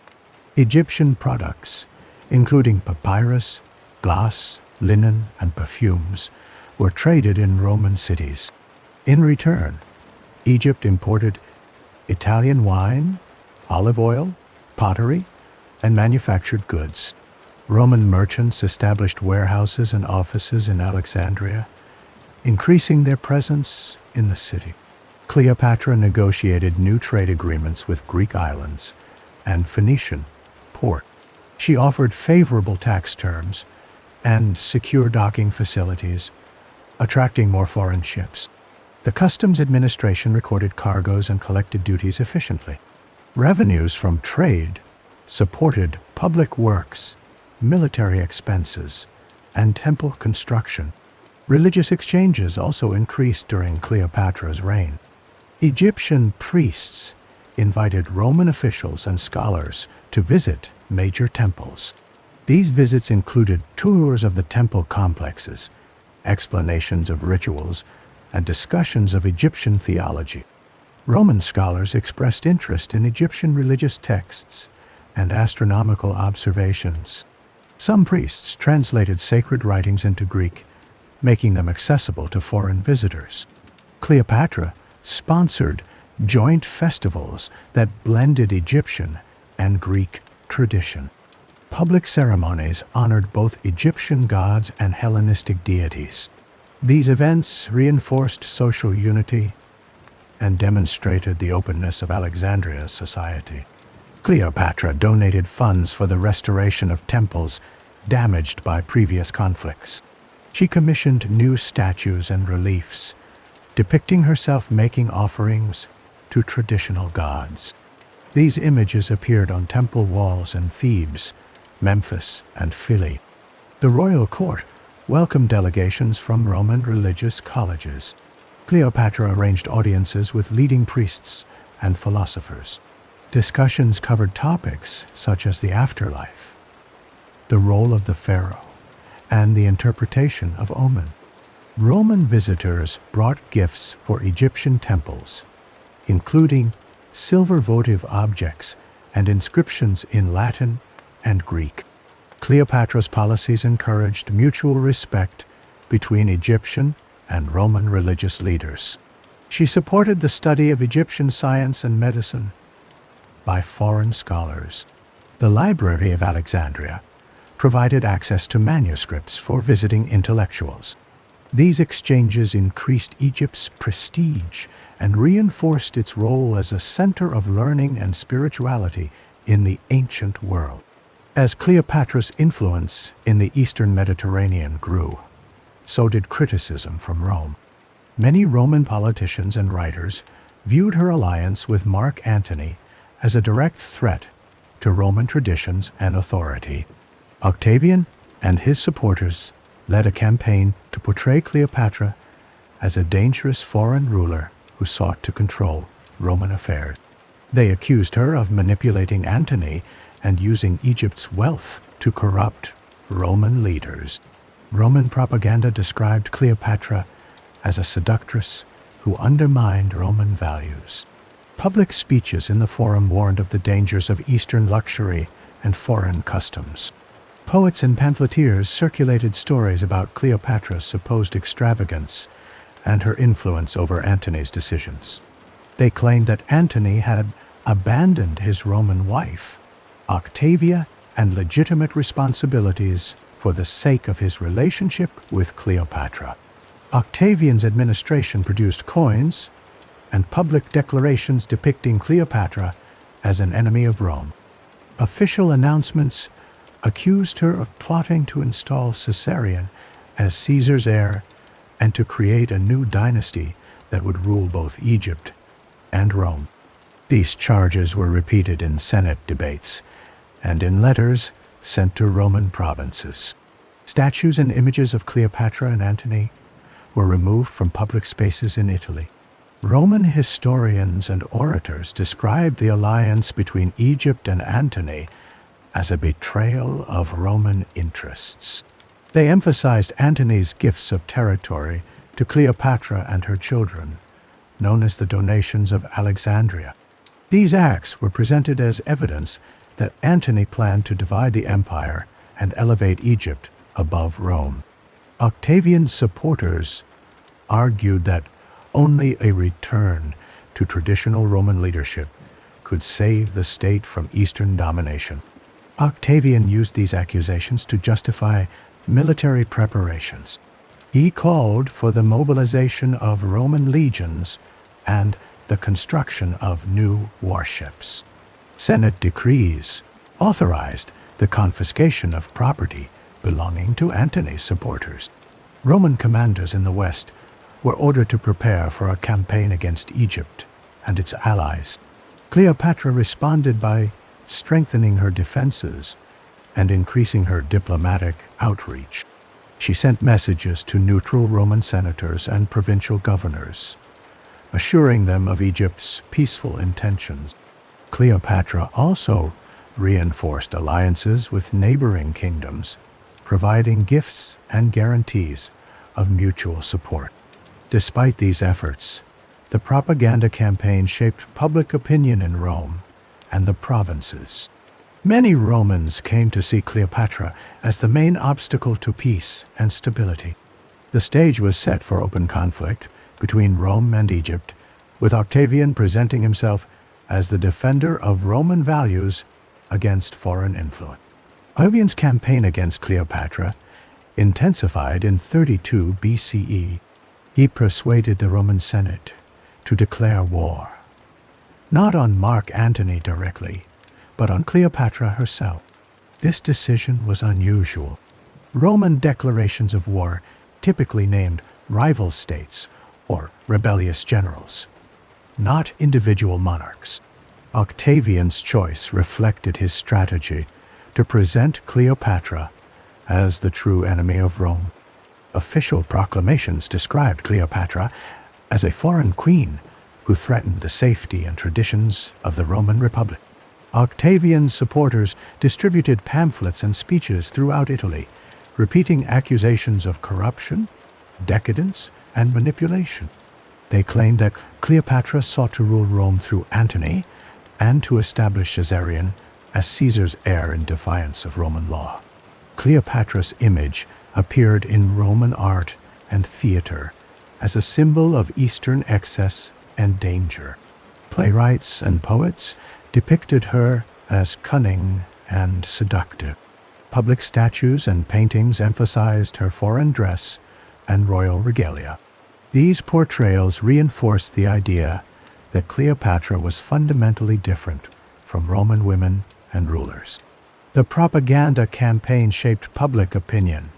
Egyptian products, including papyrus, glass, linen, and perfumes, were traded in Roman cities. In return, Egypt imported Italian wine, olive oil, pottery, and manufactured goods. Roman merchants established warehouses and offices in Alexandria, increasing their presence in the city. Cleopatra negotiated new trade agreements with Greek islands and Phoenician port. She offered favorable tax terms and secure docking facilities, attracting more foreign ships. The Customs Administration recorded cargoes and collected duties efficiently. Revenues from trade supported public works, military expenses, and temple construction. Religious exchanges also increased during Cleopatra's reign. Egyptian priests invited Roman officials and scholars to visit major temples. These visits included tours of the temple complexes, explanations of rituals, and discussions of Egyptian theology. Roman scholars expressed interest in Egyptian religious texts and astronomical observations. Some priests translated sacred writings into Greek, making them accessible to foreign visitors. Cleopatra sponsored joint festivals that blended Egyptian and Greek tradition. Public ceremonies honored both Egyptian gods and Hellenistic deities. These events reinforced social unity and demonstrated the openness of Alexandria's society. Cleopatra donated funds for the restoration of temples damaged by previous conflicts. She commissioned new statues and reliefs, depicting herself making offerings to traditional gods. These images appeared on temple walls in Thebes, Memphis, and Philly. The royal court welcomed delegations from Roman religious colleges. Cleopatra arranged audiences with leading priests and philosophers. Discussions covered topics such as the afterlife, the role of the pharaoh, and the interpretation of omen. Roman visitors brought gifts for Egyptian temples, including silver votive objects and inscriptions in Latin and Greek. Cleopatra's policies encouraged mutual respect between Egyptian and Roman religious leaders. She supported the study of Egyptian science and medicine by foreign scholars. The Library of Alexandria provided access to manuscripts for visiting intellectuals. These exchanges increased Egypt's prestige and reinforced its role as a center of learning and spirituality in the ancient world. As Cleopatra's influence in the Eastern Mediterranean grew, so did criticism from Rome. Many Roman politicians and writers viewed her alliance with Mark Antony as a direct threat to Roman traditions and authority. Octavian and his supporters led a campaign to portray Cleopatra as a dangerous foreign ruler who sought to control Roman affairs. They accused her of manipulating Antony and using Egypt's wealth to corrupt Roman leaders. Roman propaganda described Cleopatra as a seductress who undermined Roman values. Public speeches in the forum warned of the dangers of Eastern luxury and foreign customs. Poets and pamphleteers circulated stories about Cleopatra's supposed extravagance and her influence over Antony's decisions. They claimed that Antony had abandoned his Roman wife, Octavia, and legitimate responsibilities for the sake of his relationship with Cleopatra. Octavian's administration produced coins and public declarations depicting Cleopatra as an enemy of Rome. Official announcements accused her of plotting to install Caesarion as Caesar's heir and to create a new dynasty that would rule both Egypt and Rome. These charges were repeated in Senate debates and in letters sent to Roman provinces. Statues and images of Cleopatra and Antony were removed from public spaces in Italy. Roman historians and orators described the alliance between Egypt and Antony as a betrayal of Roman interests. They emphasized Antony's gifts of territory to Cleopatra and her children, known as the donations of Alexandria. These acts were presented as evidence that Antony planned to divide the empire and elevate Egypt above Rome. Octavian's supporters argued that only a return to traditional Roman leadership could save the state from Eastern domination. Octavian used these accusations to justify military preparations. He called for the mobilization of Roman legions and the construction of new warships. Senate decrees authorized the confiscation of property belonging to Antony's supporters. Roman commanders in the West were ordered to prepare for a campaign against Egypt and its allies. Cleopatra responded by strengthening her defenses and increasing her diplomatic outreach. She sent messages to neutral Roman senators and provincial governors, assuring them of Egypt's peaceful intentions. Cleopatra also reinforced alliances with neighboring kingdoms, providing gifts and guarantees of mutual support. Despite these efforts, the propaganda campaign shaped public opinion in Rome and the provinces. Many Romans came to see Cleopatra as the main obstacle to peace and stability. The stage was set for open conflict between Rome and Egypt, with Octavian presenting himself as the defender of Roman values against foreign influence. Octavian's campaign against Cleopatra intensified in 32 BCE. He persuaded the Roman Senate to declare war, not on Mark Antony directly, but on Cleopatra herself. This decision was unusual. Roman declarations of war typically named rival states or rebellious generals, not individual monarchs. Octavian's choice reflected his strategy to present Cleopatra as the true enemy of Rome. Official proclamations described Cleopatra as a foreign queen who threatened the safety and traditions of the Roman Republic. Octavian's supporters distributed pamphlets and speeches throughout Italy, repeating accusations of corruption, decadence, and manipulation. They claimed that Cleopatra sought to rule Rome through Antony and to establish Caesarion as Caesar's heir in defiance of Roman law. Cleopatra's image appeared in Roman art and theater as a symbol of Eastern excess and danger. Playwrights and poets depicted her as cunning and seductive. Public statues and paintings emphasized her foreign dress and royal regalia. These portrayals reinforced the idea that Cleopatra was fundamentally different from Roman women and rulers. The propaganda campaign shaped public opinion,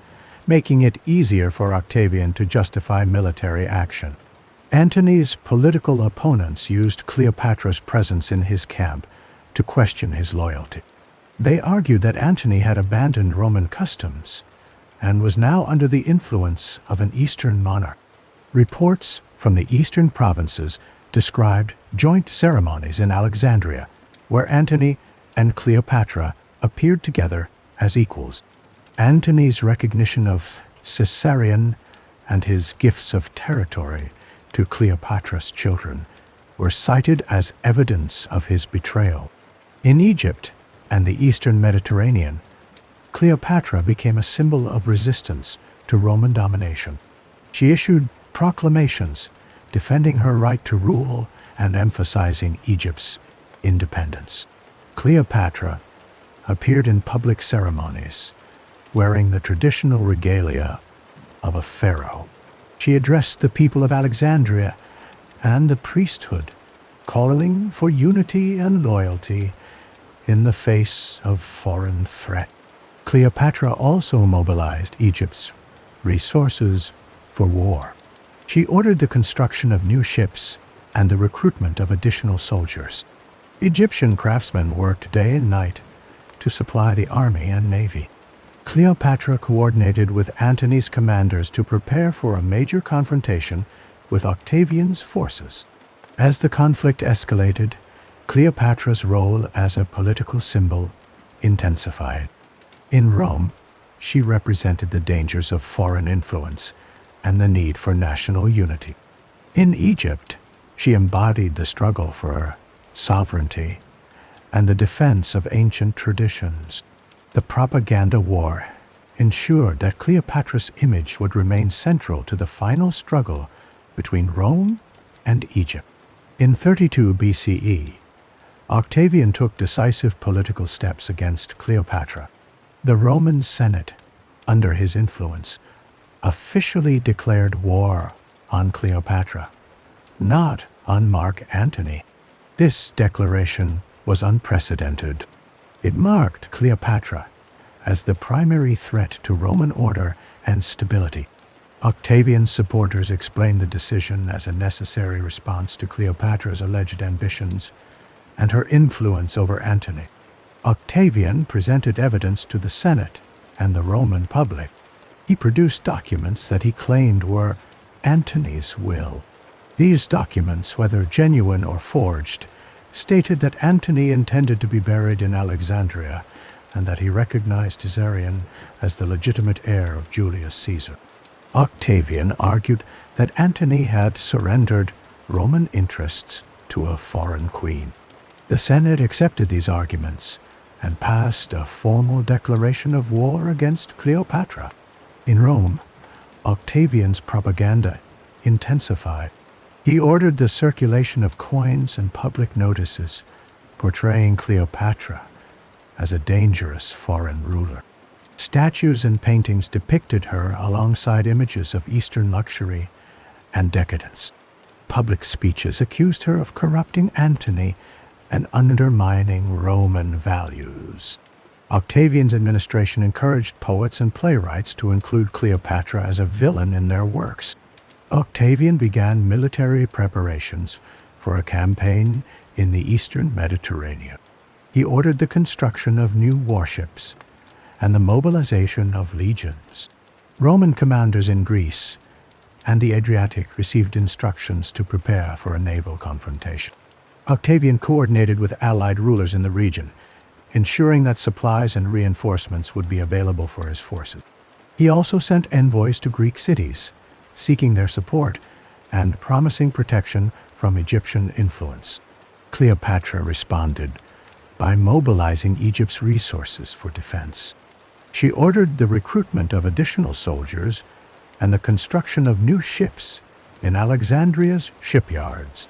making it easier for Octavian to justify military action. Antony's political opponents used Cleopatra's presence in his camp to question his loyalty. They argued that Antony had abandoned Roman customs and was now under the influence of an Eastern monarch. Reports from the eastern provinces described joint ceremonies in Alexandria, where Antony and Cleopatra appeared together as equals. Antony's recognition of Caesarion and his gifts of territory to Cleopatra's children were cited as evidence of his betrayal. In Egypt and the eastern Mediterranean, Cleopatra became a symbol of resistance to Roman domination. She issued proclamations defending her right to rule and emphasizing Egypt's independence. Cleopatra appeared in public ceremonies, wearing the traditional regalia of a pharaoh. She addressed the people of Alexandria and the priesthood, calling for unity and loyalty in the face of foreign threat. Cleopatra also mobilized Egypt's resources for war. She ordered the construction of new ships and the recruitment of additional soldiers. Egyptian craftsmen worked day and night to supply the army and navy. Cleopatra coordinated with Antony's commanders to prepare for a major confrontation with Octavian's forces. As the conflict escalated, Cleopatra's role as a political symbol intensified. In Rome, she represented the dangers of foreign influence and the need for national unity. In Egypt, she embodied the struggle for sovereignty and the defense of ancient traditions. The propaganda war ensured that Cleopatra's image would remain central to the final struggle between Rome and Egypt. In 32 BCE, Octavian took decisive political steps against Cleopatra. The Roman Senate, under his influence, officially declared war on Cleopatra, not on Mark Antony. This declaration was unprecedented. It marked Cleopatra as the primary threat to Roman order and stability. Octavian's supporters explained the decision as a necessary response to Cleopatra's alleged ambitions and her influence over Antony. Octavian presented evidence to the Senate and the Roman public. He produced documents that he claimed were Antony's will. These documents, whether genuine or forged, stated that Antony intended to be buried in Alexandria and that he recognized Caesarion as the legitimate heir of Julius Caesar. Octavian argued that Antony had surrendered Roman interests to a foreign queen. The Senate accepted these arguments and passed a formal declaration of war against Cleopatra. In Rome, Octavian's propaganda intensified. He ordered the circulation of coins and public notices portraying Cleopatra as a dangerous foreign ruler. Statues and paintings depicted her alongside images of Eastern luxury and decadence. Public speeches accused her of corrupting Antony and undermining Roman values. Octavian's administration encouraged poets and playwrights to include Cleopatra as a villain in their works. Octavian began military preparations for a campaign in the eastern Mediterranean. He ordered the construction of new warships and the mobilization of legions. Roman commanders in Greece and the Adriatic received instructions to prepare for a naval confrontation. Octavian coordinated with allied rulers in the region, ensuring that supplies and reinforcements would be available for his forces. He also sent envoys to Greek cities, seeking their support and promising protection from Egyptian influence. Cleopatra responded by mobilizing Egypt's resources for defense. She ordered the recruitment of additional soldiers and the construction of new ships in Alexandria's shipyards.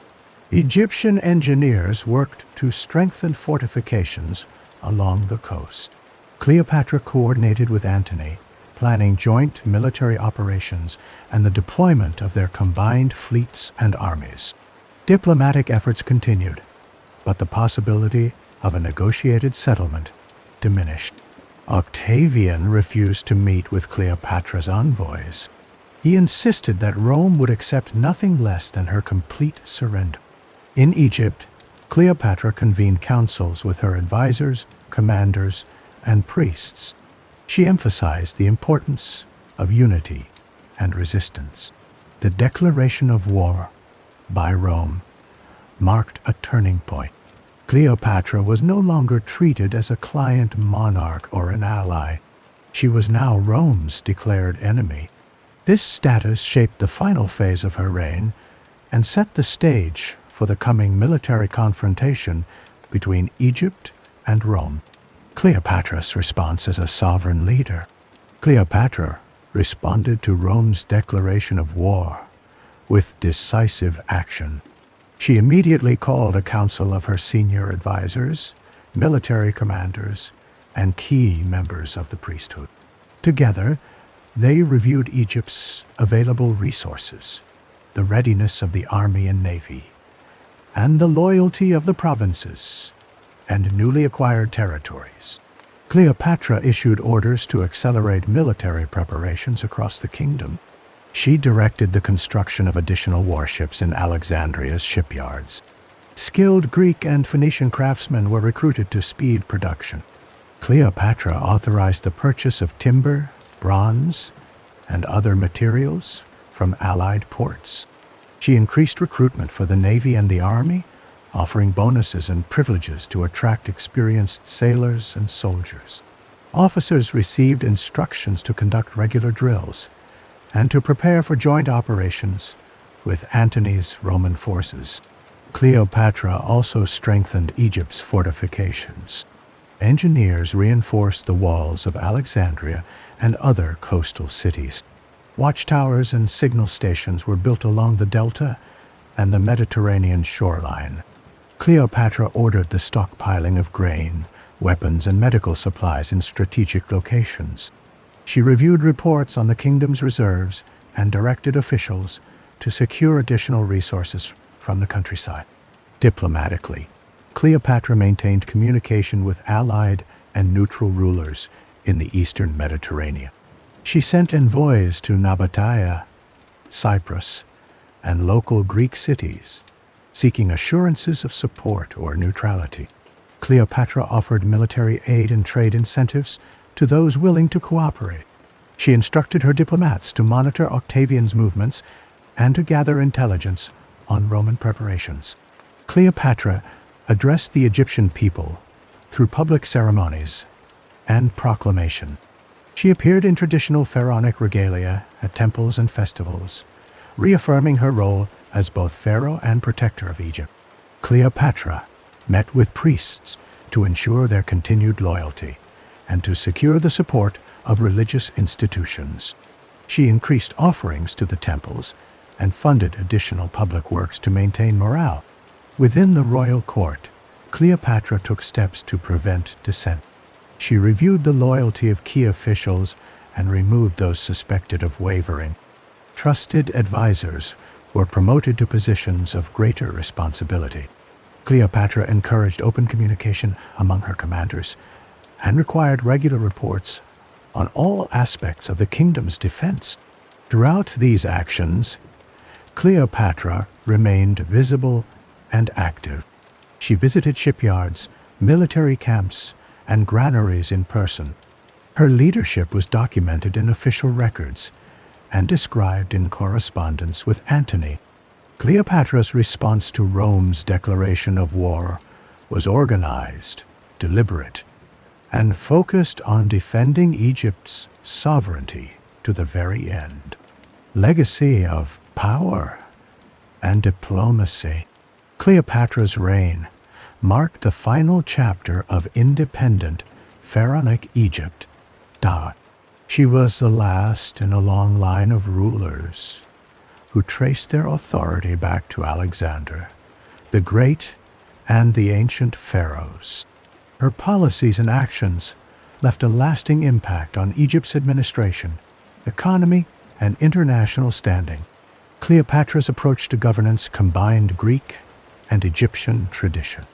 Egyptian engineers worked to strengthen fortifications along the coast. Cleopatra coordinated with Antony, planning joint military operations and the deployment of their combined fleets and armies. Diplomatic efforts continued, but the possibility of a negotiated settlement diminished. Octavian refused to meet with Cleopatra's envoys. He insisted that Rome would accept nothing less than her complete surrender. In Egypt, Cleopatra convened councils with her advisors, commanders, and priests. She emphasized the importance of unity and resistance. The declaration of war by Rome marked a turning point. Cleopatra was no longer treated as a client monarch or an ally. She was now Rome's declared enemy. This status shaped the final phase of her reign and set the stage for the coming military confrontation between Egypt and Rome. Cleopatra's response as a sovereign leader. Cleopatra responded to Rome's declaration of war with decisive action. She immediately called a council of her senior advisors, military commanders, and key members of the priesthood. Together, they reviewed Egypt's available resources, the readiness of the army and navy, and the loyalty of the provinces and newly acquired territories. Cleopatra issued orders to accelerate military preparations across the kingdom. She directed the construction of additional warships in Alexandria's shipyards. Skilled Greek and Phoenician craftsmen were recruited to speed production. Cleopatra authorized the purchase of timber, bronze, and other materials from allied ports. She increased recruitment for the navy and the army, offering bonuses and privileges to attract experienced sailors and soldiers. Officers received instructions to conduct regular drills and to prepare for joint operations with Antony's Roman forces. Cleopatra also strengthened Egypt's fortifications. Engineers reinforced the walls of Alexandria and other coastal cities. Watchtowers and signal stations were built along the delta and the Mediterranean shoreline. Cleopatra ordered the stockpiling of grain, weapons, and medical supplies in strategic locations. She reviewed reports on the kingdom's reserves and directed officials to secure additional resources from the countryside. Diplomatically, Cleopatra maintained communication with allied and neutral rulers in the eastern Mediterranean. She sent envoys to Nabatea, Cyprus, and local Greek cities, seeking assurances of support or neutrality. Cleopatra offered military aid and trade incentives to those willing to cooperate. She instructed her diplomats to monitor Octavian's movements and to gather intelligence on Roman preparations. Cleopatra addressed the Egyptian people through public ceremonies and proclamation. She appeared in traditional pharaonic regalia at temples and festivals, reaffirming her role as both pharaoh and protector of Egypt. Cleopatra met with priests to ensure their continued loyalty and to secure the support of religious institutions. She increased offerings to the temples and funded additional public works to maintain morale. Within the royal court, Cleopatra took steps to prevent dissent. She reviewed the loyalty of key officials and removed those suspected of wavering. Trusted advisors were promoted to positions of greater responsibility. Cleopatra encouraged open communication among her commanders and required regular reports on all aspects of the kingdom's defense. Throughout these actions, Cleopatra remained visible and active. She visited shipyards, military camps, and granaries in person. Her leadership was documented in official records and described in correspondence with Antony. Cleopatra's response to Rome's declaration of war was organized, deliberate, and focused on defending Egypt's sovereignty to the very end. Legacy of power and diplomacy. Cleopatra's reign marked the final chapter of independent pharaonic Egypt. She was the last in a long line of rulers who traced their authority back to Alexander, the Great, and the ancient pharaohs. Her policies and actions left a lasting impact on Egypt's administration, economy, and international standing. Cleopatra's approach to governance combined Greek and Egyptian tradition.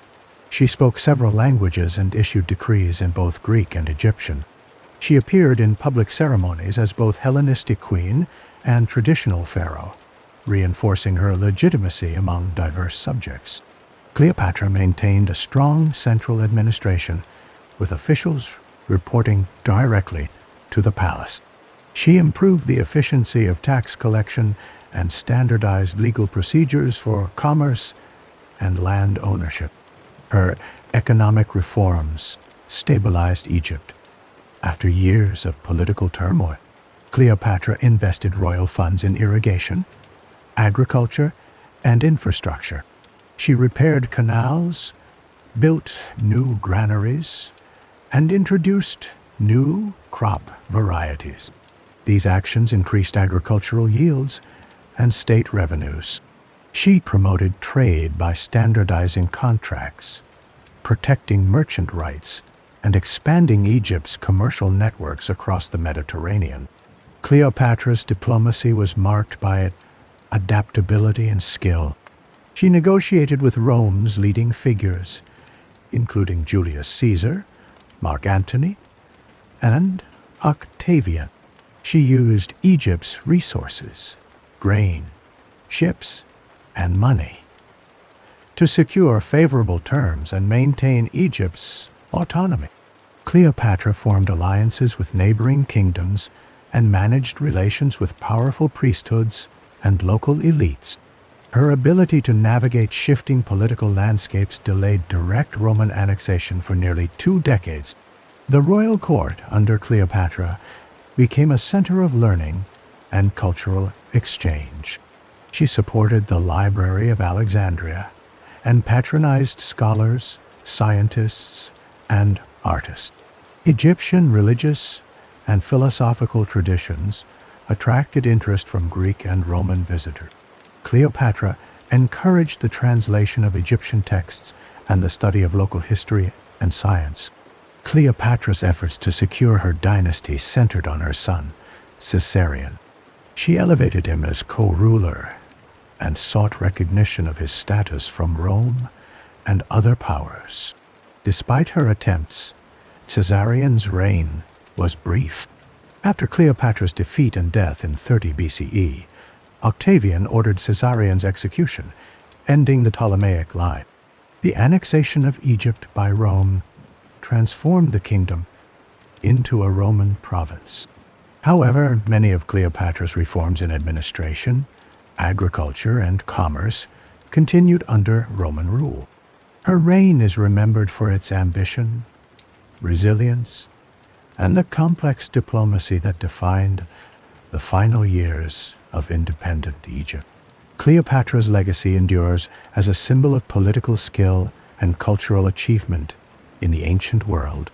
She spoke several languages and issued decrees in both Greek and Egyptian. She appeared in public ceremonies as both Hellenistic queen and traditional pharaoh, reinforcing her legitimacy among diverse subjects. Cleopatra maintained a strong central administration, with officials reporting directly to the palace. She improved the efficiency of tax collection and standardized legal procedures for commerce and land ownership. Her economic reforms stabilized Egypt. After years of political turmoil, Cleopatra invested royal funds in irrigation, agriculture, and infrastructure. She repaired canals, built new granaries, and introduced new crop varieties. These actions increased agricultural yields and state revenues. She promoted trade by standardizing contracts, protecting merchant rights, and expanding Egypt's commercial networks across the Mediterranean. Cleopatra's diplomacy was marked by adaptability and skill. She negotiated with Rome's leading figures, including Julius Caesar, Mark Antony, and Octavian. She used Egypt's resources, grain, ships, and money to secure favorable terms and maintain Egypt's autonomy. Cleopatra formed alliances with neighboring kingdoms and managed relations with powerful priesthoods and local elites. Her ability to navigate shifting political landscapes delayed direct Roman annexation for nearly 2 decades. The royal court under Cleopatra became a center of learning and cultural exchange. She supported the Library of Alexandria and patronized scholars, scientists, and artists. Egyptian religious and philosophical traditions attracted interest from Greek and Roman visitors. Cleopatra encouraged the translation of Egyptian texts and the study of local history and science. Cleopatra's efforts to secure her dynasty centered on her son, Caesarion. She elevated him as co-ruler and sought recognition of his status from Rome and other powers. Despite her attempts, Caesarion's reign was brief. After Cleopatra's defeat and death in 30 BCE, Octavian ordered Caesarion's execution, ending the Ptolemaic line. The annexation of Egypt by Rome transformed the kingdom into a Roman province. However, many of Cleopatra's reforms in administration, agriculture, and commerce continued under Roman rule. Her reign is remembered for its ambition, resilience, and the complex diplomacy that defined the final years of independent Egypt. Cleopatra's legacy endures as a symbol of political skill and cultural achievement in the ancient world.